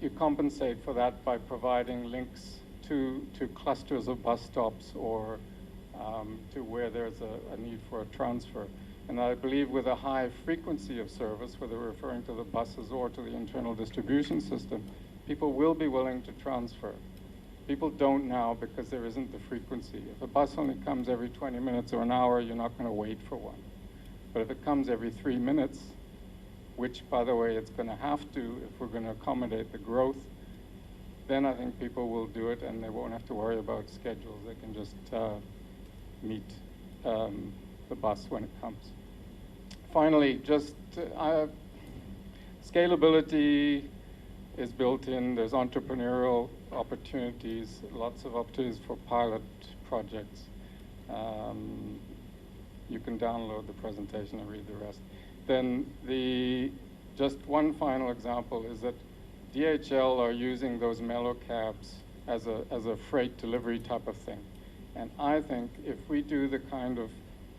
you compensate for that by providing links to clusters of bus stops or to where there's a need for a transfer. And I believe with a high frequency of service, whether we're referring to the buses or to the internal distribution system, people will be willing to transfer. People don't now because there isn't the frequency. If a bus only comes every 20 minutes or an hour, you're not going to wait for one. But if it comes every 3 minutes, which, by the way, it's going to have to if we're going to accommodate the growth, then I think people will do it and they won't have to worry about schedules. They can just meet the bus when it comes. Finally, just scalability is built in. There's entrepreneurial opportunities, lots of opportunities for pilot projects. You can download the presentation and read the rest. Then just one final example is that DHL are using those mellow cabs as a freight delivery type of thing. And I think if we do the kind of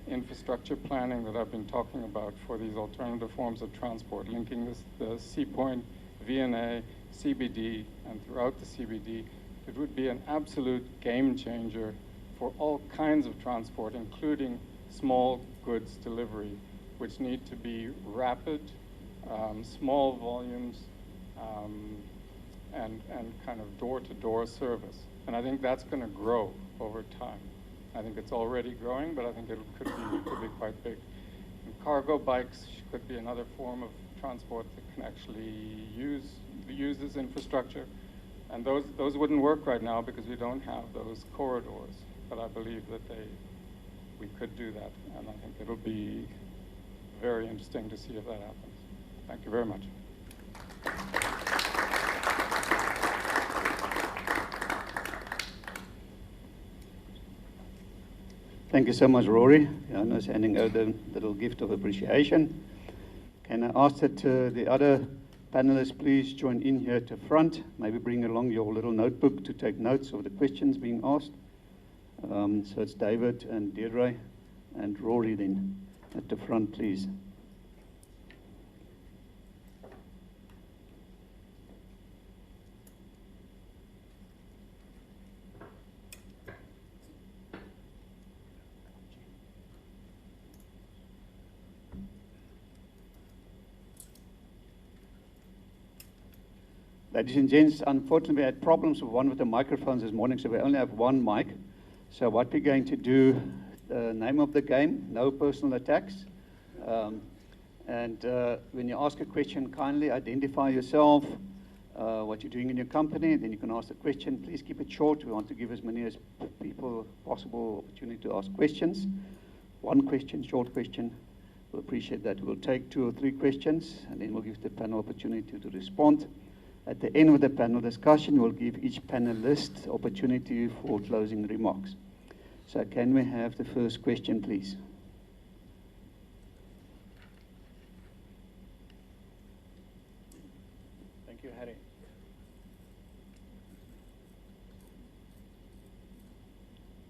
infrastructure planning that I've been talking about for these alternative forms of transport, linking the C point, VNA, CBD, and throughout the CBD, it would be an absolute game changer for all kinds of transport, including small goods delivery, which need to be rapid, small volumes, and kind of door-to-door service. And I think that's going to grow over time. I think it's already growing, but I think it could be quite big. And cargo bikes could be another form of transport that can actually use this infrastructure. And those wouldn't work right now because we don't have those corridors. But I believe that we could do that. And I think it'll be very interesting to see if that happens. Thank you very much. Thank you so much, Rory. Johannes handing out the little gift of appreciation. Can I ask that the other panelists please join in here at the front? Maybe bring along your little notebook to take notes of the questions being asked. So it's David and Deirdre and Rory then at the front, please. Ladies and gents, unfortunately we had problems with the microphones this morning, so we only have one mic. So what we're going to do, the name of the game, no personal attacks. And when you ask a question, kindly identify yourself, what you're doing in your company, then you can ask the question. Please keep it short. We want to give as many as people possible opportunity to ask questions. One question, short question. We'll appreciate that. We'll take 2 or 3 questions, and then we'll give the panel opportunity to respond. At the end of the panel discussion, we'll give each panelist opportunity for closing remarks. So can we have the first question, please? Thank you, Harry.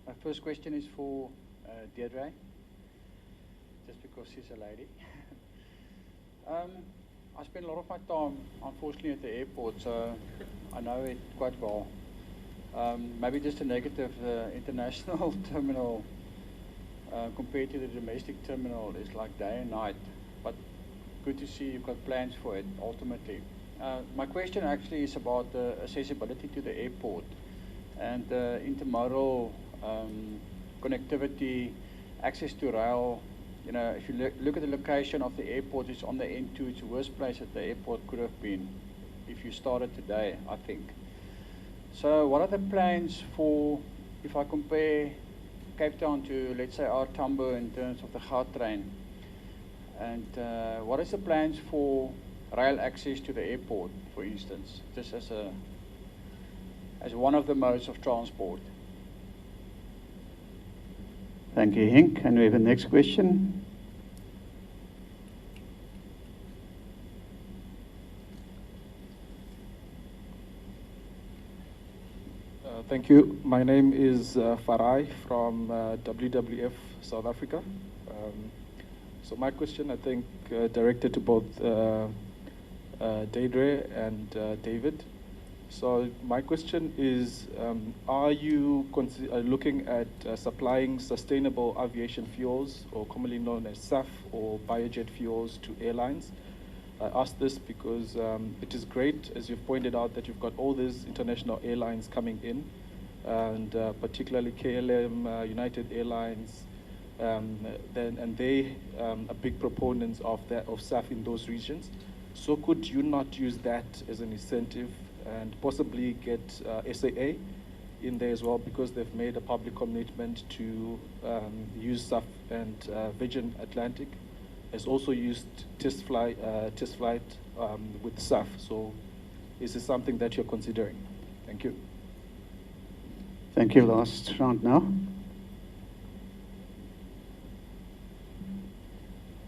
My first question is for Deirdre, just because she's a lady. I spend a lot of my time, unfortunately, at the airport, so I know it quite well. Maybe just a negative, international terminal compared to the domestic terminal is like day and night, but good to see you've got plans for it ultimately. My question actually is about the accessibility to the airport and intermodal connectivity, access to rail. You know, if you look at the location of the airport, it's on the N2. It's the worst place that the airport could have been if you started today, I think. So what are the plans for, if I compare Cape Town to, let's say, our Tambo in terms of the Gautrain? And what is the plans for rail access to the airport, for instance, just as one of the modes of transport? Thank you, Henk. Can we have the next question? Thank you. My name is Farai from WWF South Africa. So my question, I think, directed to both Deirdre and David. So my question is, are you looking at supplying sustainable aviation fuels, or commonly known as SAF or biojet fuels, to airlines? I ask this because it is great, as you've pointed out, that you've got all these international airlines coming in, and particularly KLM, United Airlines, and they are big proponents of SAF in those regions. So could you not use that as an incentive and possibly get SAA in there as well, because they've made a public commitment to use SAF, and Virgin Atlantic has also used test flight with SAF. So is this something that you're considering? Thank you. Thank you. Last round now.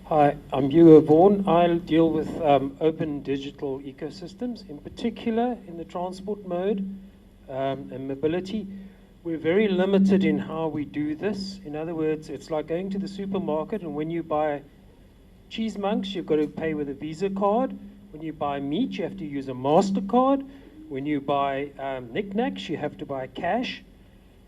Hi, I'm Hugo Vaughan. I'll deal with open digital ecosystems, in particular in the transport mode and mobility. We're very limited in how we do this. In other words, it's like going to the supermarket, and when you buy cheese monks, you've got to pay with a Visa card. When you buy meat, you have to use a MasterCard. When you buy knickknacks, you have to buy cash.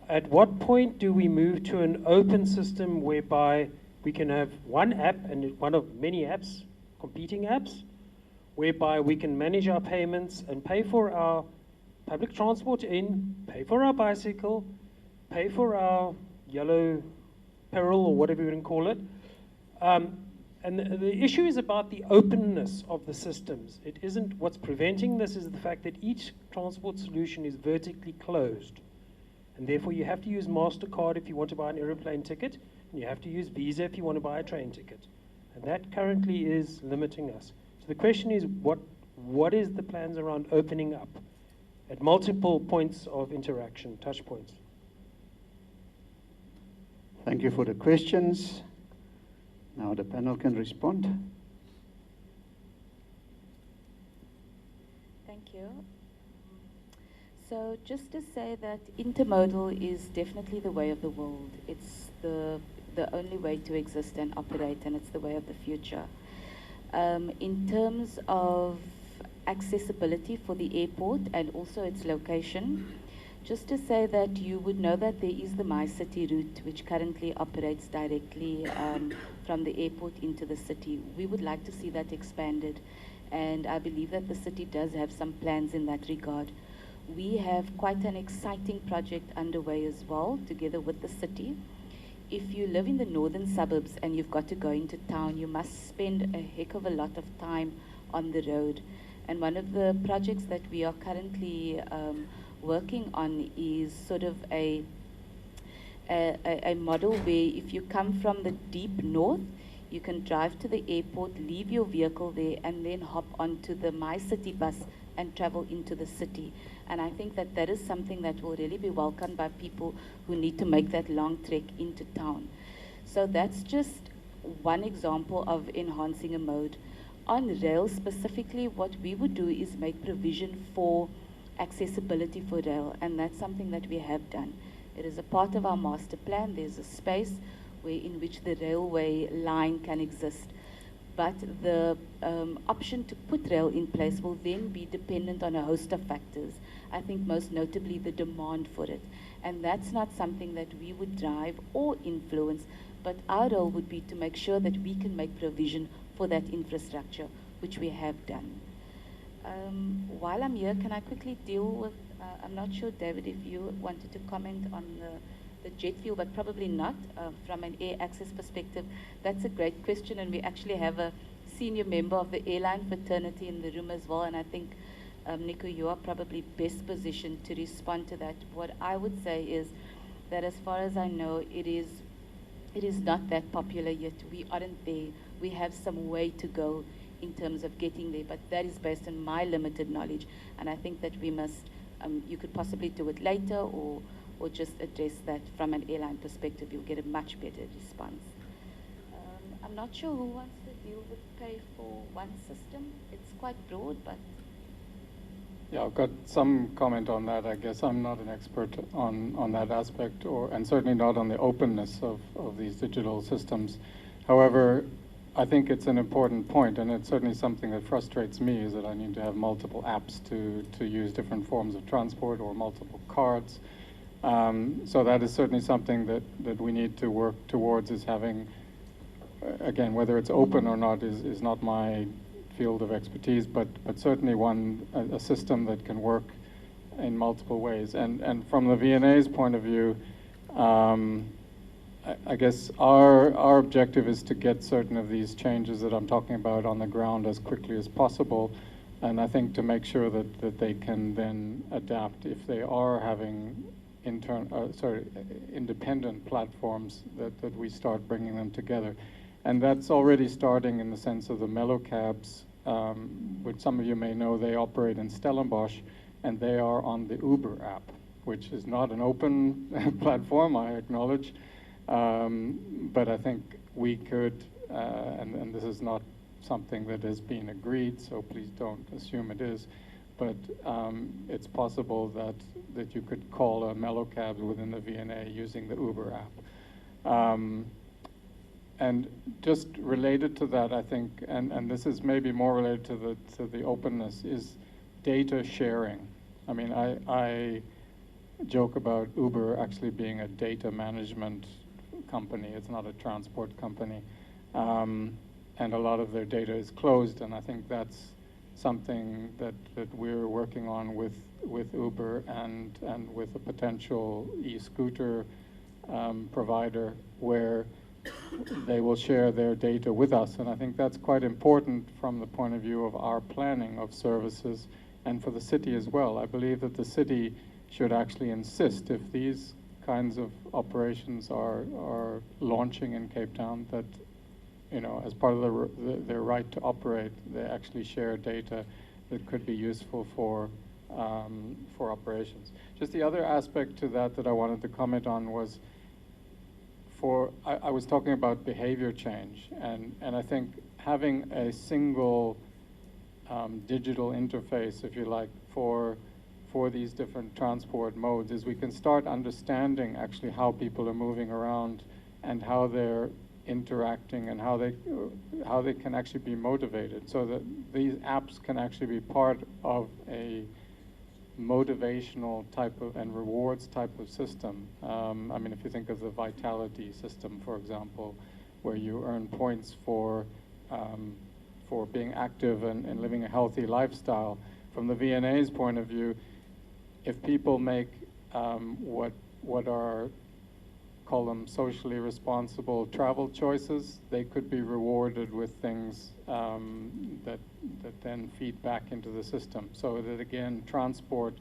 At what point do we move to an open system whereby we can have one app and one of many apps, competing apps, whereby we can manage our payments and pay for our public transport pay for our bicycle, pay for our yellow peril or whatever you can call it. And the issue is about the openness of the systems. It isn't what's preventing this is the fact that each transport solution is vertically closed. And therefore you have to use MasterCard if you want to buy an airplane ticket, and you have to use Visa if you want to buy a train ticket. And that currently is limiting us. So the question is, what is the plans around opening up at multiple points of interaction, touch points? Thank you for the questions. Now the panel can respond. Thank you. So just to say that intermodal is definitely the way of the world. It's the only way to exist and operate, and it's the way of the future. In terms of accessibility for the airport and also its location, just to say that you would know that there is the MyCity route, which currently operates directly from the airport into the city. We would like to see that expanded, and I believe that the city does have some plans in that regard. We have quite an exciting project underway as well, together with the city. If you live in the northern suburbs and you've got to go into town, you must spend a heck of a lot of time on the road. And one of the projects that we are currently working on is sort of a model where if you come from the deep north, you can drive to the airport, leave your vehicle there, and then hop onto the MyCity bus and travel into the city. And I think that that is something that will really be welcomed by people who need to make that long trek into town. So that's just one example of enhancing a mode. On rail specifically, what we would do is make provision for accessibility for rail, and that's something that we have done. It is a part of our master plan. There's a space in which the railway line can exist. But the option to put rail in place will then be dependent on a host of factors. I think most notably the demand for it. And that's not something that we would drive or influence, but our role would be to make sure that we can make provision for that infrastructure, which we have done. While I'm here, can I quickly deal with, I'm not sure, David, if you wanted to comment on the jet fuel, but probably not from an air access perspective. That's a great question, and we actually have a senior member of the airline fraternity in the room as well, and I think, Nico, you are probably best positioned to respond to that. What I would say is that as far as I know, it is not that popular yet. We aren't there. We have some way to go in terms of getting there, but that is based on my limited knowledge, and I think that we must, you could possibly do it later or just address that from an airline perspective. You'll get a much better response. I'm not sure who wants to deal with pay for one system. It's quite broad, but... Yeah, I've got some comment on that. I guess I'm not an expert on that aspect, and certainly not on the openness of these digital systems. However, I think it's an important point, and it's certainly something that frustrates me, is that I need to have multiple apps to use different forms of transport or multiple cards. So that is certainly something that we need to work towards, is having, again, whether it's open or not is not my field of expertise, but certainly a system that can work in multiple ways. And from the VNA's point of view, I guess our objective is to get certain of these changes that I'm talking about on the ground as quickly as possible, and I think to make sure that they can then adapt if they are having independent platforms, that we start bringing them together. And that's already starting in the sense of the mellow cabs, which some of you may know, they operate in Stellenbosch, and they are on the Uber app, which is not an open platform, I acknowledge, but I think we could, and this is not something that has been agreed, so please don't assume it is, but it's possible that you could call a mellow cab within the VNA using the Uber app. And just related to that, I think, and this is maybe more related to the openness, is data sharing. I mean, I joke about Uber actually being a data management company. It's not a transport company. And a lot of their data is closed, and I think that's something that we're working on with Uber and with a potential e-scooter provider, where they will share their data with us. And I think that's quite important from the point of view of our planning of services and for the city as well. I believe that the city should actually insist, if these kinds of operations are launching in Cape Town, that, you know, as part of their right to operate, they actually share data that could be useful for operations. Just the other aspect to that I wanted to comment on was, I was talking about behavior change, and I think having a single digital interface, if you like, for these different transport modes, is we can start understanding actually how people are moving around and how they're interacting and how they can actually be motivated, so that these apps can actually be part of a motivational type of and rewards type of system. I mean, if you think of the Vitality system, for example, where you earn points for being active and living a healthy lifestyle. From the VNA's point of view, if people make what are, call them socially responsible travel choices, they could be rewarded with things that then feed back into the system. So that again, transport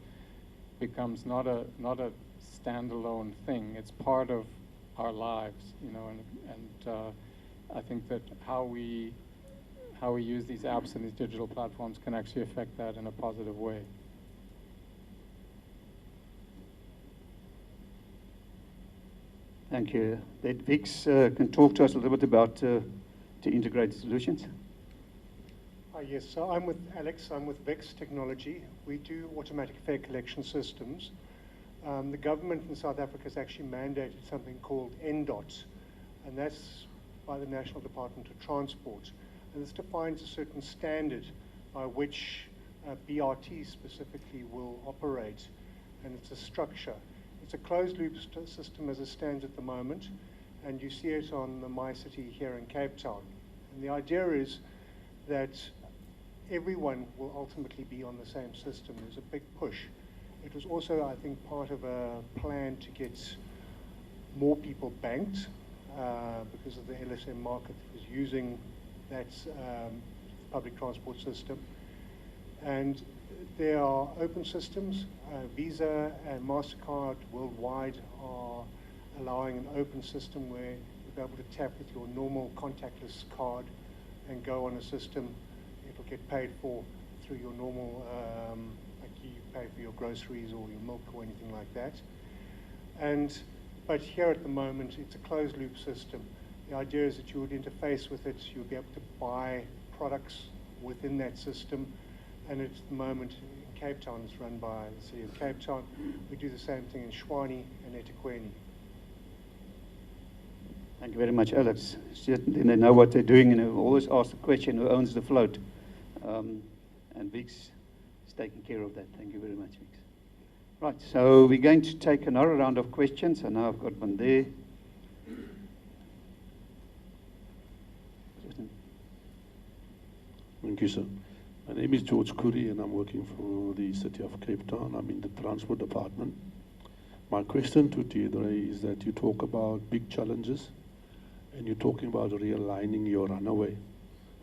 becomes not a standalone thing. It's part of our lives, you know. And I think that how we how we use these apps and these digital platforms can actually affect that in a positive way. Thank you. That Vix can talk to us a little bit about the integrated solutions. Yes, so I'm with Alex. I'm with VEX Technology. We do automatic fare collection systems. The government in South Africa has actually mandated something called NDOT, and that's by the National Department of Transport. And this defines a certain standard by which BRT specifically will operate, and it's a structure. It's a closed-loop system as it stands at the moment, and you see it on the MyCity here in Cape Town. And the idea is that everyone will ultimately be on the same system. There's a big push. It was also, I think, part of a plan to get more people banked because of the LSM market that was using that public transport system. And there are open systems. Visa and MasterCard worldwide are allowing an open system where you'll be able to tap with your normal contactless card and go on a system. It'll get paid for through your normal, like you pay for your groceries or your milk or anything like that. But here at the moment, it's a closed loop system. The idea is that you would interface with it, you'll be able to buy products within that system, and at the moment in Cape Town, it's run by the City of Cape Town. We do the same thing in Tshwane and eThekwini. Thank you very much, Alex. Certainly they know what they're doing, and they always ask the question, who owns the float? And Vix is taking care of that. Thank you very much, Vix. Right, so we're going to take another round of questions, and now I've got one there. Thank you, sir. My name is George Curry, and I'm working for the City of Cape Town. I'm in the Transport Department. My question to Deirdre is that you talk about big challenges, and you're talking about realigning your runaway.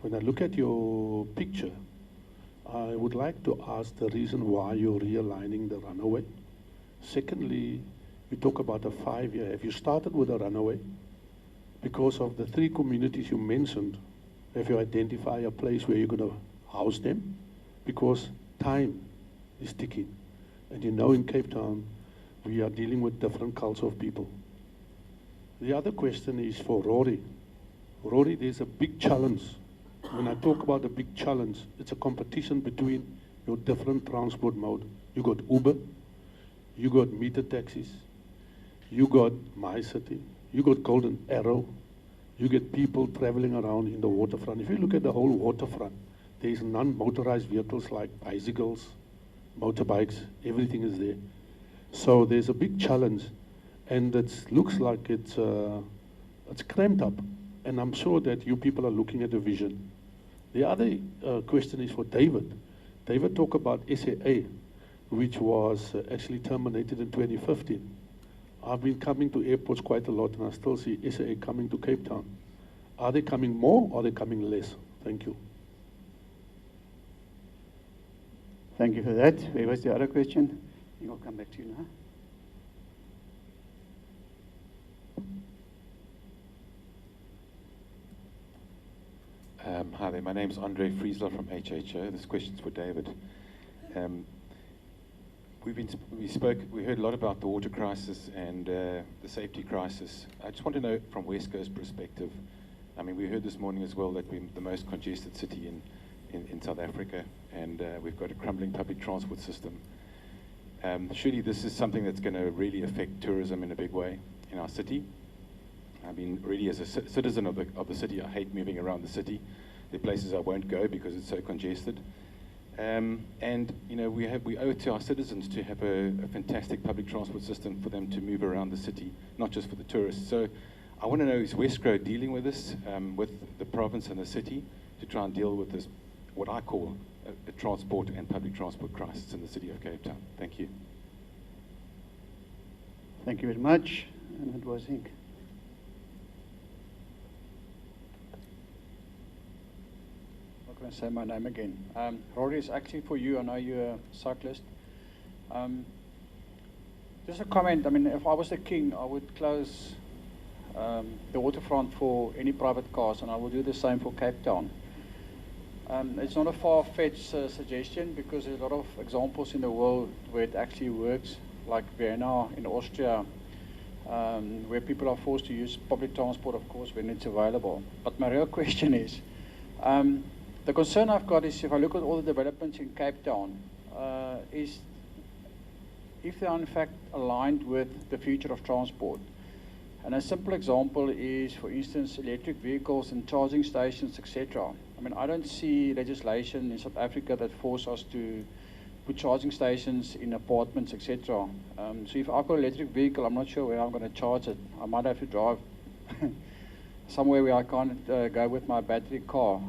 When I look at your picture, I would like to ask the reason why you're realigning the runaway. Secondly, you talk about a 5-year. Have you started with a runaway? Because of the 3 communities you mentioned, have you identified a place where you're going to house them? Because time is ticking. And you know in Cape Town, we are dealing with different culture of people. The other question is for Rory. Rory, there's a big challenge. When I talk about a big challenge, it's a competition between your different transport mode. You got Uber, you got meter taxis, you got MyCity, you got Golden Arrow, you get people traveling around in the waterfront. If you look at the whole waterfront, there's non-motorized vehicles like bicycles, motorbikes, everything is there. So there's a big challenge, and it looks like it's cramped up, and I'm sure that you people are looking at a vision. The other question is for David. David talked about SAA, which was actually terminated in 2015. I've been coming to airports quite a lot, and I still see SAA coming to Cape Town. Are they coming more, or are they coming less? Thank you. Thank you for that. Where was the other question? I think I'll come back to you now. Hi there, my name's Andre Friesler from HHO. This question's for David. We heard a lot about the water crisis and the safety crisis. I just want to know from West Coast perspective, I mean, we heard this morning as well that we're the most congested city in South Africa, and we've got a crumbling public transport system. Surely this is something that's going to really affect tourism in a big way in our city. I mean, really, as a citizen of the city, I hate moving around the city. There are places I won't go because it's so congested. And you know, we owe it to our citizens to have a fantastic public transport system for them to move around the city, not just for the tourists. So I want to know, is Westgrove dealing with this, with the province and the city, to try and deal with this, what I call a transport and public transport crisis in the city of Cape Town? Thank you. Thank you very much. And it was Inc. I'm not going to say my name again. Rory, is actually for you. I know you're a cyclist. Just a comment. I mean, if I was the king, I would close the waterfront for any private cars, and I will do the same for Cape Town. It's not a far-fetched suggestion because there's a lot of examples in the world where it actually works, like Vienna in Austria, where people are forced to use public transport, of course, when it's available. But my real question is, the concern I've got is if I look at all the developments in Cape Town, is if they are in fact aligned with the future of transport. And a simple example is, for instance, electric vehicles and charging stations, etc. I mean, I don't see legislation in South Africa that forces us to put charging stations in apartments, etc. So if I've got an electric vehicle, I'm not sure where I'm going to charge it. I might have to drive somewhere where I can't go with my battery car.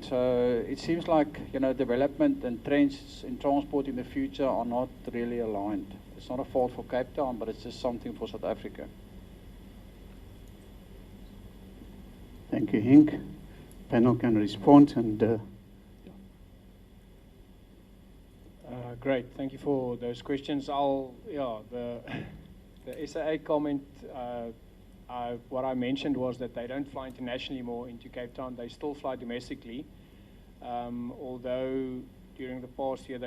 So it seems like, you know, development and trends in transport in the future are not really aligned. It's not a fault for Cape Town, but it's just something for South Africa. Thank you, Henk. Panel can respond and. Great, thank you for those questions. The SAA comment, what I mentioned was that they don't fly internationally more into Cape Town. They still fly domestically, although during the past year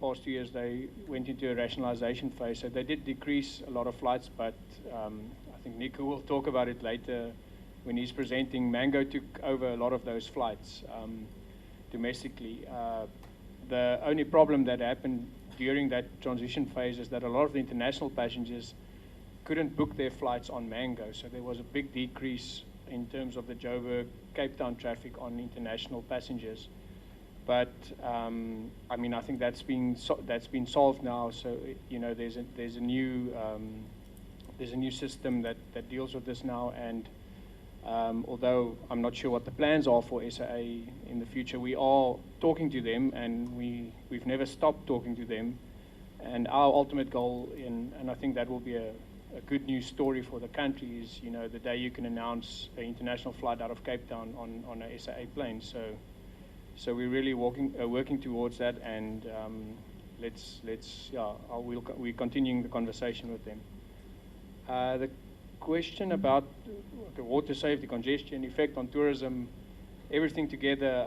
past 2 years they went into a rationalization phase. So they did decrease a lot of flights, but I think Nico will talk about it later when he's presenting. Mango took over a lot of those flights domestically. The only problem that happened during that transition phase is that a lot of the international passengers couldn't book their flights on Mango, so there was a big decrease in terms of the Joburg Cape Town traffic on international passengers. But I mean, I think that's been solved now. So you know, there's a new system that deals with this now, and although I'm not sure what the plans are for SAA in the future, we are talking to them, and we've never stopped talking to them. And our ultimate goal, and I think that will be a good news story for the country, is, you know, the day you can announce an international flight out of Cape Town on a SAA plane. So we're really working towards that, and we're continuing the conversation with them. The question about water safety, congestion, effect on tourism, everything together.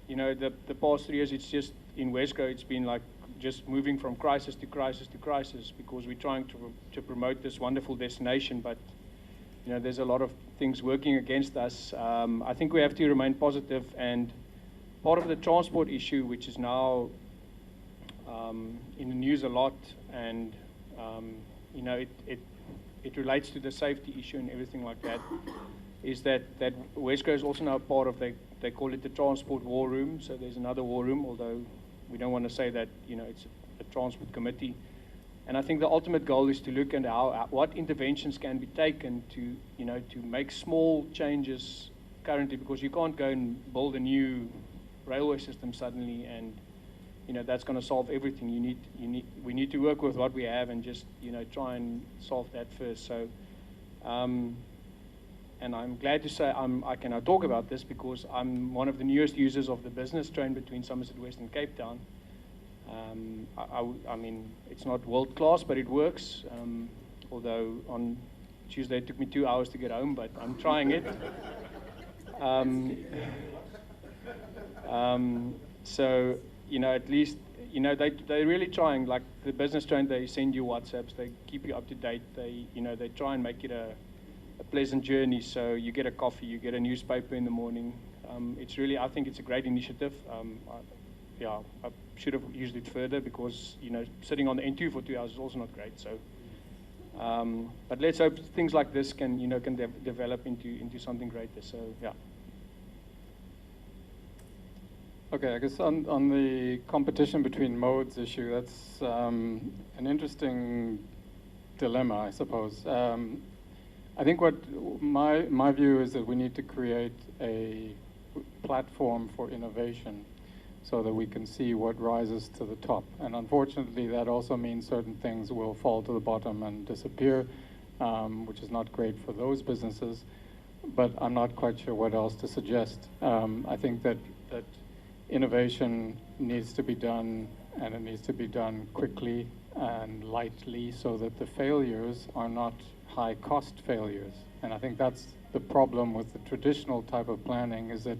You know, the past 3 years, it's just in Wesco, it's been like just moving from crisis to crisis to crisis, because we're trying to promote this wonderful destination, but you know, there's a lot of things working against us. I think we have to remain positive, and part of the transport issue, which is now in the news a lot, and you know, it relates to the safety issue and everything like that, is that Wesco is also now part of, they call it the transport war room. So there's another war room, although we don't want to say that, you know, it's a transport committee. And I think the ultimate goal is to look at what interventions can be taken to, you know, to make small changes currently, because you can't go and build a new railway system suddenly, and you know, that's going to solve everything. We need to work with what we have and just, you know, try and solve that first. So, and I'm glad to say I can now talk about this because I'm one of the newest users of the business train between Somerset West and Cape Town. I mean, it's not world class, but it works. Although on Tuesday it took me 2 hours to get home, but I'm trying it. So, you know, at least, you know, they're really trying. Like the business train, they send you WhatsApps, they keep you up to date. You know, they try and make it a pleasant journey. So you get a coffee, you get a newspaper in the morning. It's really, I think it's a great initiative. I should have used it further, because, you know, sitting on the N2 for 2 hours is also not great. So, but let's hope things like this can, you know, develop into something greater. So, yeah. Okay, I guess on the competition between modes issue, that's an interesting dilemma, I suppose. I think what my view is that we need to create a platform for innovation so that we can see what rises to the top. And unfortunately, that also means certain things will fall to the bottom and disappear, which is not great for those businesses. But I'm not quite sure what else to suggest. I think that innovation needs to be done, and it needs to be done quickly and lightly, so that the failures are not high-cost failures. And I think that's the problem with the traditional type of planning, is that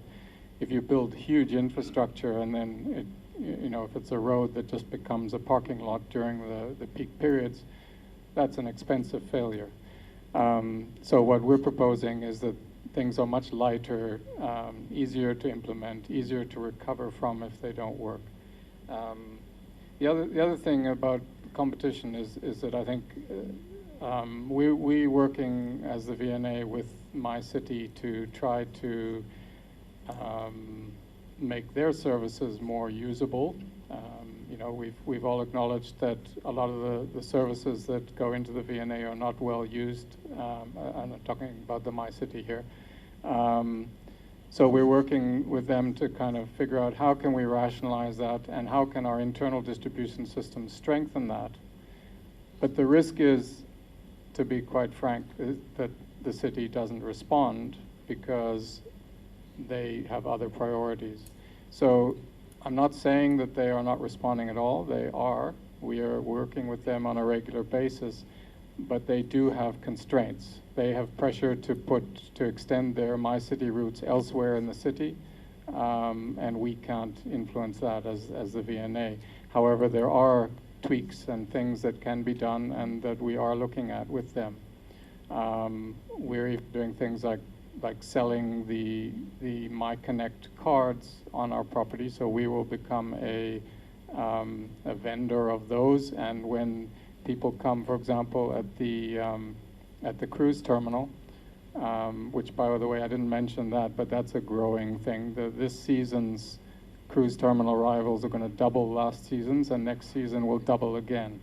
if you build huge infrastructure and then if it's a road that just becomes a parking lot during the peak periods, that's an expensive failure. So what we're proposing is that things are much lighter, easier to implement, easier to recover from if they don't work. The other thing about competition is that I think we working as the VNA with my city to try to make their services more usable. We've all acknowledged that a lot of the services that go into the VNA are not well used. I'm talking about the My City here. So we're working with them to kind of figure out how can we rationalize that and how can our internal distribution system strengthen that. But the risk is, to be quite frank, that the city doesn't respond because they have other priorities. So I'm not saying that they are not responding at all. They are. We are working with them on a regular basis, but they do have constraints. They have pressure to extend their My City routes elsewhere in the city, and we can't influence that as the VNA. However, there are tweaks and things that can be done and that we are looking at with them. We're even doing things like selling the MyConnect cards on our property, so we will become a vendor of those. And when people come, for example, at the cruise terminal, which, by the way, I didn't mention that, but that's a growing thing. This season's cruise terminal arrivals are going to double last season's, and next season will double again.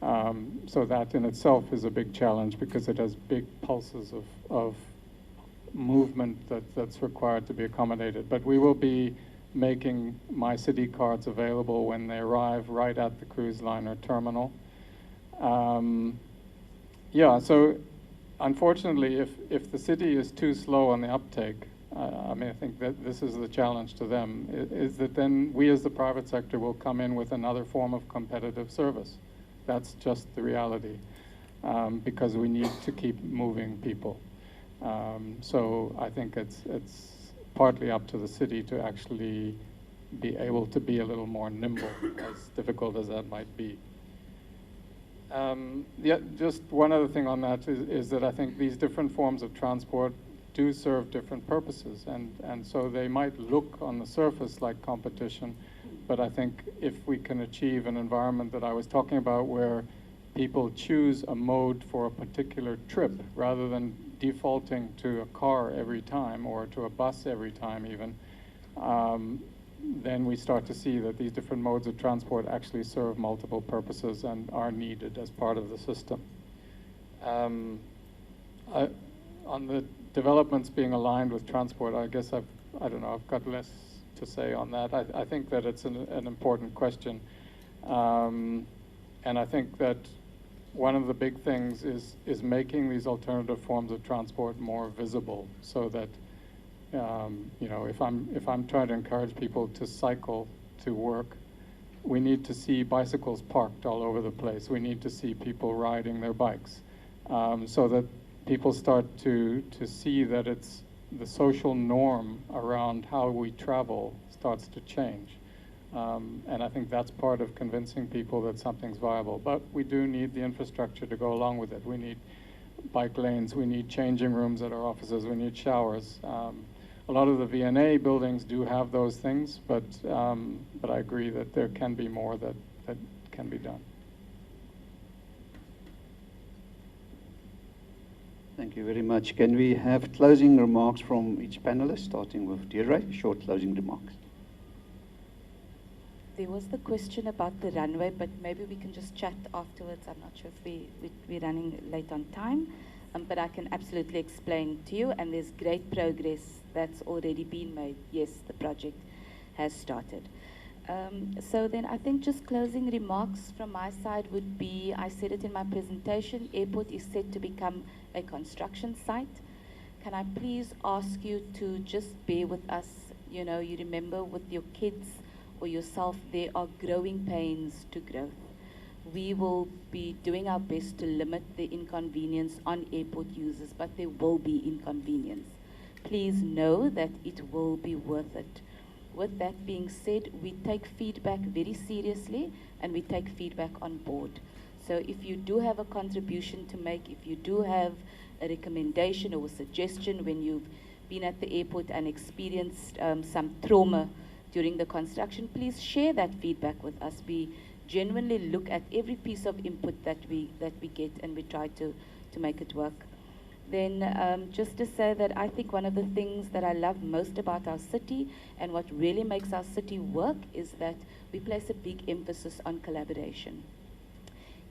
So that in itself is a big challenge because it has big pulses of movement that's required to be accommodated. But we will be making My City cards available when they arrive right at the cruise liner terminal. Yeah, so unfortunately, if the city is too slow on the uptake, I think that this is the challenge to them, is that then we as the private sector will come in with another form of competitive service. That's just the reality, because we need to keep moving people. So I think it's partly up to the city to actually be able to be a little more nimble, as difficult as that might be. Yeah, just one other thing on that is that I think these different forms of transport do serve different purposes, and so they might look on the surface like competition, but I think if we can achieve an environment that I was talking about where people choose a mode for a particular trip rather than defaulting to a car every time or to a bus every time even, then we start to see that these different modes of transport actually serve multiple purposes and are needed as part of the system. On the developments being aligned with transport, I guess I don't know, I've got less to say on that. I think that it's an important question. And I think that one of the big things is making these alternative forms of transport more visible so that if I'm trying to encourage people to cycle to work, we need to see bicycles parked all over the place. We need to see people riding their bikes, so that people start to see that it's the social norm around how we travel starts to change. And I think that's part of convincing people that something's viable. But we do need the infrastructure to go along with it. We need bike lanes, we need changing rooms at our offices, we need showers. A lot of the VNA buildings do have those things, but I agree that there can be more that can be done. Thank you very much. Can we have closing remarks from each panelist, starting with Deirdre, short closing remarks? There was the question about the runway, but maybe we can just chat afterwards. I'm not sure if we're running late on time, but I can absolutely explain to you, and there's great progress that's already been made. Yes, the project has started. So then I think just closing remarks from my side would be, I said it in my presentation, airport is set to become a construction site. Can I please ask you to just bear with us? You remember with your kids or yourself, there are growing pains to growth. We will be doing our best to limit the inconvenience on airport users, but there will be inconvenience. please know that it will be worth it. With that being said, we take feedback very seriously and we take feedback on board. So if you do have a contribution to make, if you do have a recommendation or a suggestion when you've been at the airport and experienced some trauma during the construction, please share that feedback with us. We genuinely look at every piece of input that we get, and we try to make it work. Then just to say that I think one of the things that I love most about our city and what really makes our city work is that we place a big emphasis on collaboration.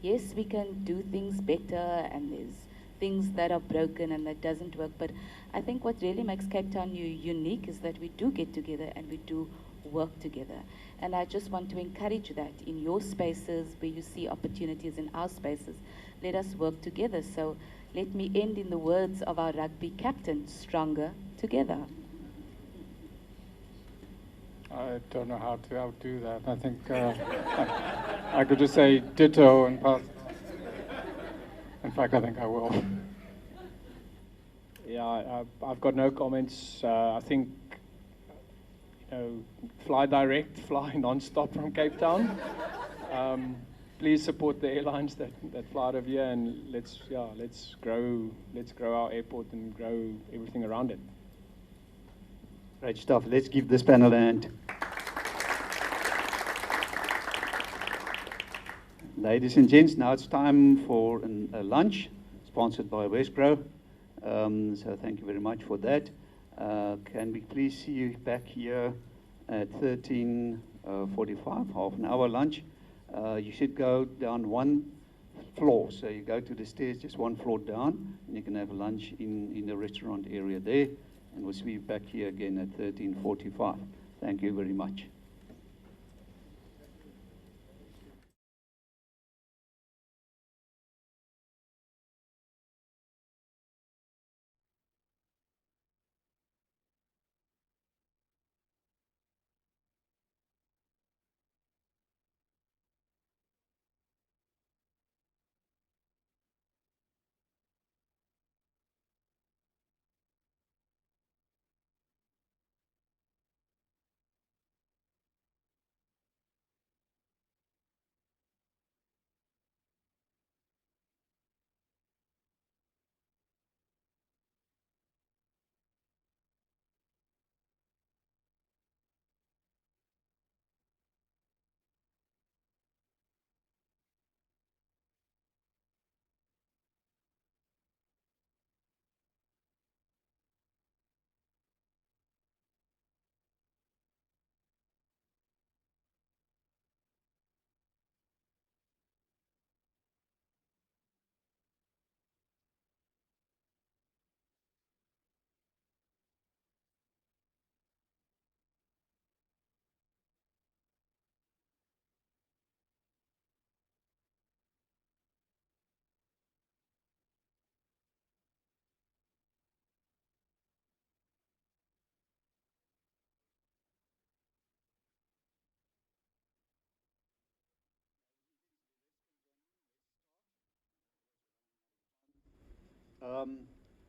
Yes, we can do things better and there's things that are broken and that doesn't work, but I think what really makes Cape Town unique is that we do get together and we do work together. And I just want to encourage that in your spaces where you see opportunities in our spaces. Let us work together. So let me end in the words of our rugby captain, stronger together. I don't know how to outdo that. I think I could just say ditto and pass. In fact, I think I will. Yeah, I've got no comments. I think, fly direct, fly non-stop from Cape Town. Please support the airlines that fly out of here, and let's grow our airport and grow everything around it. Great stuff. Let's give this panel a hand. Ladies and gents, now it's time for a lunch sponsored by Wesgrow. So thank you very much for that. Can we please see you back here at 13:45, half an hour lunch. You should go down one floor. So you go to the stairs just one floor down, and you can have lunch in the restaurant area there. And we'll see you back here again at 13:45. Thank you very much.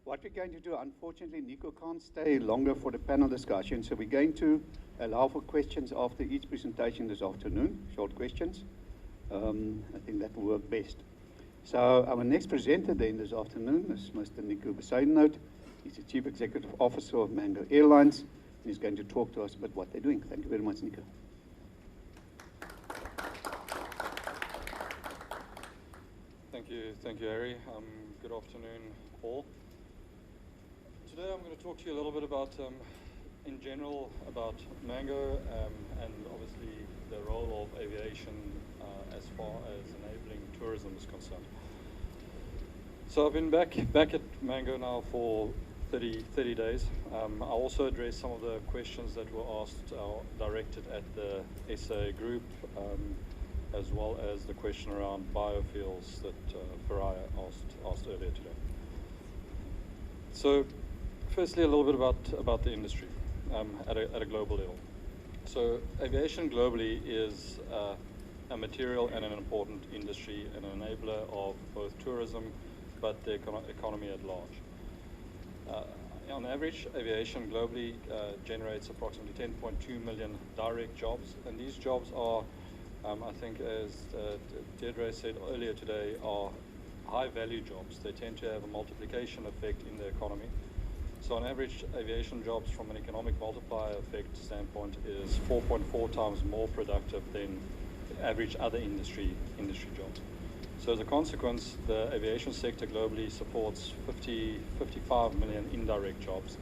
What we're going to do, unfortunately, Nico can't stay longer for the panel discussion, so we're going to allow for questions after each presentation this afternoon, short questions. I think that will work best. So our next presenter then this afternoon is Mr. Nico Besuidenhout. He's the Chief Executive Officer of Mango Airlines, and he's going to talk to us about what they're doing. Thank you very much, Nico. Thank you, Harry. Good afternoon, all. Today I'm going to talk to you a little bit about, in general, about Mango and obviously the role of aviation as far as enabling tourism is concerned. So I've been back at Mango now for 30 days. I also addressed some of the questions that were asked, directed at the SA group, as well as the question around biofuels that Farai asked earlier today. So, firstly, a little bit about the industry at a global level. So, aviation globally is a material and an important industry, an enabler of both tourism, but the economy at large. on average, aviation globally generates approximately 10.2 million direct jobs, and these jobs are, I think, as Deirdre said earlier today, are high-value jobs. They tend to have a multiplication effect in the economy. So on average, aviation jobs from an economic multiplier effect standpoint is 4.4 times more productive than average other industry jobs. So as a consequence, the aviation sector globally supports 55 million indirect jobs,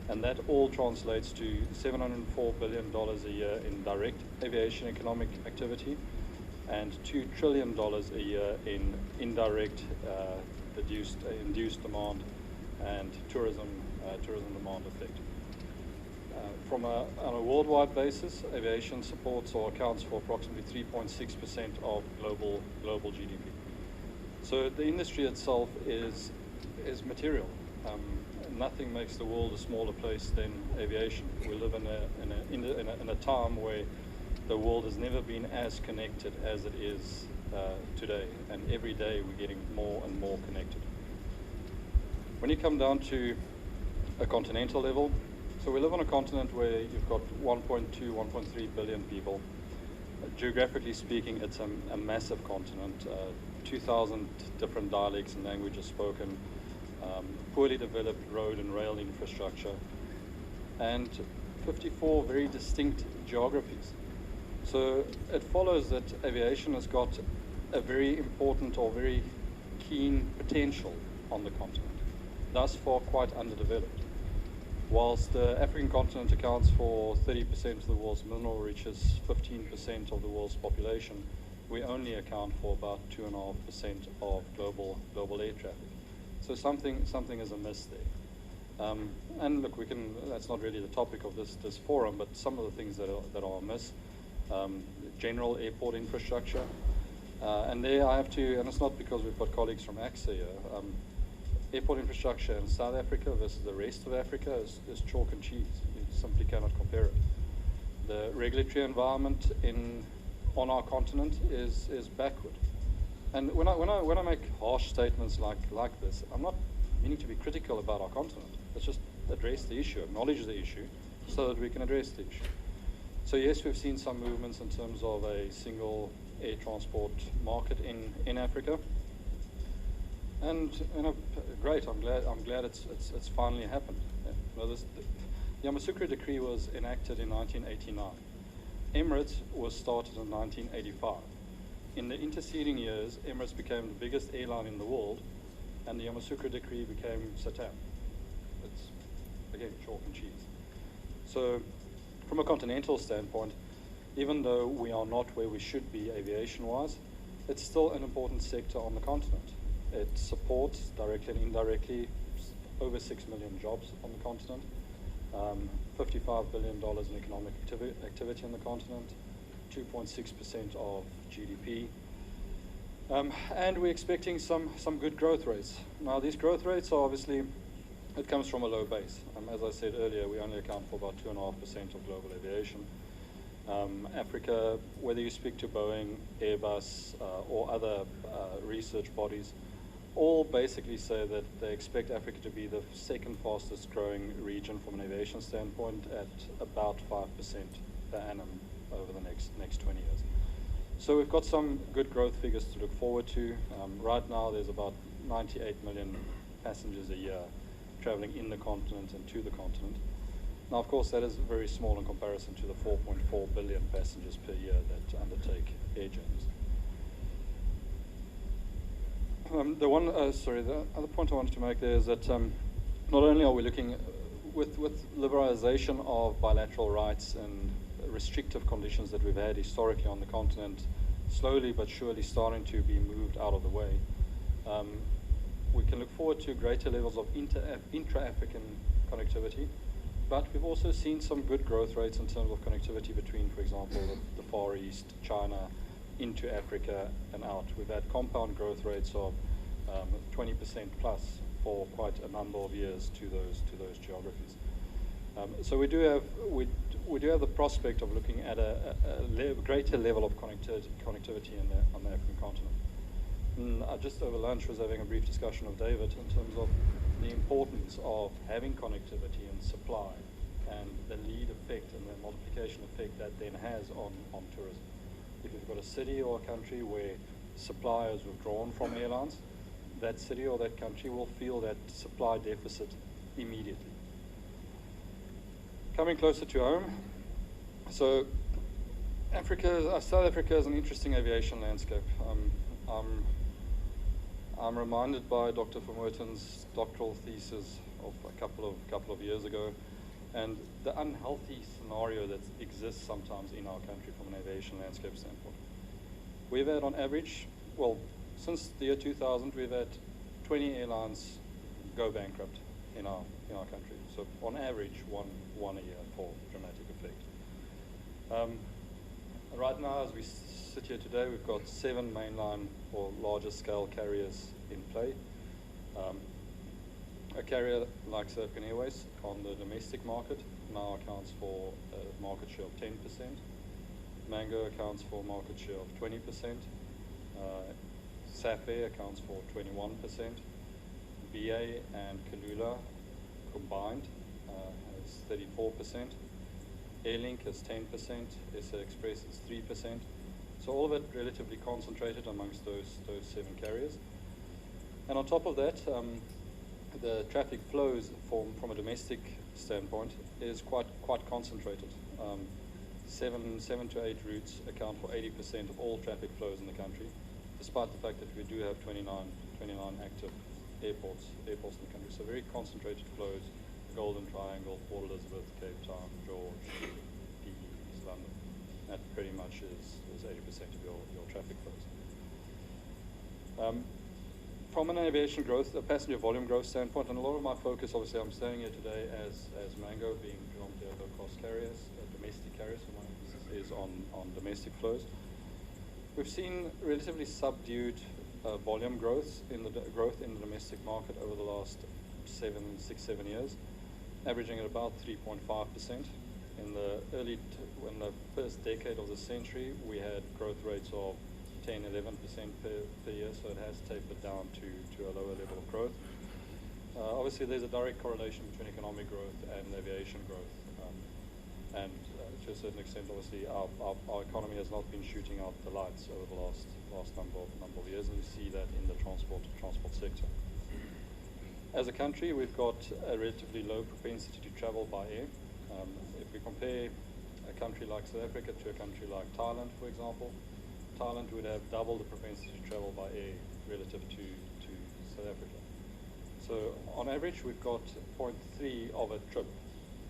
and that all translates to $704 billion a year in direct aviation economic activity and $2 trillion a year in indirect induced demand and tourism demand effect. On a worldwide basis, aviation supports or accounts for approximately 3.6% of global GDP. So the industry itself is material. Nothing makes the world a smaller place than aviation. We live in a time where the world has never been as connected as it is today, and every day we're getting more and more connected. When you come down to a continental level, so we live on a continent where you've got 1.2, 1.3 billion people. Geographically speaking, it's a massive continent. 2,000 different dialects and languages spoken, poorly developed road and rail infrastructure, and 54 very distinct geographies. So it follows that aviation has got a very important or very keen potential on the continent, thus far quite underdeveloped. Whilst the African continent accounts for 30% of the world's mineral riches, 15% of the world's population, we only account for about 2.5% of global air traffic. So something is amiss there. And look, that's not really the topic of this forum, but some of the things that are amiss, general airport infrastructure. And there I have to, and it's not because we've got colleagues from AXA here, airport infrastructure in South Africa versus the rest of Africa is chalk and cheese. You simply cannot compare it. The regulatory environment on our continent is backward. And when I make harsh statements like this, I'm not meaning to be critical about our continent. Let's just address the issue, acknowledge the issue, so that we can address the issue. So yes, we've seen some movements in terms of a single air transport market in Africa. And great. I'm glad it's finally happened. The Yamoussoukro Decree was enacted in 1989. Emirates was started in 1985. In the interceding years, Emirates became the biggest airline in the world, and the Yamoussoukro Decree became SATAM. It's again chalk and cheese. So, from a continental standpoint, even though we are not where we should be aviation-wise, it's still an important sector on the continent. It supports, directly and indirectly, over 6 million jobs on the continent, $55 billion in economic activity on the continent, 2.6% of GDP. And we're expecting some good growth rates. Now, these growth rates are obviously, it comes from a low base. As I said earlier, we only account for about 2.5% of global aviation. Africa, whether you speak to Boeing, Airbus, or other research bodies, all basically say that they expect Africa to be the second fastest growing region from an aviation standpoint at about 5% per annum over the next 20 years. So we've got some good growth figures to look forward to. Right now there's about 98 million passengers a year traveling in the continent and to the continent. Now, of course, that is very small in comparison to the 4.4 billion passengers per year that undertake air journeys. The other point I wanted to make there is that not only are we looking with liberalization of bilateral rights and restrictive conditions that we've had historically on the continent, slowly but surely starting to be moved out of the way, we can look forward to greater levels of intra-African connectivity, but we've also seen some good growth rates in terms of connectivity between, for example, the Far East, China, into Africa and out. We've had compound growth rates of 20% plus for quite a number of years to those geographies. So we do have the prospect of looking at a greater level of connectivity on the African continent. And just over lunch was having a brief discussion with David in terms of the importance of having connectivity and supply and the lead effect and the multiplication effect that then has on tourism. If you've got a city or a country where supply is withdrawn from airlines, that city or that country will feel that supply deficit immediately. Coming closer to home, so South Africa is an interesting aviation landscape. I'm reminded by Dr. Vermeuten's doctoral thesis of a couple of years ago, and the unhealthy scenario that exists sometimes in our country from an aviation landscape standpoint. We've had on average, well, since the year 2000, we've had 20 airlines go bankrupt in our country. So on average, one a year for dramatic effect. Right now, as we sit here today, we've got 7 mainline or larger scale carriers in play. A carrier like South African Airways on the domestic market now accounts for a market share of 10%. Mango accounts for a market share of 20%. SAFE accounts for 21%. BA and Kalula combined has 34%. Airlink has 10%. SA Express is 3%. So all of it relatively concentrated amongst those 7 carriers. And on top of that, the traffic flows from a domestic standpoint is quite concentrated. 7 to 8 routes account for 80% of all traffic flows in the country, despite the fact that we do have 29 active airports in the country. So very concentrated flows: Golden Triangle, Port Elizabeth, Cape Town, George, PE, East London. That pretty much is 80% of your traffic flows. From an aviation growth, a passenger volume growth standpoint, and a lot of my focus, obviously, I'm standing here today as Mango being predominantly a low-cost carriers, domestic carriers, so my emphasis is on domestic flows. We've seen relatively subdued volume growth in the domestic market over the last 6, 7 years, averaging at about 3.5%. In the first decade of the century, we had growth rates of 10, 11% per year, so it has tapered down to a lower level of growth. Obviously, there's a direct correlation between economic growth and aviation growth, and to a certain extent, obviously, our economy has not been shooting out the lights over the last number of years, and we see that in the transport sector. As a country, we've got a relatively low propensity to travel by air. If we compare a country like South Africa to a country like Thailand, for example, Thailand would have double the propensity to travel by air relative to South Africa. So on average, we've got 0.3 of a trip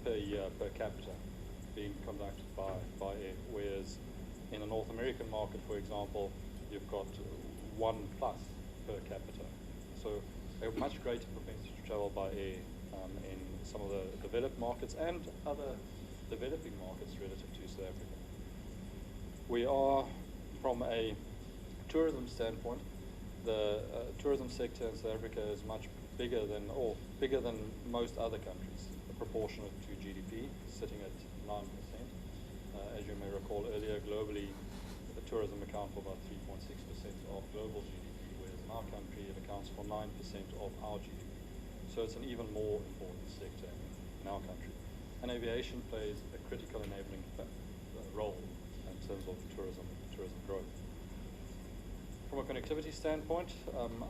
per year per capita being conducted by air, whereas in the North American market, for example, you've got 1+ per capita. So a much greater propensity to travel by air in some of the developed markets and other developing markets relative to South Africa. We are, from a tourism standpoint, the tourism sector in South Africa is much bigger than most other countries, proportionate to GDP, sitting at 9%. As you may recall earlier, globally, the tourism accounts for about 3.6% of global GDP, whereas in our country it accounts for 9% of our GDP. So it's an even more important sector in our country. And aviation plays a critical enabling role in terms of tourism growth. From a connectivity standpoint,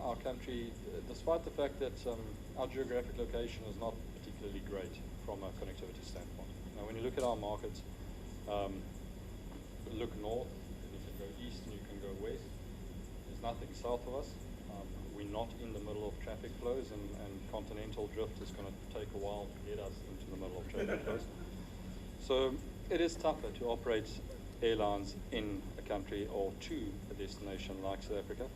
our country, despite the fact that our geographic location is not particularly great from a connectivity standpoint. Now, when you look at our markets, look north, you can go east and you can go west. There's nothing south of us. We're not in the middle of traffic flows, and continental drift is going to take a while to get us into the middle of traffic flows. So it is tougher to operate airlines in a country or to a destination like South Africa,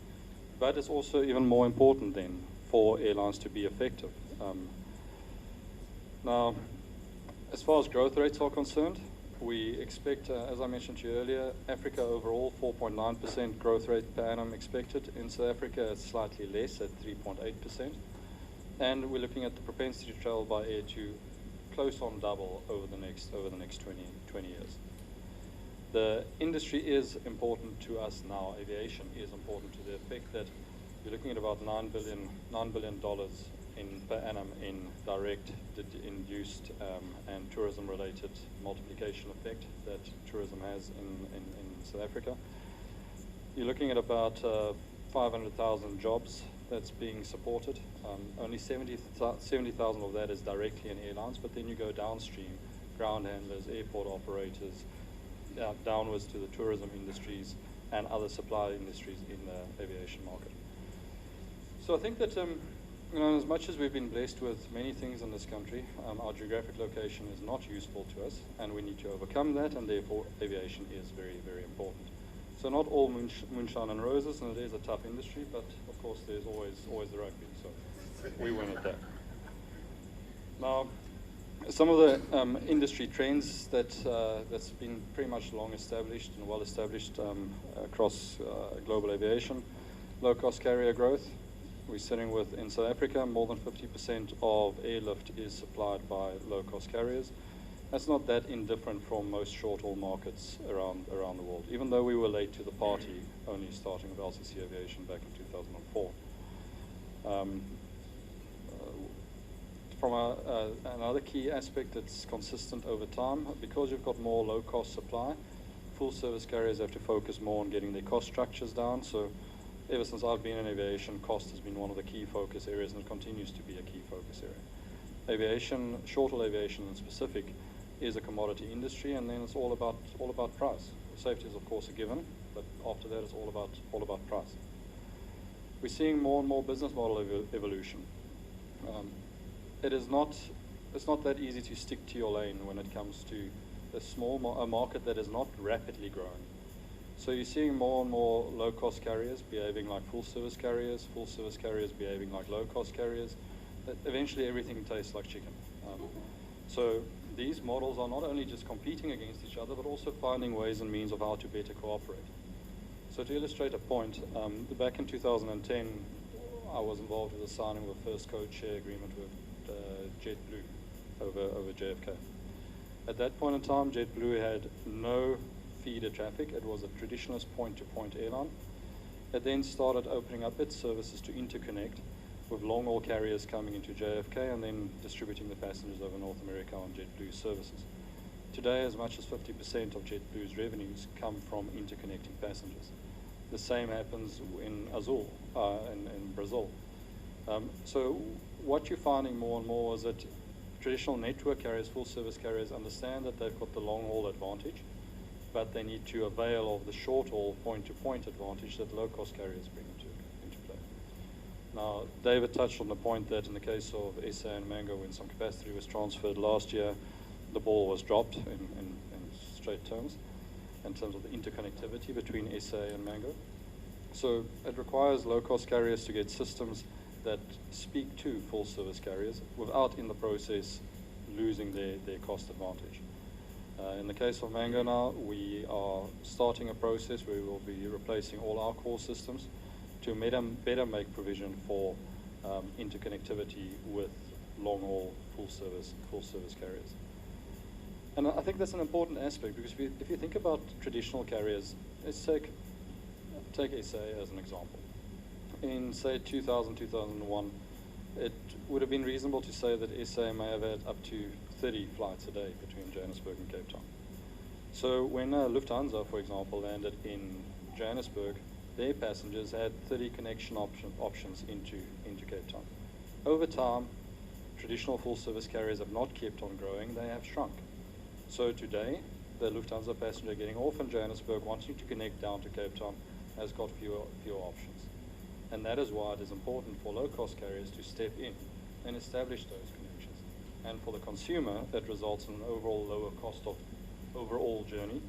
but it's also even more important then for airlines to be effective. Now, as far as growth rates are concerned, we expect, as I mentioned to you earlier, Africa overall 4.9% growth rate per annum expected. In South Africa, it's slightly less at 3.8%, and we're looking at the propensity to travel by air to close on double over the next 20 years. The industry is important to us now. Aviation is important to the effect that you're looking at about $9 billion per annum in direct induced and tourism-related multiplication effect that tourism has in South Africa. You're looking at about 500,000 jobs that's being supported. Only 70,000 of that is directly in airlines, but then you go downstream, ground handlers, airport operators, downwards to the tourism industries and other supply industries in the aviation market. So I think that as much as we've been blessed with many things in this country, our geographic location is not useful to us, and we need to overcome that, and therefore aviation is very, very important. So not all moonshine and roses, and it is a tough industry, but of course there's always the rugby, so we win at that. Now, some of the industry trends that's been pretty much long established and well established across global aviation: low-cost carrier growth. We're sitting with, in South Africa, more than 50% of airlift is supplied by low-cost carriers. That's not that indifferent from most short-haul markets around the world, even though we were late to the party, only starting with LCC Aviation back in 2004. From another key aspect that's consistent over time, because you've got more low-cost supply, full-service carriers have to focus more on getting their cost structures down. So ever since I've been in aviation, cost has been one of the key focus areas, and it continues to be a key focus area. Aviation, short-haul aviation in specific, is a commodity industry, and then it's all about price. Safety is of course a given, but after that it's all about price. We're seeing more and more business model evolution. It's not that easy to stick to your lane when it comes to a market that is not rapidly growing. So you're seeing more and more low-cost carriers behaving like full-service carriers behaving like low-cost carriers. Eventually everything tastes like chicken. So these models are not only just competing against each other, but also finding ways and means of how to better cooperate. So to illustrate a point, back in 2010, I was involved with the signing of the first code share agreement with JetBlue over JFK. At that point in time, JetBlue had no feeder traffic. It was a traditionalist point-to-point airline. It then started opening up its services to interconnect with long-haul carriers coming into JFK and then distributing the passengers over North America on JetBlue services. Today, as much as 50% of JetBlue's revenues come from interconnecting passengers. The same happens in Azul, in Brazil. So what you're finding more and more is that traditional network carriers, full-service carriers, understand that they've got the long-haul advantage, but they need to avail of the short-haul point-to-point advantage that low-cost carriers bring into play. Now, David touched on the point that in the case of SA and Mango, when some capacity was transferred last year, the ball was dropped in straight terms, in terms of the interconnectivity between SA and Mango. So it requires low-cost carriers to get systems that speak to full-service carriers without, in the process, losing their cost advantage. In the case of Mango now, we are starting a process where we will be replacing all our core systems to better make provision for interconnectivity with long-haul full-service carriers. And I think that's an important aspect, because if you think about traditional carriers, let's take SA as an example. In, say, 2000, 2001, it would have been reasonable to say that SA may have had up to 30 flights a day between Johannesburg and Cape Town. So when Lufthansa, for example, landed in Johannesburg, their passengers had 30 connection options into Cape Town. Over time, traditional full-service carriers have not kept on growing, they have shrunk. So today, the Lufthansa passenger getting off in Johannesburg, wanting to connect down to Cape Town, has got fewer options. And that is why it is important for low-cost carriers to step in and establish those connections. And for the consumer, that results in an overall lower cost of overall journey,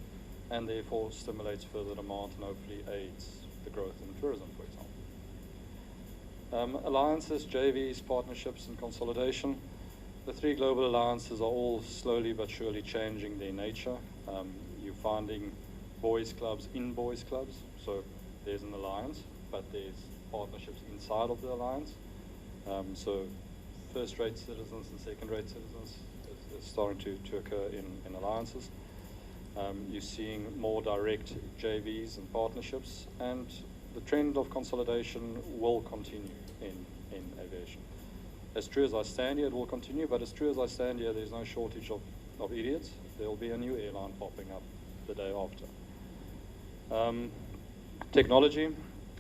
and therefore stimulates further demand and hopefully aids the growth in tourism, for example. Alliances, JVs, partnerships, and consolidation. The three global alliances are all slowly but surely changing their nature. You're finding boys clubs in boys clubs, so there's an alliance, but there's partnerships inside of the alliance. So first-rate citizens and second-rate citizens is starting to occur in alliances. You're seeing more direct JVs and partnerships, and the trend of consolidation will continue in aviation. As true as I stand here, it will continue, but as true as I stand here, there's no shortage of idiots. There will be a new airline popping up the day after. Technology,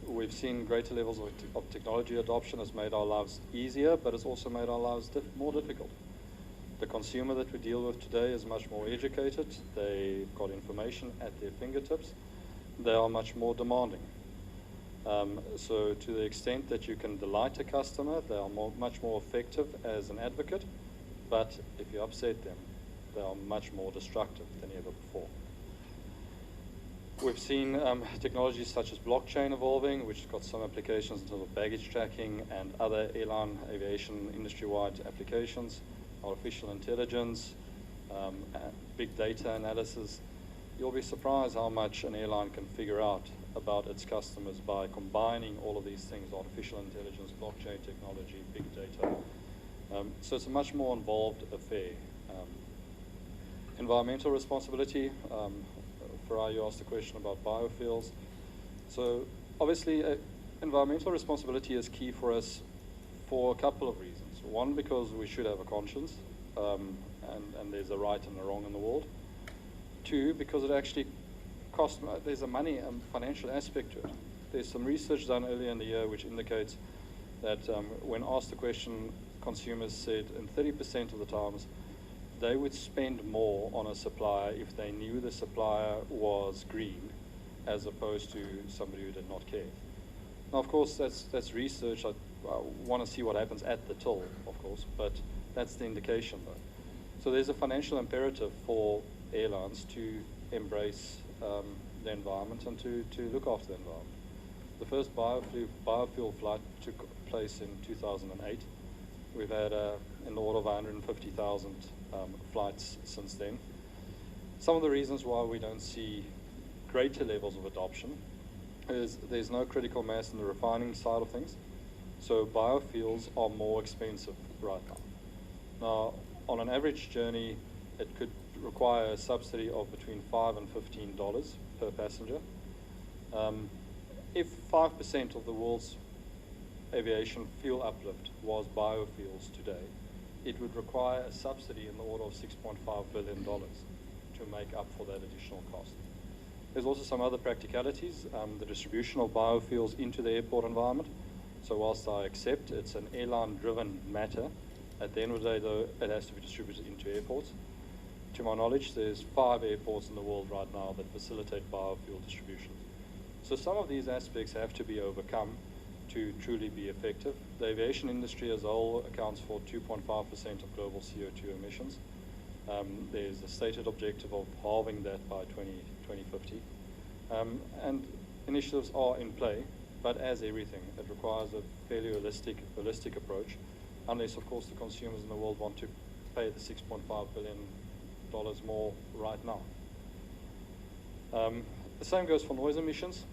we've seen greater levels of technology adoption has made our lives easier, but it's also made our lives more difficult. The consumer that we deal with today is much more educated. They've got information at their fingertips. They are much more demanding. So to the extent that you can delight a customer, they are much more effective as an advocate, but if you upset them, they are much more destructive than ever before. We've seen technologies such as blockchain evolving, which has got some applications in terms of baggage tracking and other airline aviation industry-wide applications, artificial intelligence, big data analysis. You'll be surprised how much an airline can figure out about its customers by combining all of these things, artificial intelligence, blockchain technology, big data. So it's a much more involved affair. Environmental responsibility. Farai, you asked a question about biofuels. So obviously, environmental responsibility is key for us for a couple of reasons. One, because we should have a conscience, and there's a right and a wrong in the world. Two, because it actually costs, there's a money and financial aspect to it. There's some research done earlier in the year which indicates that when asked the question, consumers said in 30% of the times, they would spend more on a supplier if they knew the supplier was green, as opposed to somebody who did not care. Now, of course, that's research. I want to see what happens at the till, of course, but that's the indication, though. So there's a financial imperative for airlines to embrace the environment and to look after the environment. The first biofuel flight took place in 2008. We've had in the order of 150,000 flights since then. Some of the reasons why we don't see greater levels of adoption is there's no critical mass in the refining side of things. So biofuels are more expensive right now. Now, on an average journey, it could require a subsidy of between $5 and $15 per passenger. If 5% of the world's aviation fuel uplift was biofuels today, it would require a subsidy in the order of $6.5 billion to make up for that additional cost. There's also some other practicalities, the distribution of biofuels into the airport environment. So whilst I accept it's an airline-driven matter, at the end of the day, though, it has to be distributed into airports. To my knowledge, there's 5 airports in the world right now that facilitate biofuel distribution. So some of these aspects have to be overcome to truly be effective. The aviation industry as a whole accounts for 2.5% of global CO2 emissions. There's a stated objective of halving that by 2050. And initiatives are in play, but as everything, it requires a fairly holistic approach, unless, of course, the consumers in the world want to pay the $6.5 billion more right now. The same goes for noise emissions.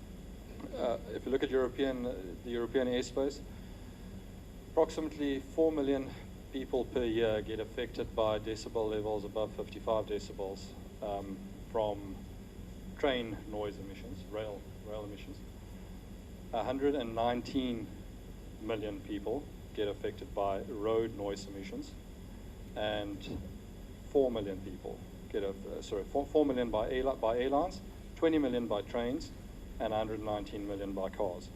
If you look at the European airspace, approximately 4 million people per year get affected by decibel levels above 55 decibels from train noise emissions, rail emissions. 119 million people get affected by road noise emissions, and 4 million people get 4 million by airlines, 20 million by trains, and 119 million by cars.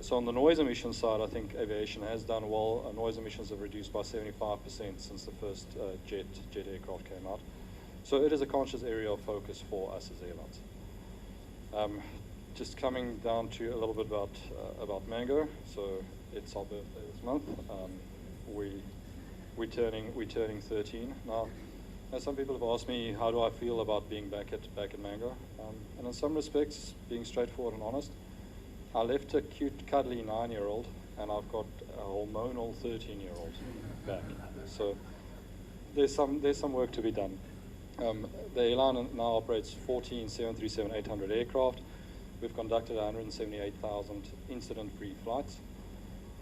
So on the noise emissions side, I think aviation has done well. Noise emissions have reduced by 75% since the first jet aircraft came out. So it is a conscious area of focus for us as airlines. Just coming down to a little bit about Mango. So it's our birthday this month. We're turning 13 now. Now, some people have asked me, how do I feel about being back at Mango? And in some respects, being straightforward and honest, I left a cute, cuddly 9-year-old, and I've got a hormonal 13-year-old back. So there's some work to be done. The airline now operates 14 737-800 aircraft. We've conducted 178,000 incident-free flights.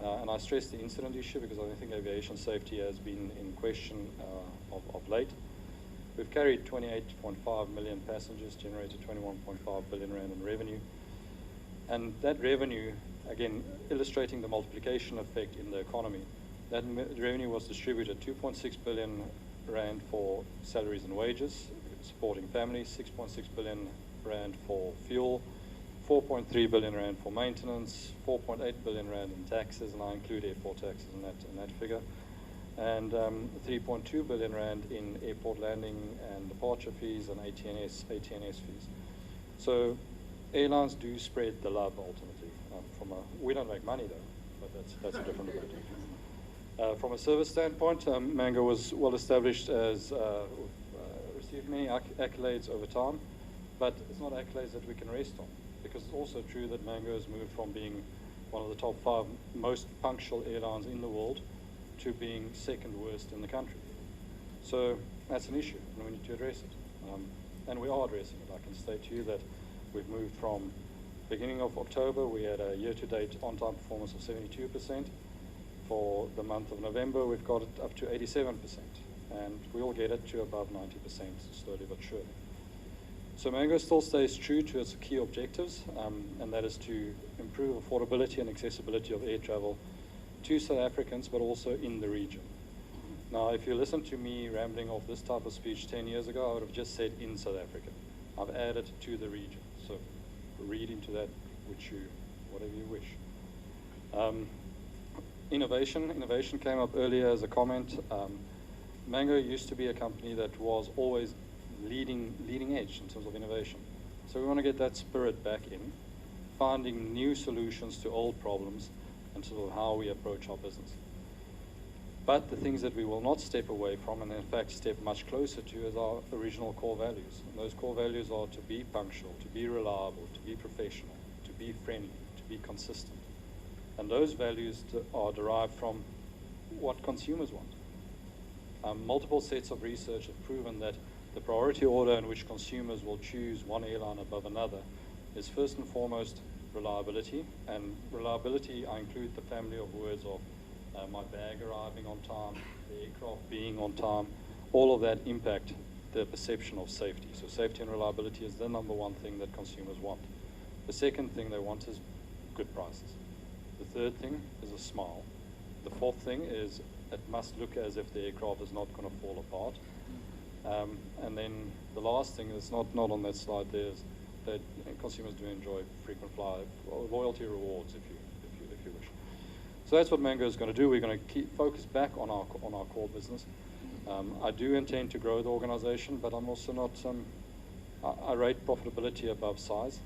And I stress the incident issue because I think aviation safety has been in question of late. We've carried 28.5 million passengers, generated 21.5 billion rand in revenue. And that revenue, again, illustrating the multiplication effect in the economy, That revenue was distributed 2.6 billion rand for salaries and wages, supporting families, 6.6 billion rand for fuel, 4.3 billion rand for maintenance, 4.8 billion rand in taxes, and I include airport taxes in that figure, and 3.2 billion rand in airport landing and departure fees and ATNS fees. So airlines do spread the love ultimately. We don't make money though, but that's a different debate. From a service standpoint, Mango was well established as received many accolades over time, but it's not accolades that we can rest on, because it's also true that Mango has moved from being one of the top 5 most punctual airlines in the world to being second worst in the country. So that's an issue, and we need to address it. And we are addressing it. I can state to you that we've moved from beginning of October, we had a year-to-date on-time performance of 72%. For the month of November, we've got it up to 87%, and we'll get it to above 90% slowly but surely. So Mango still stays true to its key objectives, and that is to improve affordability and accessibility of air travel to South Africans, but also in the region. Now, if you listen to me rambling off this type of speech 10 years ago, I would have just said in South Africa. I've added to the region, so read into that whatever you wish. Innovation came up earlier as a comment. Mango used to be a company that was always leading edge in terms of innovation. So we want to get that spirit back in, finding new solutions to old problems and sort of how we approach our business. But the things that we will not step away from, and in fact step much closer to, is our original core values. And those core values are to be punctual, to be reliable, to be professional, to be friendly, to be consistent. And those values are derived from what consumers want. Multiple sets of research have proven that the priority order in which consumers will choose one airline above another is first and foremost reliability. And reliability, I include the family of words of my bag arriving on time, the aircraft being on time. All of that impact the perception of safety. So safety and reliability is the number one thing that consumers want. The second thing they want is good prices. The third thing is a smile. The fourth thing is it must look as if the aircraft is not going to fall apart. And then the last thing that's not on that slide there is that consumers do enjoy frequent flyer loyalty rewards, if you wish. So that's what Mango is going to do. We're going to keep focus back on our core business. I do intend to grow the organization, but I'm also not. I rate profitability above size.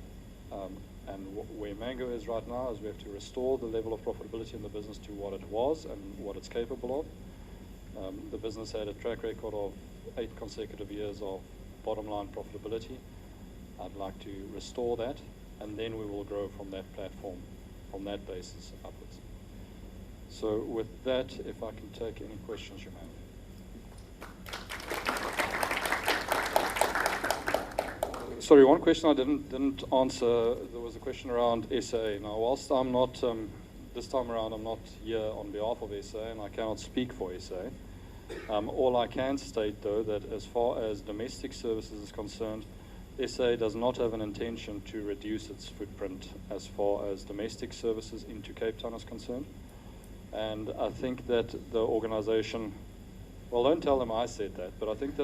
And where Mango is right now is we have to restore the level of profitability in the business to what it was and what it's capable of. The business had a track record of 8 consecutive years of bottom line profitability. I'd like to restore that, and then we will grow from that platform, from that basis upwards. So with that, if I can take any questions you may have. Sorry, one question I didn't answer. There was a question around SA. Now, whilst I'm not, this time around, I'm not here on behalf of SA, and I cannot speak for SA. All I can state, though, that as far as domestic services is concerned, SA does not have an intention to reduce its footprint as far as domestic services into Cape Town is concerned. And I think that the organization, well, don't tell them I said that, but I think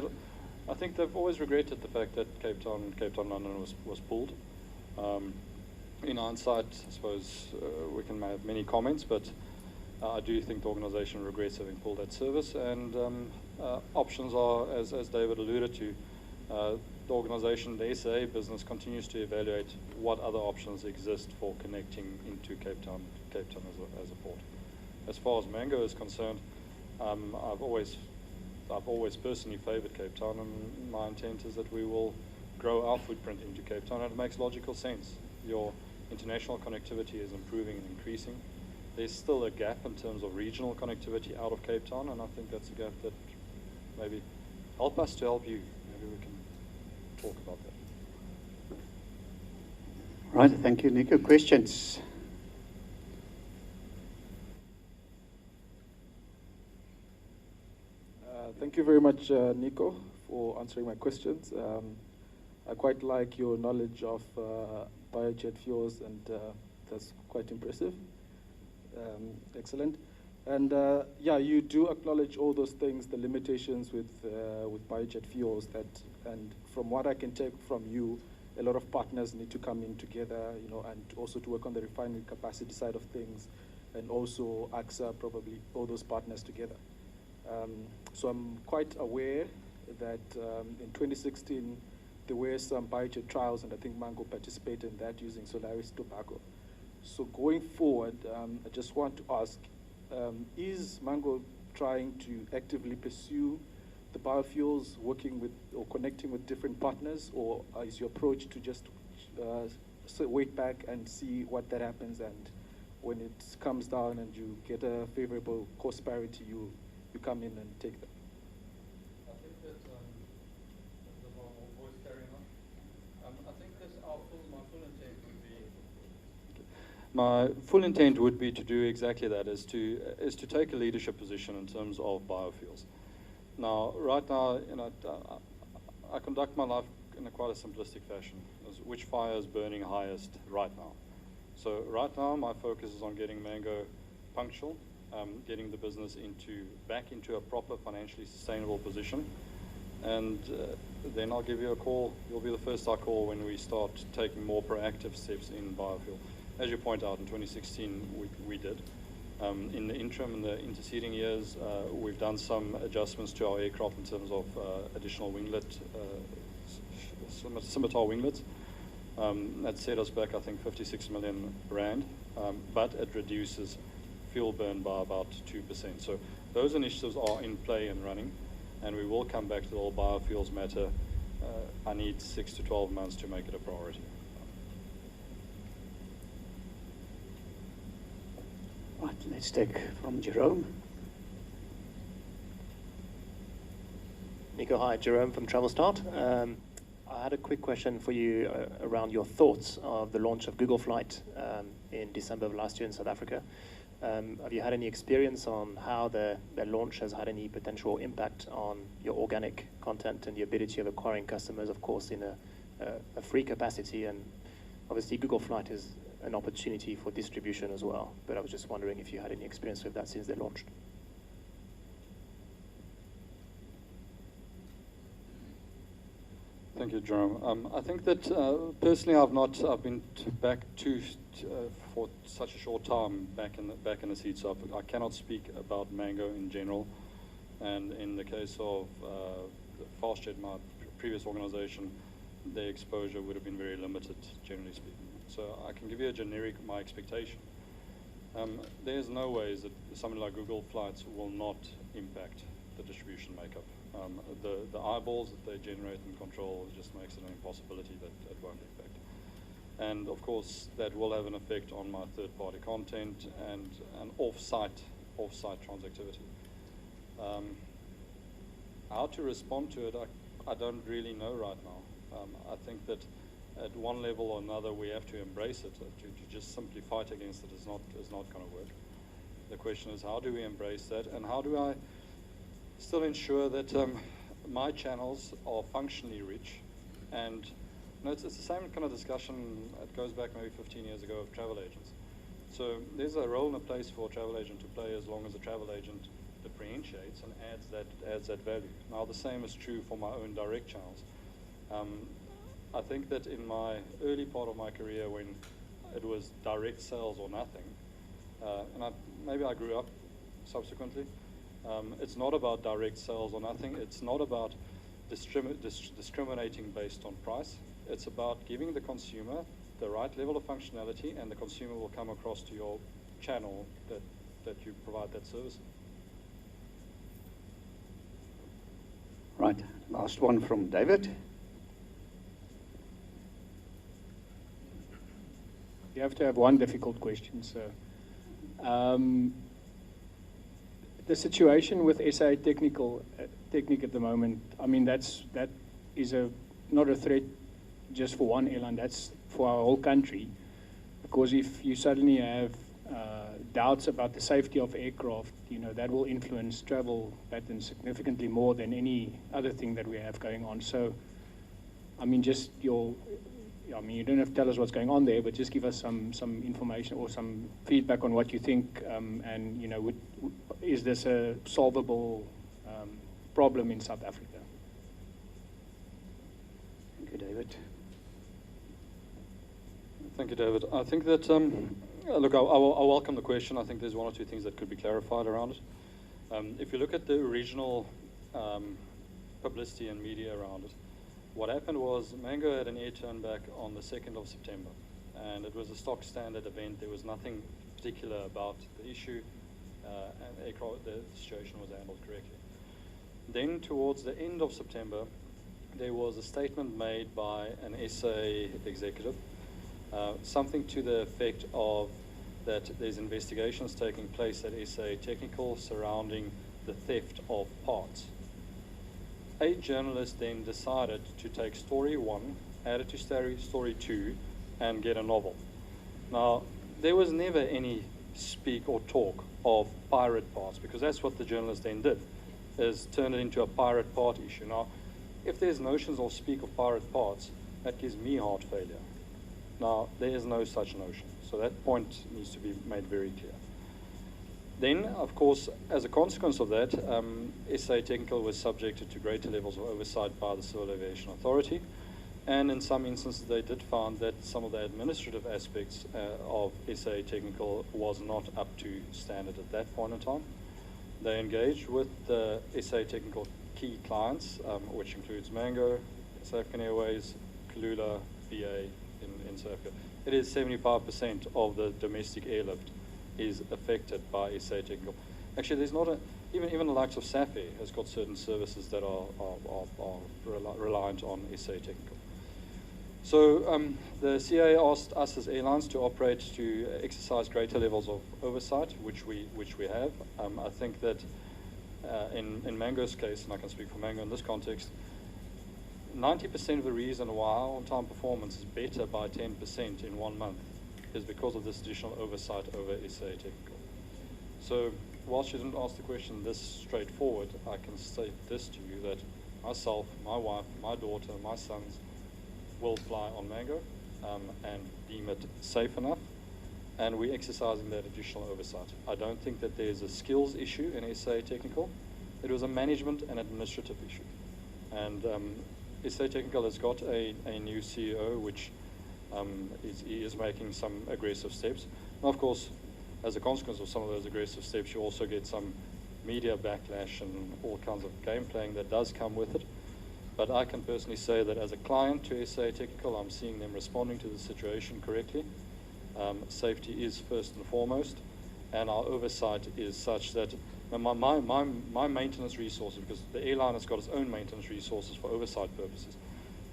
they've always regretted the fact that Cape Town London was pulled. In hindsight, I suppose we can have many comments, but I do think the organization regrets having pulled that service, and options are, as David alluded to, the organization, the SA business, continues to evaluate what other options exist for connecting into Cape Town as a port. As far as Mango is concerned, I've always personally favored Cape Town, and my intent is that we will grow our footprint into Cape Town, and it makes logical sense. Your international connectivity is improving and increasing. There's still a gap in terms of regional connectivity out of Cape Town, and I think that's a gap that maybe help us to help you. Maybe we can talk about that. Right, thank you, Nico. Questions? Thank you very much, Nico, for answering my questions. I quite like your knowledge of biojet fuels, and that's quite impressive. Excellent. And yeah, you do acknowledge all those things, the limitations with biojet fuels. And from what I can take from you, a lot of partners need to come in together, and also to work on the refinery capacity side of things, and also AXA, probably all those partners together. So I'm quite aware that in 2016 there were some biojet trials, and I think Mango participated in that using Solaris tobacco. So going forward, I just want to ask, is Mango trying to actively pursue the biofuels, working with or connecting with different partners, or is your approach to just wait back and see what that happens, and when it comes down and you get a favorable cost parity, you come in and take them? I think that, does my voice carry on? I think that my full intent would be, my full intent would be to do exactly that, is to take a leadership position in terms of biofuels. Now, right now, I conduct my life in quite a simplistic fashion, as which fire is burning highest right now. So right now, my focus is on getting Mango punctual, getting the business back into a proper financially sustainable position, and then I'll give you a call. You'll be the first I call when we start taking more proactive steps in biofuel. As you point out, in 2016, we did. In the interim, in the interceding years, we've done some adjustments to our aircraft in terms of additional winglet, scimitar winglets. That set us back, I think, 56 million rand, but it reduces fuel burn by about 2%. So those initiatives are in play and running, and we will come back to the whole biofuels matter. I need 6 to 12 months to make it a priority. Right, let's take from Jerome. Nico, hi, Jerome from Travel Start. I had a quick question for you around your thoughts of the launch of Google Flight in December of last year in South Africa. Have you had any experience on how the launch has had any potential impact on your organic content and the ability of acquiring customers, of course, in a free capacity? And obviously Google Flight is an opportunity for distribution as well, but I was just wondering if you had any experience with that since they launched. Thank you, Jerome. I think that personally, I've been back for such a short time back in the seat, so I cannot speak about Mango in general. And in the case of FastJet, my previous organization, their exposure would have been very limited, generally speaking. So I can give you a generic my expectation. There's no ways that something like Google Flights will not impact the distribution makeup. The eyeballs that they generate and control just makes it an impossibility that it won't impact. And of course, that will have an effect on my third-party content and an off-site transactivity. How to respond to it, I don't really know right now. I think that at one level or another, we have to embrace it. To just simply fight against it is not going to work. The question is, how do we embrace that, and how do I still ensure that my channels are functionally rich? And it's the same kind of discussion that goes back maybe 15 years ago of travel agents. So there's a role and a place for a travel agent to play as long as the travel agent differentiates and adds that value. Now the same is true for my own direct channels. I think that in my early part of my career, when it was direct sales or nothing, and maybe I grew up subsequently, it's not about direct sales or nothing. It's not about discriminating based on price. It's about giving the consumer the right level of functionality, and the consumer will come across to your channel that you provide that service. Right, last one from David. You have to have one difficult question, sir. The situation with SA Technic at the moment, I mean, that is not a threat just for one airline, that's for our whole country. Because if you suddenly have doubts about the safety of aircraft, that will influence travel patterns significantly more than any other thing that we have going on. So, I mean, just I mean, you don't have to tell us what's going on there, but just give us some information or some feedback on what you think, and you know, is this a solvable problem in South Africa? Thank you, David. Thank you, David. I think that, look, I welcome the question. I think there's one or two things that could be clarified around it. If you look at the original publicity and media around it, what happened was Mango had an air turn back on the 2nd of September, and it was a stock standard event. There was nothing particular about the issue, and the situation was handled correctly. Then towards the end of September, there was a statement made by an SA executive, something to the effect of that there's investigations taking place at SA Technical surrounding the theft of parts. A journalist then decided to take story 1, add it to story 2, and get a novel. Now, there was never any speak or talk of pirate parts, because that's what the journalist then did, is turn it into a pirate part issue. Now, if there's notions of speak of pirate parts, that gives me heart failure. Now, there is no such notion, so that point needs to be made very clear. Then, of course, as a consequence of that, SA Technical was subjected to greater levels of oversight by the Civil Aviation Authority, and in some instances they did find that some of the administrative aspects of SA Technical was not up to standard at that point in time. They engaged with the SA Technical key clients, which includes Mango, South African Airways, Kulula, BA in South Africa. It is 75% of the domestic airlift is affected by SA Technical. Actually, there's not even the likes of SAFE has got certain services that are reliant on SA Technical. So the CA asked us as airlines to operate, to exercise greater levels of oversight, which we have. I think that in Mango's case, and I can speak for Mango in this context, 90% of the reason why our on-time performance is better by 10% in 1 month is because of this additional oversight over SA Technical. So whilst you didn't ask the question this straightforward, I can state this to you, that myself, my wife, my daughter, my sons will fly on Mango and deem it safe enough, and we're exercising that additional oversight. I don't think that there's a skills issue in SA Technical. It was a management and administrative issue. And SA Technical has got a new CEO, which he is making some aggressive steps. And of course, as a consequence of some of those aggressive steps, you also get some media backlash and all kinds of game playing that does come with it. But I can personally say that as a client to SA Technical, I'm seeing them responding to the situation correctly. Safety is first and foremost, and our oversight is such that my maintenance resources, because the airline has got its own maintenance resources for oversight purposes,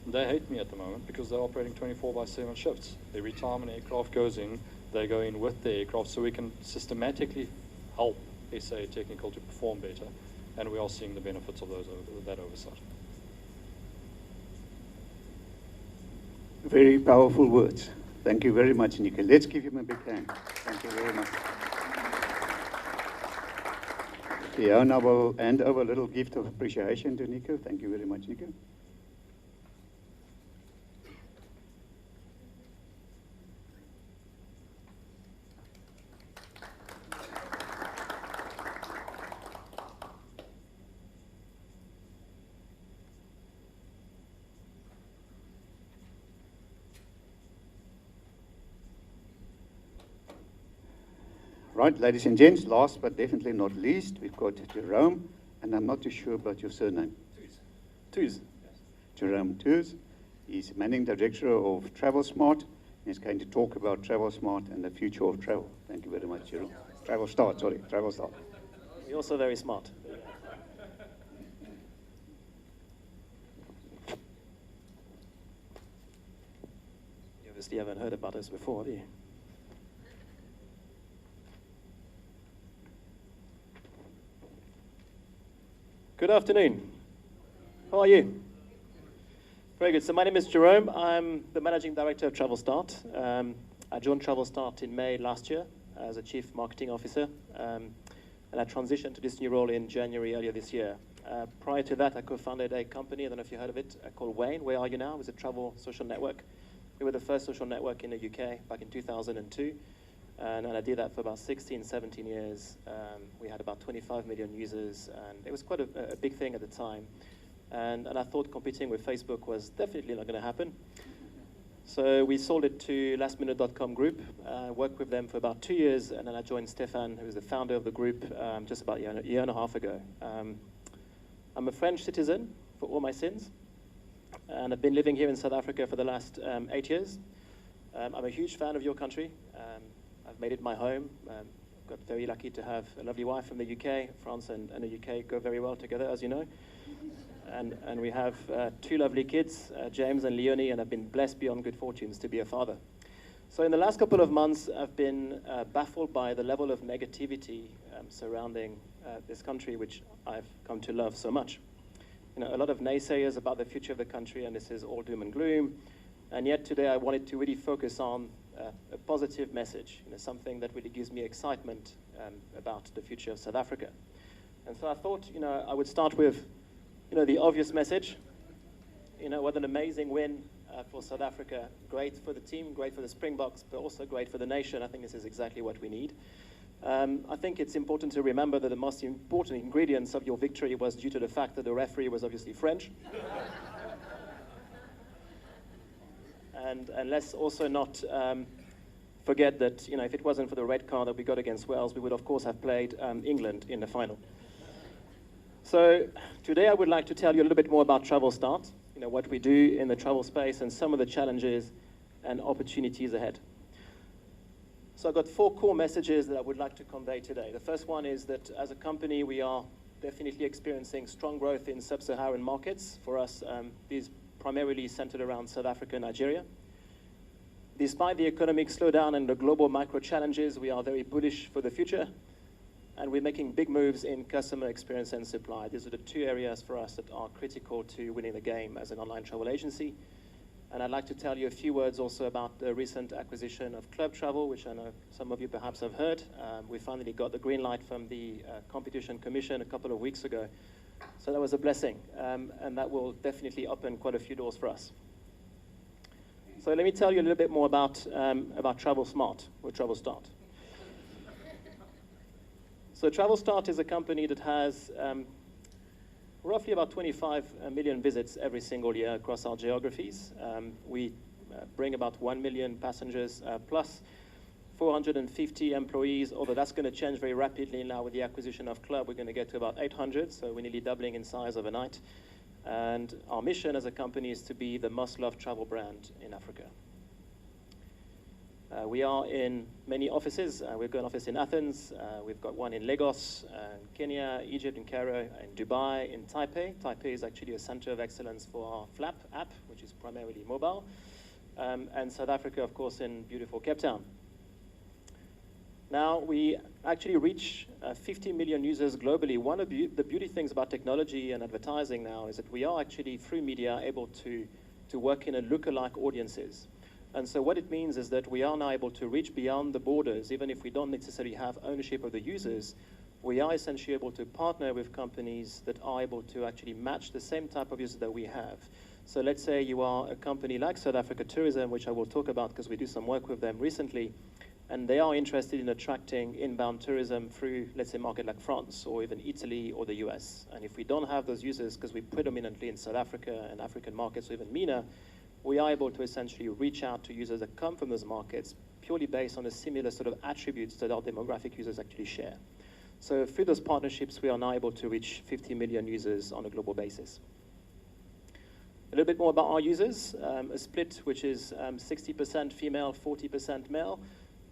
they hate me at the moment because they're operating 24/7 shifts. Every time an aircraft goes in, they go in with the aircraft, so we can systematically help SA Technical to perform better, and we are seeing the benefits of that oversight. Very powerful words. Thank you very much, Nico. Let's give him a big hand. Thank you very much. Yeah, now we'll hand over a little gift of appreciation to Nico. Thank you very much, Nico. Right, ladies and gents, last but definitely not least, we've got Jerome, and I'm not too sure about your surname. Tooze. Yes. Jerome Tooze. He's Managing Director of TravelSmart. He's going to talk about TravelSmart and the future of travel. Thank you very much, Jerome. TravelSmart. We're also very smart. You obviously haven't heard about us before, have you? Good afternoon. How are you? Very good. So my name is Jerome. I'm the Managing Director of TravelSmart. I joined TravelSmart in May last year as a Chief Marketing Officer, and I transitioned to this new role in January earlier this year. Prior to that, I co-founded a company, I don't know if you heard of it, called Wayne. Where Are You Now? It's a travel social network. We were the first social network in the UK back in 2002. And I did that for about 16, 17 years. We had about 25 million users, and it was quite a big thing at the time. And I thought competing with Facebook was definitely not going to happen. So we sold it to lastminute.com group, worked with them for about 2 years, and then I joined Stefan, who was the founder of the group, just about a year and a half ago. I'm a French citizen for all my sins, and I've been living here in South Africa for the last 8 years. I'm a huge fan of your country. I've made it my home. Got very lucky to have a lovely wife from the UK. France and the UK go very well together, as you know. And we have 2 lovely kids, James and Leonie, and I've been blessed beyond good fortunes to be a father. So in the last couple of months, I've been baffled by the level of negativity surrounding this country, which I've come to love so much. You know, a lot of naysayers about the future of the country, and this is all doom and gloom. And yet today I wanted to really focus on a positive message, you know, something that really gives me excitement about the future of South Africa. And so I thought, you know, I would start with, you know, the obvious message. You know, what an amazing win for South Africa. Great for the team, great for the Springboks, but also great for the nation. I think this is exactly what we need. I think it's important to remember that the most important ingredients of your victory was due to the fact that the referee was obviously French. And let's also not forget that, you know, if it wasn't for the red card that we got against Wales, we would of course have played England in the final. So today I would like to tell you a little bit more about Travel Start, you know, what we do in the travel space and some of the challenges and opportunities ahead. So I've got 4 core messages that I would like to convey today. The first one is that as a company, we are definitely experiencing strong growth in sub-Saharan markets. For us, these primarily centered around South Africa and Nigeria. Despite the economic slowdown and the global macro challenges, we are very bullish for the future. And we're making big moves in customer experience and supply. These are the 2 areas for us that are critical to winning the game as an online travel agency. And I'd like to tell you a few words also about the recent acquisition of Club Travel, which I know some of you perhaps have heard. We finally got the green light from the Competition Commission a couple of weeks ago. So that was a blessing, and that will definitely open quite a few doors for us. So let me tell you a little bit more about Travel Smart, or Travel Start. So Travel Start is a company that has roughly about 25 million visits every single year across our geographies. We bring about 1 million passengers plus 450 employees, although that's going to change very rapidly now with the acquisition of Club. We're going to get to about 800, so we're nearly doubling in size overnight. And our mission as a company is to be the most loved travel brand in Africa. We are in many offices. We've got an office in Athens. We've got one in Lagos, Kenya, Egypt, in Cairo, in Dubai, in Taipei. Taipei is actually a center of excellence for our Flap app, which is primarily mobile. And South Africa, of course, in beautiful Cape Town. Now, we actually reach 50 million users globally. One of the beauty things about technology and advertising now is that we are actually, through media, able to work in a lookalike audiences. And so what it means is that we are now able to reach beyond the borders, even if we don't necessarily have ownership of the users. We are essentially able to partner with companies that are able to actually match the same type of users that we have. So let's say you are a company like South Africa Tourism, which I will talk about because we do some work with them recently, and they are interested in attracting inbound tourism through, let's say, a market like France or even Italy or the US. And if we don't have those users, because we're predominantly in South Africa and African markets or even MENA, we are able to essentially reach out to users that come from those markets purely based on the similar sort of attributes that our demographic users actually share. So through those partnerships, we are now able to reach 50 million users on a global basis. A little bit more about our users, a split which is 60% female, 40% male.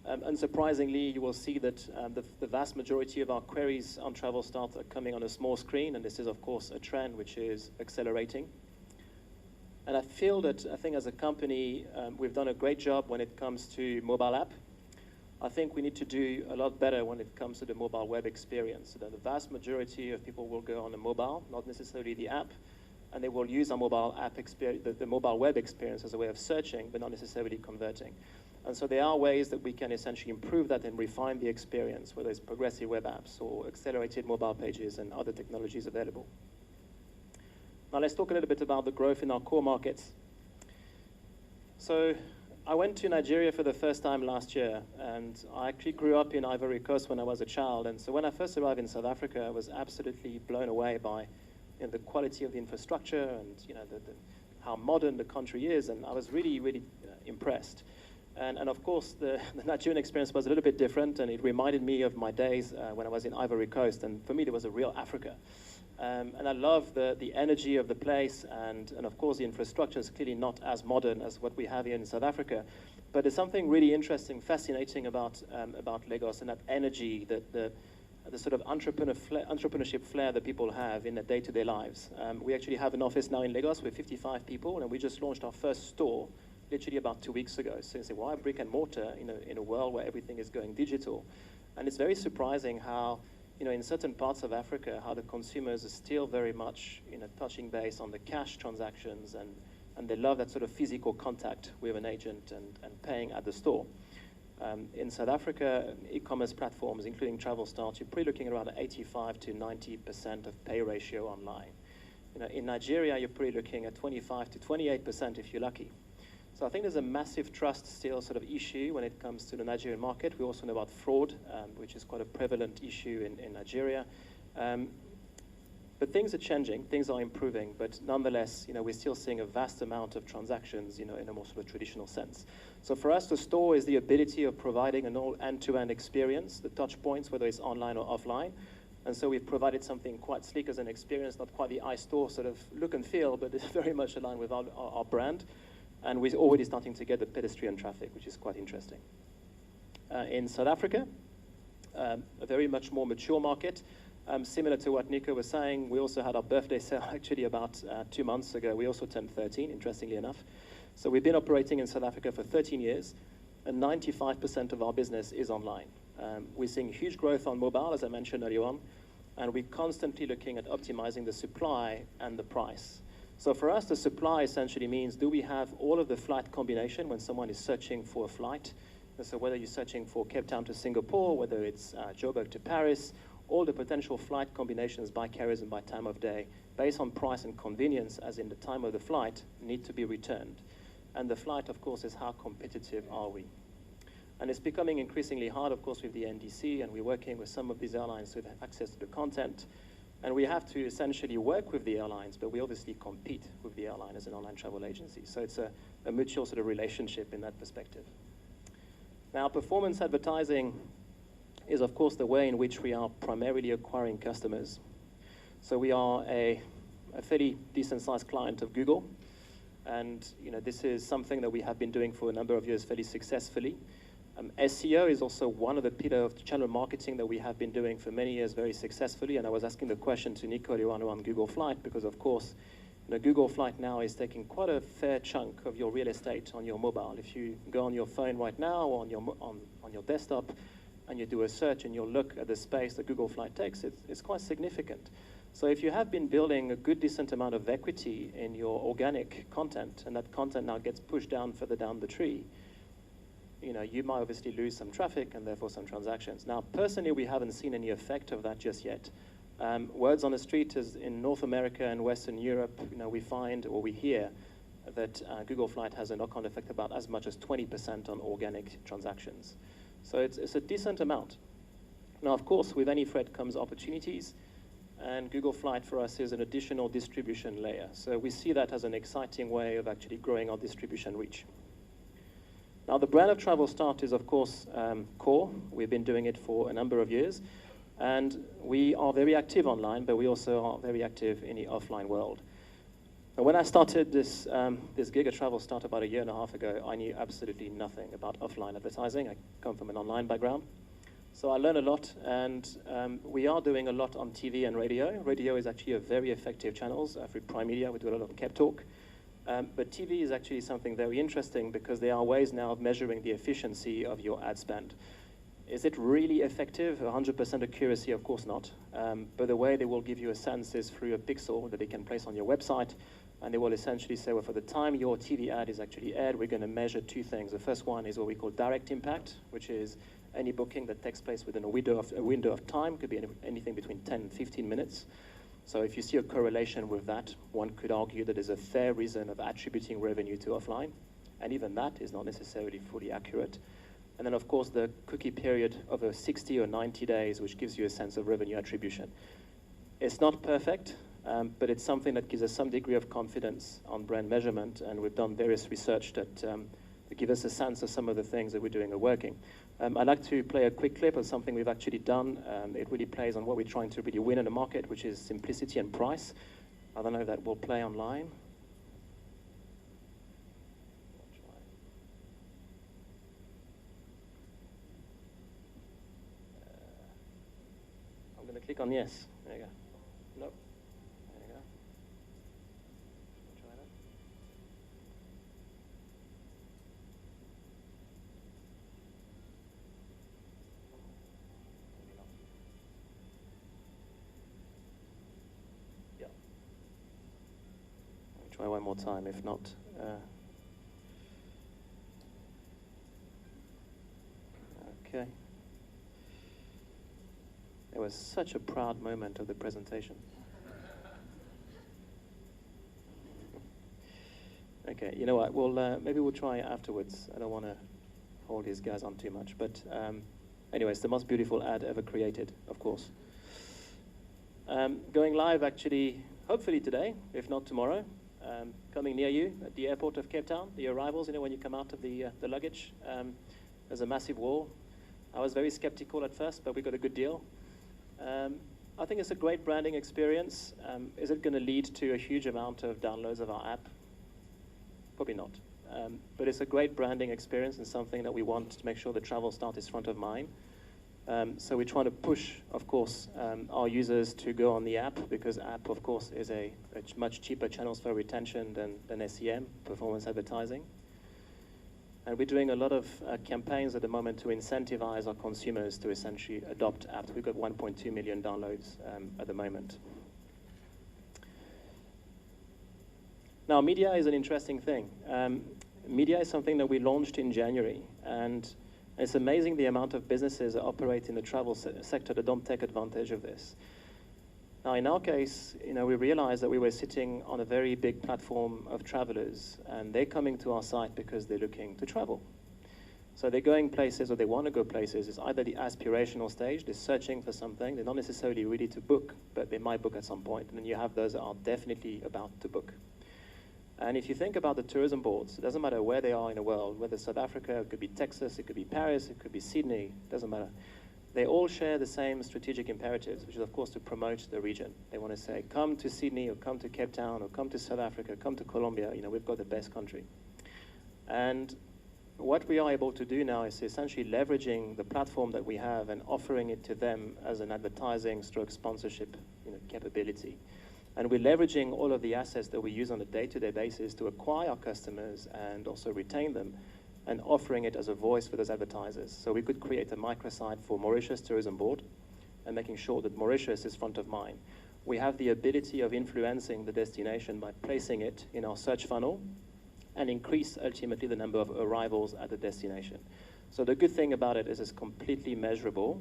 Unsurprisingly, you will see that the vast majority of our queries on Travel Start are coming on a small screen, and this is, of course, a trend which is accelerating. And I think as a company, we've done a great job when it comes to mobile app. I think we need to do a lot better when it comes to the mobile web experience. So the vast majority of people will go on the mobile, not necessarily the app, and they will use our mobile app experience, the mobile web experience as a way of searching, but not necessarily converting. And so there are ways that we can essentially improve that and refine the experience, whether it's progressive web apps or accelerated mobile pages and other technologies available. Now let's talk a little bit about the growth in our core markets. So I went to Nigeria for the first time last year, and I actually grew up in Ivory Coast when I was a child. And so when I first arrived in South Africa, I was absolutely blown away by the quality of the infrastructure and how modern the country is. And I was really, really impressed. And of course, the Nigerian experience was a little bit different, and it reminded me of my days when I was in Ivory Coast. And for me, there was a real Africa. And I love the energy of the place, and of course the infrastructure is clearly not as modern as what we have here in South Africa. But there's something really interesting, fascinating about Lagos and that energy, the sort of entrepreneurship flair that people have in their day-to-day lives. We actually have an office now in Lagos with 55 people, and we just launched our first store literally about 2 weeks ago. So you say, why brick and mortar in a world where everything is going digital? And it's very surprising how in certain parts of Africa, how the consumers are still very much, touching base on the cash transactions, and they love that sort of physical contact with an agent and paying at the store. In South Africa, e-commerce platforms, including TravelStart, you're probably looking at around 85 to 90% of pay ratio online. In Nigeria, you're probably looking at 25 to 28% if you're lucky. So I think there's a massive trust still sort of issue when it comes to the Nigerian market. We also know about fraud, which is quite a prevalent issue in Nigeria. But things are changing, things are improving, but nonetheless, we're still seeing a vast amount of transactions, in a more sort of traditional sense. So for us, the store is the ability of providing an all end-to-end experience, the touch points, whether it's online or offline. And so we've provided something quite sleek as an experience, not quite the iStore sort of look and feel, but it's very much aligned with our brand. And we're already starting to get the pedestrian traffic, which is quite interesting. In South Africa, a very much more mature market. Similar to what Nico was saying, we also had our birthday sale actually about 2 months ago. We also turned 13, interestingly enough. So we've been operating in South Africa for 13 years, and 95% of our business is online. We're seeing huge growth on mobile, as I mentioned earlier on, and we're constantly looking at optimizing the supply and the price. So for us, the supply essentially means, do we have all of the flight combination when someone is searching for a flight? And so whether you're searching for Cape Town to Singapore, whether it's Joburg to Paris, all the potential flight combinations by carriers and by time of day, based on price and convenience, as in the time of the flight, need to be returned. And the flight, of course, is how competitive are we? And it's becoming increasingly hard, of course, with the NDC, and we're working with some of these airlines to have access to the content. And we have to essentially work with the airlines, but we obviously compete with the airline as an online travel agency. So it's a mutual sort of relationship in that perspective. Now, performance advertising is, of course, the way in which we are primarily acquiring customers. So we are a fairly decent-sized client of Google. And this is something that we have been doing for a number of years fairly successfully. SEO is also one of the pillars of channel marketing that we have been doing for many years very successfully. And I was asking the question to Nico earlier on Google Flight, because of course, Google Flight now is taking quite a fair chunk of your real estate on your mobile. If you go on your phone right now or on your desktop and you do a search and you look at the space that Google Flight takes, it's quite significant. So if you have been building a good decent amount of equity in your organic content, and that content now gets pushed down further down the tree, you might obviously lose some traffic and therefore some transactions. Now, personally, we haven't seen any effect of that just yet. Words on the street is in North America and Western Europe, we find or we hear that Google Flight has a knock-on effect about as much as 20% on organic transactions. So it's a decent amount. Now, of course, with any threat comes opportunities, and Google Flight for us is an additional distribution layer. So we see that as an exciting way of actually growing our distribution reach. Now, the brand of TravelStart is, of course, core. We've been doing it for a number of years. And we are very active online, but we also are very active in the offline world. And when I started this gig at TravelStart about 1.5 years ago, I knew absolutely nothing about offline advertising. I come from an online background. So I learned a lot, and we are doing a lot on TV and radio. Radio is actually a very effective channel. Through Prime Media, we do a lot of Cape Talk. But TV is actually something very interesting because there are ways now of measuring the efficiency of your ad spend. Is it really effective? 100% accuracy, of course not. But the way they will give you a sense is through a pixel that they can place on your website, and they will essentially say, well, for the time your TV ad is actually aired, we're going to measure 2 things. The first one is what we call direct impact, which is any booking that takes place within a window of time. Could be anything between 10 and 15 minutes. So if you see a correlation with that, one could argue that there's a fair reason of attributing revenue to offline. and even that is not necessarily fully accurate. And then, of course, the cookie period of 60 or 90 days, which gives you a sense of revenue attribution. It's not perfect, but it's something that gives us some degree of confidence on brand measurement, and we've done various research that give us a sense of some of the things that we're doing are working. I'd like to play a quick clip of something we've actually done. It really plays on what we're trying to really win in the market, which is simplicity and price. I don't know if that will play online. I'm going to click on yes. There you go. Nope. There you go. Try that. Yeah. I'll try one more time. If not, okay. It was such a proud moment of the presentation. Okay, you know what? Well, maybe we'll try afterwards. I don't want to hold these guys on too much. But anyway, it's the most beautiful ad ever created, of course. Going live, actually, hopefully today, if not tomorrow. Coming near you at the airport of Cape Town, the arrivals, you know, when you come out of the luggage, there's a massive wall. I was very skeptical at first, but we got a good deal. I think it's a great branding experience. Is it going to lead to a huge amount of downloads of our app? Probably not. But it's a great branding experience and something that we want to make sure the travel start is front of mind. So we're trying to push, of course, our users to go on the app, because app, of course, is a much cheaper channels for retention than SEM, performance advertising. And we're doing a lot of campaigns at the moment to incentivize our consumers to essentially adopt apps. We've got 1.2 million downloads at the moment. Now, media is an interesting thing. Media is something that we launched in January, and it's amazing the amount of businesses that operate in the travel sector that don't take advantage of this. Now, in our case, you know, we realized that we were sitting on a very big platform of travelers, and they're coming to our site because they're looking to travel. So they're going places, or they want to go places. It's either the aspirational stage, they're searching for something, they're not necessarily ready to book, but they might book at some point. And then you have those that are definitely about to book. And if you think about the tourism boards, it doesn't matter where they are in the world, whether South Africa, it could be Texas, it could be Paris, it could be Sydney, it doesn't matter. They all share the same strategic imperatives, which is, of course, to promote the region. They want to say, come to Sydney, or come to Cape Town, or come to South Africa, come to Colombia. You know, we've got the best country. And what we are able to do now is essentially leveraging the platform that we have and offering it to them as an advertising stroke sponsorship, you know, capability. And we're leveraging all of the assets that we use on a day-to-day basis to acquire our customers and also retain them, and offering it as a voice for those advertisers. So we could create a microsite for Mauritius Tourism Board and making sure that Mauritius is front of mind. We have the ability of influencing the destination by placing it in our search funnel and increase ultimately the number of arrivals at the destination. So the good thing about it is it's completely measurable,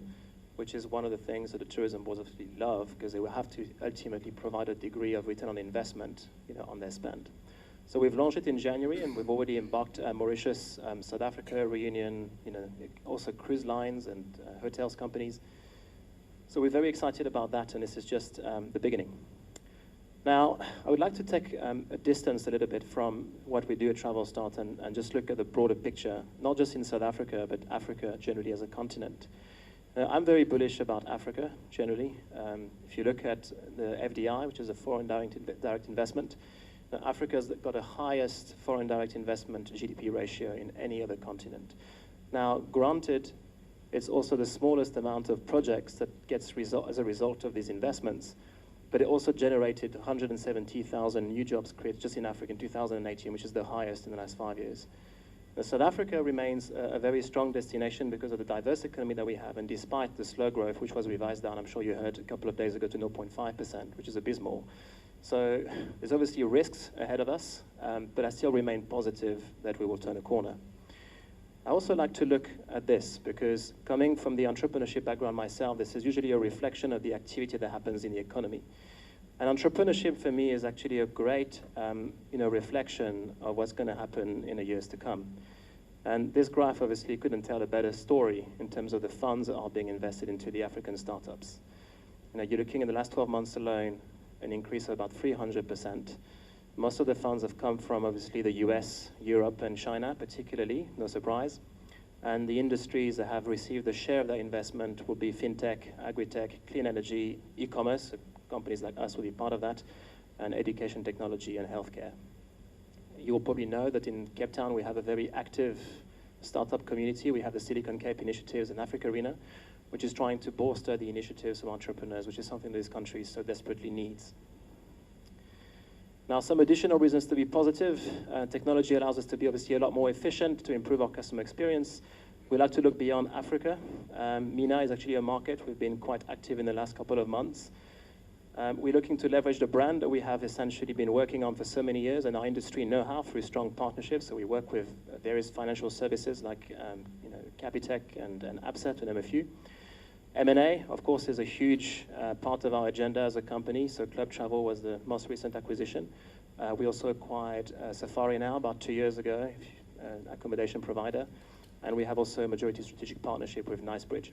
which is one of the things that the tourism boards obviously love, because they will have to ultimately provide a degree of return on investment, you know, on their spend. So we've launched it in January, and we've already embarked Mauritius, South Africa, Reunion, you know, also cruise lines and hotels companies. So we're very excited about that, and this is just the beginning. Now, I would like to take a distance a little bit from what we do at TravelStart and just look at the broader picture, not just in South Africa, but Africa generally as a continent. I'm very bullish about Africa generally. If you look at the FDI, which is a foreign direct investment, Africa's got the highest foreign direct investment GDP ratio in any other continent. Now, granted, it's also the smallest amount of projects that gets as a result of these investments, but it also generated 170,000 new jobs created just in Africa in 2018, which is the highest in the last 5 years. Now, South Africa remains a very strong destination because of the diverse economy that we have, and despite the slow growth, which was revised down, I'm sure you heard a couple of days ago, to 0.5%, which is abysmal. So there's obviously risks ahead of us, but I still remain positive that we will turn a corner. I also like to look at this, because coming from the entrepreneurship background myself, this is usually a reflection of the activity that happens in the economy. And entrepreneurship for me is actually a great reflection of what's going to happen in the years to come. And this graph obviously couldn't tell a better story in terms of the funds that are being invested into the African startups. You're looking in the last 12 months alone, an increase of about 300%. Most of the funds have come from obviously the US, Europe, and China particularly, no surprise. And the industries that have received a share of that investment will be fintech, agri-tech, clean energy, e-commerce, companies like us will be part of that, and education technology and healthcare. You will probably know that in Cape Town we have a very active startup community. We have the Silicon Cape Initiatives in Africa Arena, which is trying to bolster the initiatives of entrepreneurs, which is something this country so desperately needs. Now, some additional reasons to be positive. Technology allows us to be obviously a lot more efficient, to improve our customer experience. We like to look beyond Africa. MENA is actually a market we've been quite active in the last couple of months. We're looking to leverage the brand that we have essentially been working on for so many years and our industry know-how through strong partnerships. So we work with various financial services like Capitec and Absa, to name a few. M&A, of course, is a huge part of our agenda as a company. So Club Travel was the most recent acquisition. We also acquired Safari now about 2 years ago, an accommodation provider. And we have also a majority strategic partnership with Nicebridge.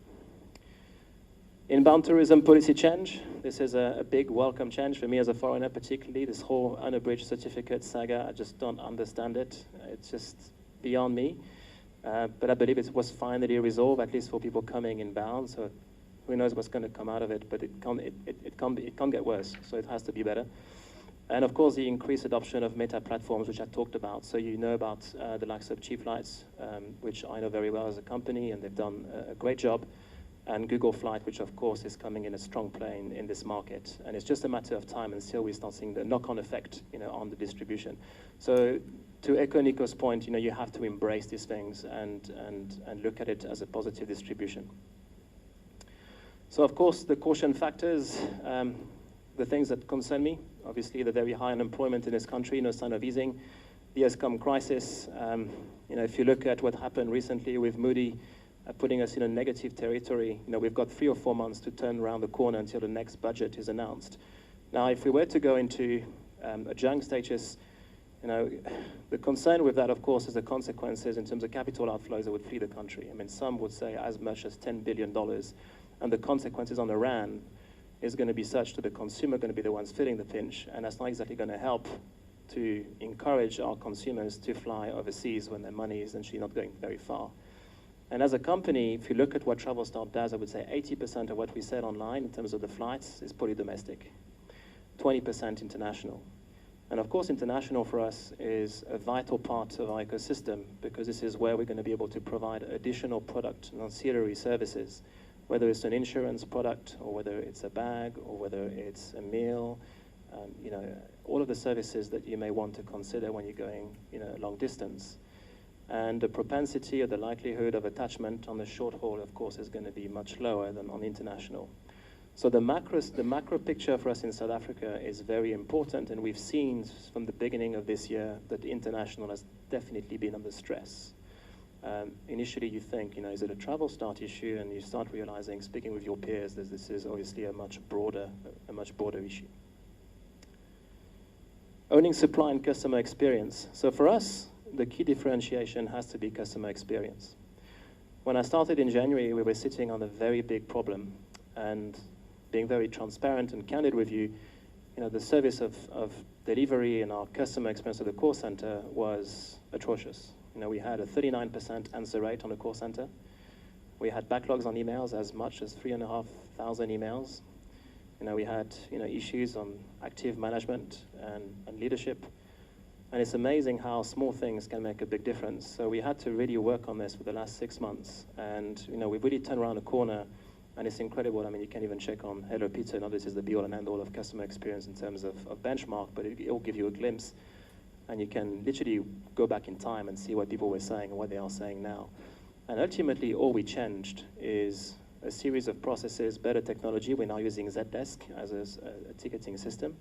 Inbound tourism policy change. This is a big welcome change for me as a foreigner, particularly. This whole unabridged certificate saga, I just don't understand it. It's just beyond me. But I believe it was finally resolved, at least for people coming inbound. So who knows what's going to come out of it, but it can't get worse. So it has to be better. And of course, the increased adoption of meta platforms, which I talked about. So you know about the likes of Cheap Flights, which I know very well as a company, and they've done a great job. And Google Flight, which of course is coming in a strong play in this market. And it's just a matter of time until we start seeing the knock-on effect, on the distribution. So to echo Nico's point, you have to embrace these things and look at it as a positive distribution. So of course, the caution factors, the things that concern me, obviously the very high unemployment in this country, no sign of easing, the ESCOM crisis. If you look at what happened recently with Moody, putting us in a negative territory, we've got 3 or 4 months to turn around the corner until the next budget is announced. Now, if we were to go into a junk status, the concern with that, of course, is the consequences in terms of capital outflows that would flee the country. I mean, some would say as much as $10 billion, and the consequences on the RAN is going to be such that the consumer going to be the ones feeling the pinch, and that's not exactly going to help to encourage our consumers to fly overseas when their money is essentially not going very far. And as a company, if you look at what TravelStart does, I would say 80% of what we sell online in terms of the flights is fully domestic, 20% international. And of course, international for us is a vital part of our ecosystem because this is where we're going to be able to provide additional product and ancillary services, whether it's an insurance product or whether it's a bag or whether it's a meal, all of the services that you may want to consider when you're going long distance. And the propensity or the likelihood of attachment on the short haul, of course, is going to be much lower than on international. So the macro picture for us in South Africa is very important, and we've seen from the beginning of this year that international has definitely been under stress. Initially, you think, is it a TravelStart issue? And you start realizing, speaking with your peers, that this is obviously a much broader issue. Owning supply and customer experience. So for us, the key differentiation has to be customer experience. When I started in January, we were sitting on a very big problem, and being very transparent and candid with you, the service of delivery and our customer experience at the call center was atrocious. We had a 39% answer rate on the call center. We had backlogs on emails as much as 3,500 emails. We had issues on active management and leadership. And it's amazing how small things can make a big difference. So we had to really work on this for the last 6 months. And we've really turned around the corner, and it's incredible. I mean, you can even check on Hello Pizza. Now this is the be-all and end-all of customer experience in terms of benchmark, but it'll give you a glimpse. And you can literally go back in time and see what people were saying and what they are saying now. And ultimately, all we changed is a series of processes, better technology. We're now using Zdesk as a ticketing system.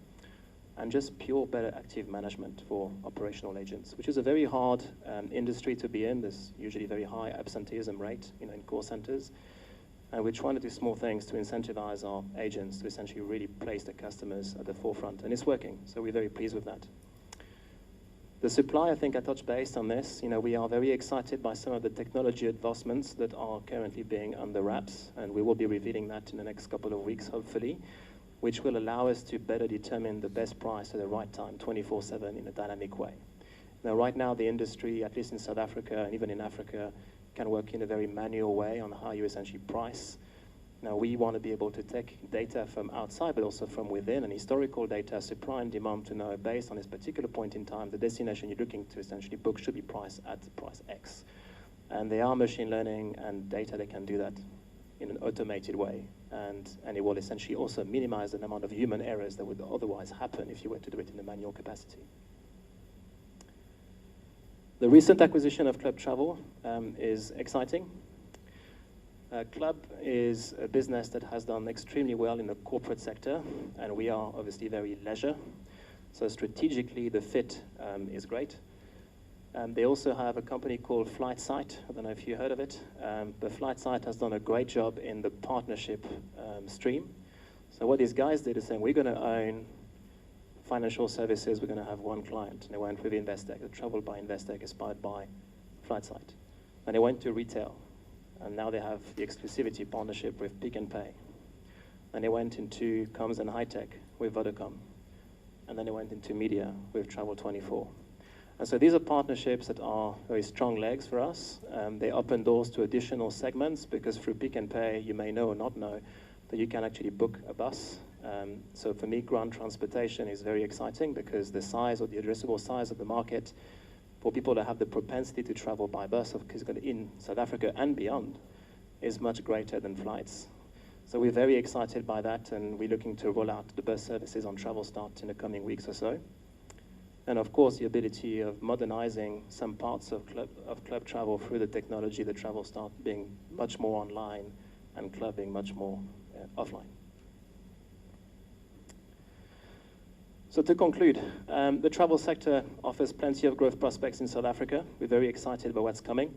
And just pure better active management for operational agents, which is a very hard industry to be in. There's usually very high absenteeism rate in call centers. And we're trying to do small things to incentivize our agents to essentially really place the customers at the forefront. And it's working, so we're very pleased with that. The supply, I think I touched base on this. You know, we are very excited by some of the technology advancements that are currently being under wraps, and we will be revealing that in the next couple of weeks, hopefully, which will allow us to better determine the best price at the right time, 24/7, in a dynamic way. Now, right now, the industry, at least in South Africa and even in Africa, can work in a very manual way on how you essentially price. Now, we want to be able to take data from outside, but also from within, and historical data, supply and demand, to know, based on this particular point in time, the destination you're looking to essentially book should be priced at price X. And there are machine learning and data that can do that in an automated way. And it will essentially also minimize the amount of human errors that would otherwise happen if you were to do it in a manual capacity. The recent acquisition of Club Travel is exciting. Club is a business that has done extremely well in the corporate sector, and we are obviously very leisure. So strategically, the fit is great. They also have a company called FlightSight. I don't know if you heard of it, but FlightSight has done a great job in the partnership stream. So what these guys did is saying, we're going to own financial services, we're going to have one client. And they went with Investec, the Travel by Investec, inspired by FlightSight. And they went to retail. And now they have the exclusivity partnership with Pick n Pay. And they went into comms and high tech with Vodacom. And then they went into media with Travel24. And so these are partnerships that are very strong legs for us. They open doors to additional segments, because through Pick n Pay, you may know or not know that you can actually book a bus. So for me, ground transportation is very exciting, because the size, or the addressable size of the market for people that have the propensity to travel by bus in South Africa and beyond is much greater than flights. So we're very excited by that, and we're looking to roll out the bus services on TravelStart in the coming weeks or so. And of course, the ability of modernizing some parts of Club Travel through the technology, the TravelStart being much more online and Club being much more offline. So to conclude, the travel sector offers plenty of growth prospects in South Africa. We're very excited about what's coming.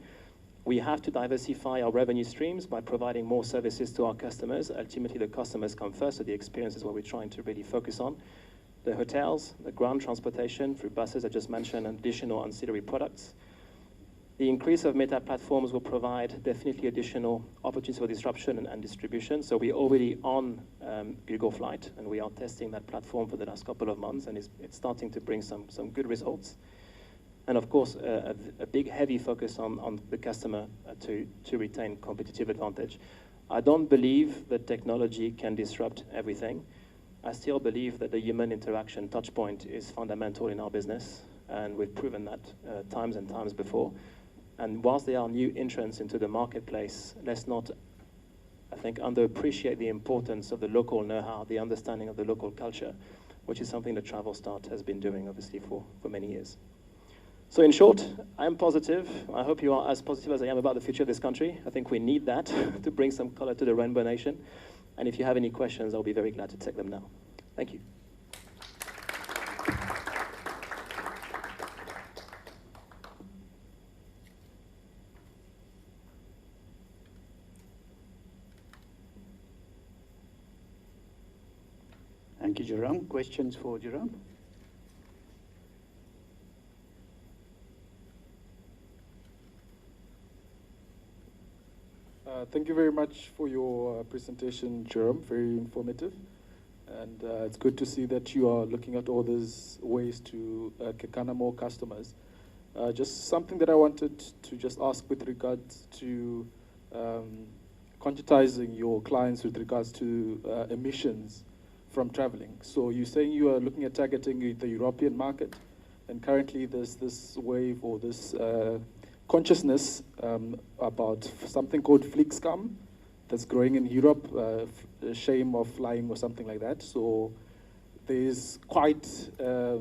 We have to diversify our revenue streams by providing more services to our customers. Ultimately, the customers come first, so the experience is what we're trying to really focus on. The hotels, the ground transportation through buses I just mentioned, and additional ancillary products. The increase of meta platforms will provide definitely additional opportunities for disruption and distribution. So we're already on Google Flight, and we are testing that platform for the last couple of months, and it's starting to bring some good results. And of course, a big, heavy focus on the customer to retain competitive advantage. I don't believe that technology can disrupt everything. I still believe that the human interaction touch point is fundamental in our business, and we've proven that times and times before. And whilst there are new entrants into the marketplace, let's not, I think, underappreciate the importance of the local know-how, the understanding of the local culture, which is something that TravelStart has been doing, obviously, for many years. So in short, I'm positive. I hope you are as positive as I am about the future of this country. I think we need that to bring some color to the Rainbow Nation. And if you have any questions, I'll be very glad to take them now. Thank you. Thank you, Jerome. Questions for Jerome? Thank you very much for your presentation, Jerome. Very informative. And it's good to see that you are looking at all these ways to garner more customers. Just something that I wanted to just ask with regards to quantitizing your clients with regards to emissions from traveling. So you're saying you are looking at targeting the European market, and currently there's this wave or this consciousness about something called Flixcam that's growing in Europe, shame of flying or something like that. So there's quite a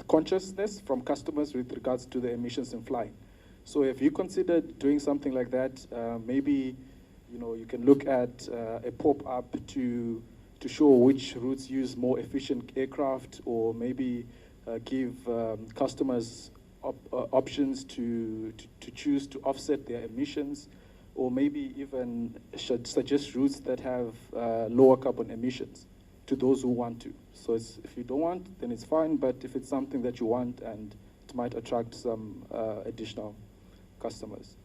consciousness from customers with regards to the emissions in flying. So have you considered doing something like that? Maybe you can look at a pop-up to show which routes use more efficient aircraft, or maybe give customers options to choose to offset their emissions, or maybe even should suggest routes that have lower carbon emissions to those who want to. So if you don't want, then it's fine, but if it's something that you want and it might attract some additional customers.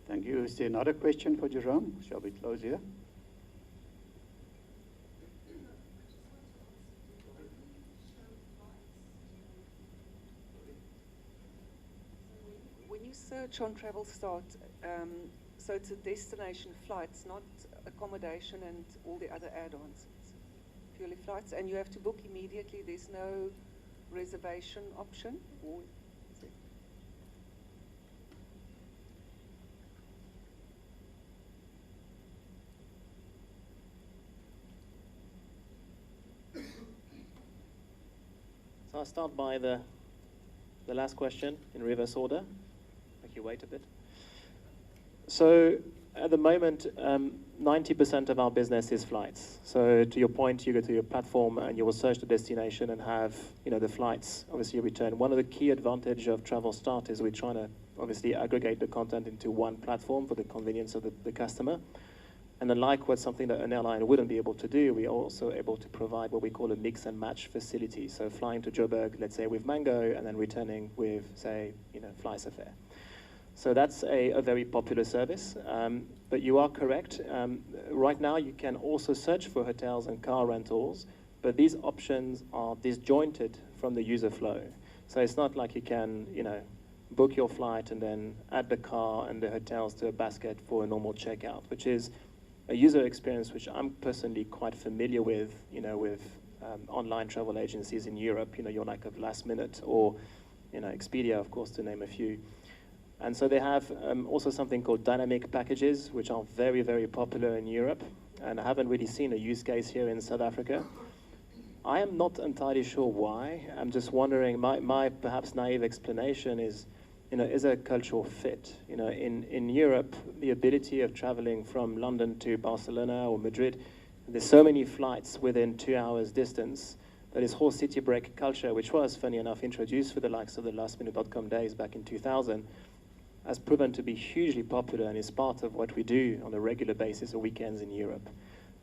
Thank you. Is there another question for Jerome? Shall we close here? When you search on TravelStart, so it's a destination flights, not accommodation and all the other add-ons. It's purely flights, and you have to book immediately. There's no reservation option, or is it? So I'll start by the last question in reverse order. Make you wait a bit. So at the moment, 90% of our business is flights. So to your point, you go to your platform and you will search the destination and have, the flights obviously return. One of the key advantage of TravelStart is we're trying to obviously aggregate the content into one platform for the convenience of the customer. And unlike what's something that an airline wouldn't be able to do, we are also able to provide what we call a mix and match facility. So flying to Joburg, let's say with Mango, and then returning with, say, FlySafare. So that's a very popular service. But you are correct. Right now, you can also search for hotels and car rentals, but these options are disjointed from the user flow. So it's not like you can, book your flight and then add the car and the hotels to a basket for a normal checkout, which is a user experience which I'm personally quite familiar with, with online travel agencies in Europe, you're like a Last Minute or, Expedia, of course, to name a few. And so they have also something called dynamic packages, which are very, very popular in Europe. And I haven't really seen a use case here in South Africa. I am not entirely sure why. I'm just wondering, my perhaps naive explanation is, is a cultural fit. In Europe, the ability of traveling from London to Barcelona or Madrid, there's so many flights within 2 hours distance that this whole city break culture, which was, funny enough, introduced for the likes of the lastminute.com days back in 2000, has proven to be hugely popular and is part of what we do on a regular basis or weekends in Europe.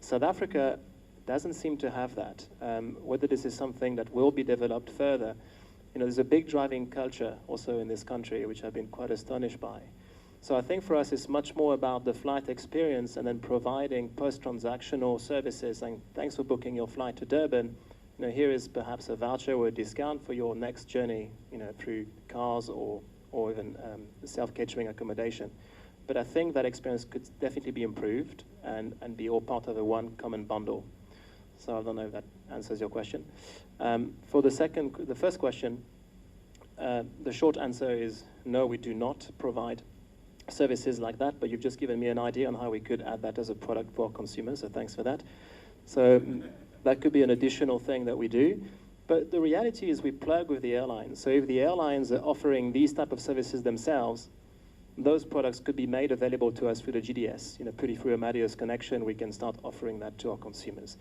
South Africa doesn't seem to have that. Whether this is something that will be developed further, there's a big driving culture also in this country, which I've been quite astonished by. So I think for us, it's much more about the flight experience and then providing post-transactional services. And thanks for booking your flight to Durban. Here is perhaps a voucher or a discount for your next journey, through cars or even self-catering accommodation. But I think that experience could definitely be improved and be all part of a one common bundle. So I don't know if that answers your question. For the first question, the short answer is no, we do not provide services like that, but you've just given me an idea on how we could add that as a product for our consumers, so thanks for that. So that could be an additional thing that we do. But the reality is we plug with the airlines. So if the airlines are offering these type of services themselves, those products could be made available to us through the GDS. Pretty through Amadeus connection, we can start offering that to our consumers.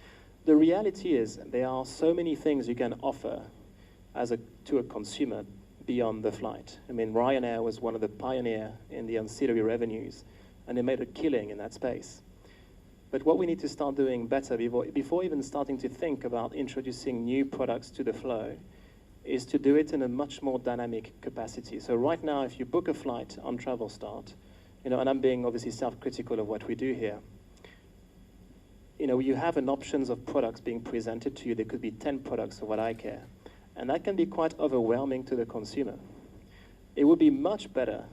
The reality is there are so many things you can offer to a consumer beyond the flight. I mean, Ryanair was one of the pioneers in the ancillary revenues, and they made a killing in that space. But what we need to start doing better before even starting to think about introducing new products to the flow is to do it in a much more dynamic capacity. So right now, if you book a flight on TravelStart, and I'm being obviously self-critical of what we do here, you have an options of products being presented to you. There could be 10 products of what I care. And that can be quite overwhelming to the consumer. It would be much better,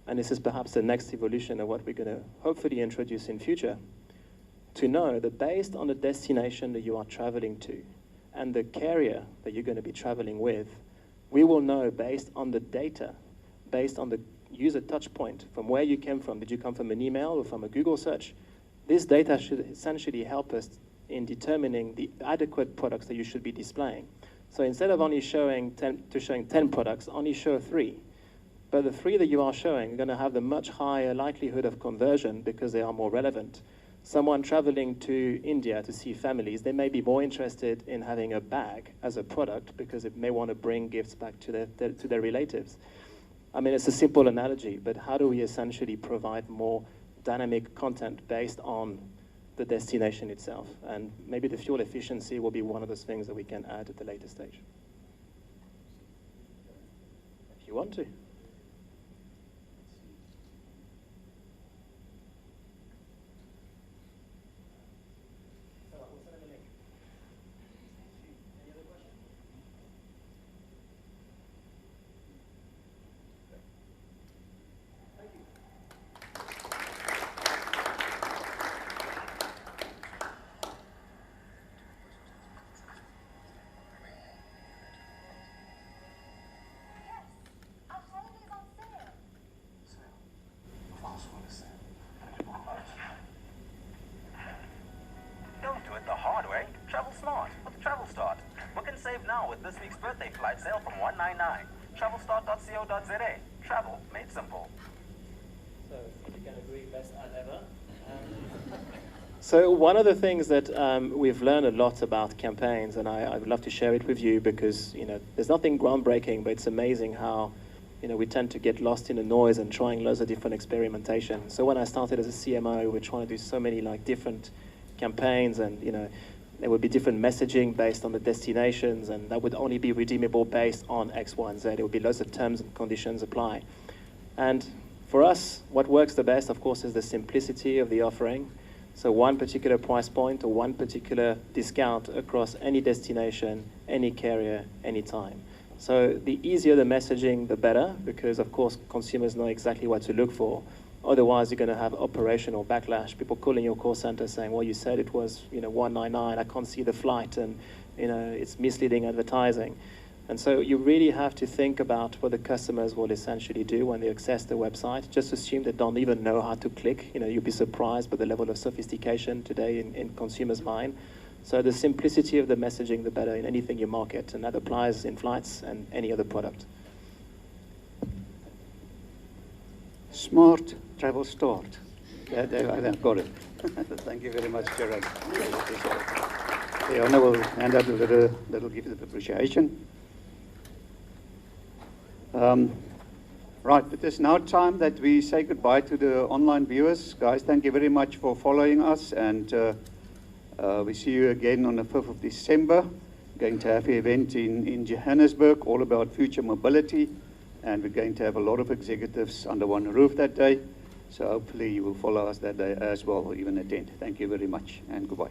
and this is perhaps the next evolution of what we're going to hopefully introduce in future, to know that based on the destination that you are traveling to and the carrier that you're going to be traveling with, we will know based on the data, based on the user touch point, from where you came from. Did you come from an email or from a Google search? This data should essentially help us in determining the adequate products that you should be displaying. So instead of only showing 10 products, only show 3. But the 3 that you are showing are going to have the much higher likelihood of conversion because they are more relevant. someone traveling to India to see families, they may be more interested in having a bag as a product because it may want to bring gifts back to their relatives. I mean, it's a simple analogy, but how do we essentially provide more dynamic content based on the destination itself? And maybe the fuel efficiency will be one of those things that we can add at a later stage. If you want to. Don't do it the hard way. Travel smart with Travel Start. Book and save now with this week's birthday flight sale from $199. Travelstart.co.za. Travel made simple. So, if you can agree, best ad ever. So one of the things that we've learned a lot about campaigns, and I would love to share it with you because, you know, there's nothing groundbreaking, but it's amazing how, you know, we tend to get lost in the noise and trying loads of different experimentation. So when I started as a CMO, we were trying to do so many like different campaigns, and, you know, there would be different messaging based on the destinations, and that would only be redeemable based on X, Y, and Z. There would be loads of terms and conditions apply. And for us, what works the best, of course, is the simplicity of the offering. So one particular price point or one particular discount across any destination, any carrier, any time. So the easier the messaging, the better, because of course consumers know exactly what to look for. Otherwise, you're going to have operational backlash. People calling your call center saying, "Well, you said it was, you know, $199. I can't see the flight, and, you know, it's misleading advertising." And so you really have to think about what the customers will essentially do when they access the website. Just assume they don't even know how to click. You know, you'll be surprised by the level of sophistication today in consumers' mind. So the simplicity of the messaging, the better in anything you market, and that applies in flights and any other product. Smart Travel Start. I've got it. Thank you very much, Gerard. The owner will hand out a little gift of appreciation. Right, it is now time that we say goodbye to the online viewers. Guys, thank you very much for following us, and we see you again on the 5th of December. We're going to have an event in Johannesburg all about future mobility, and we're going to have a lot of executives under one roof that day. So hopefully you will follow us that day as well, or even attend. Thank you very much, and goodbye.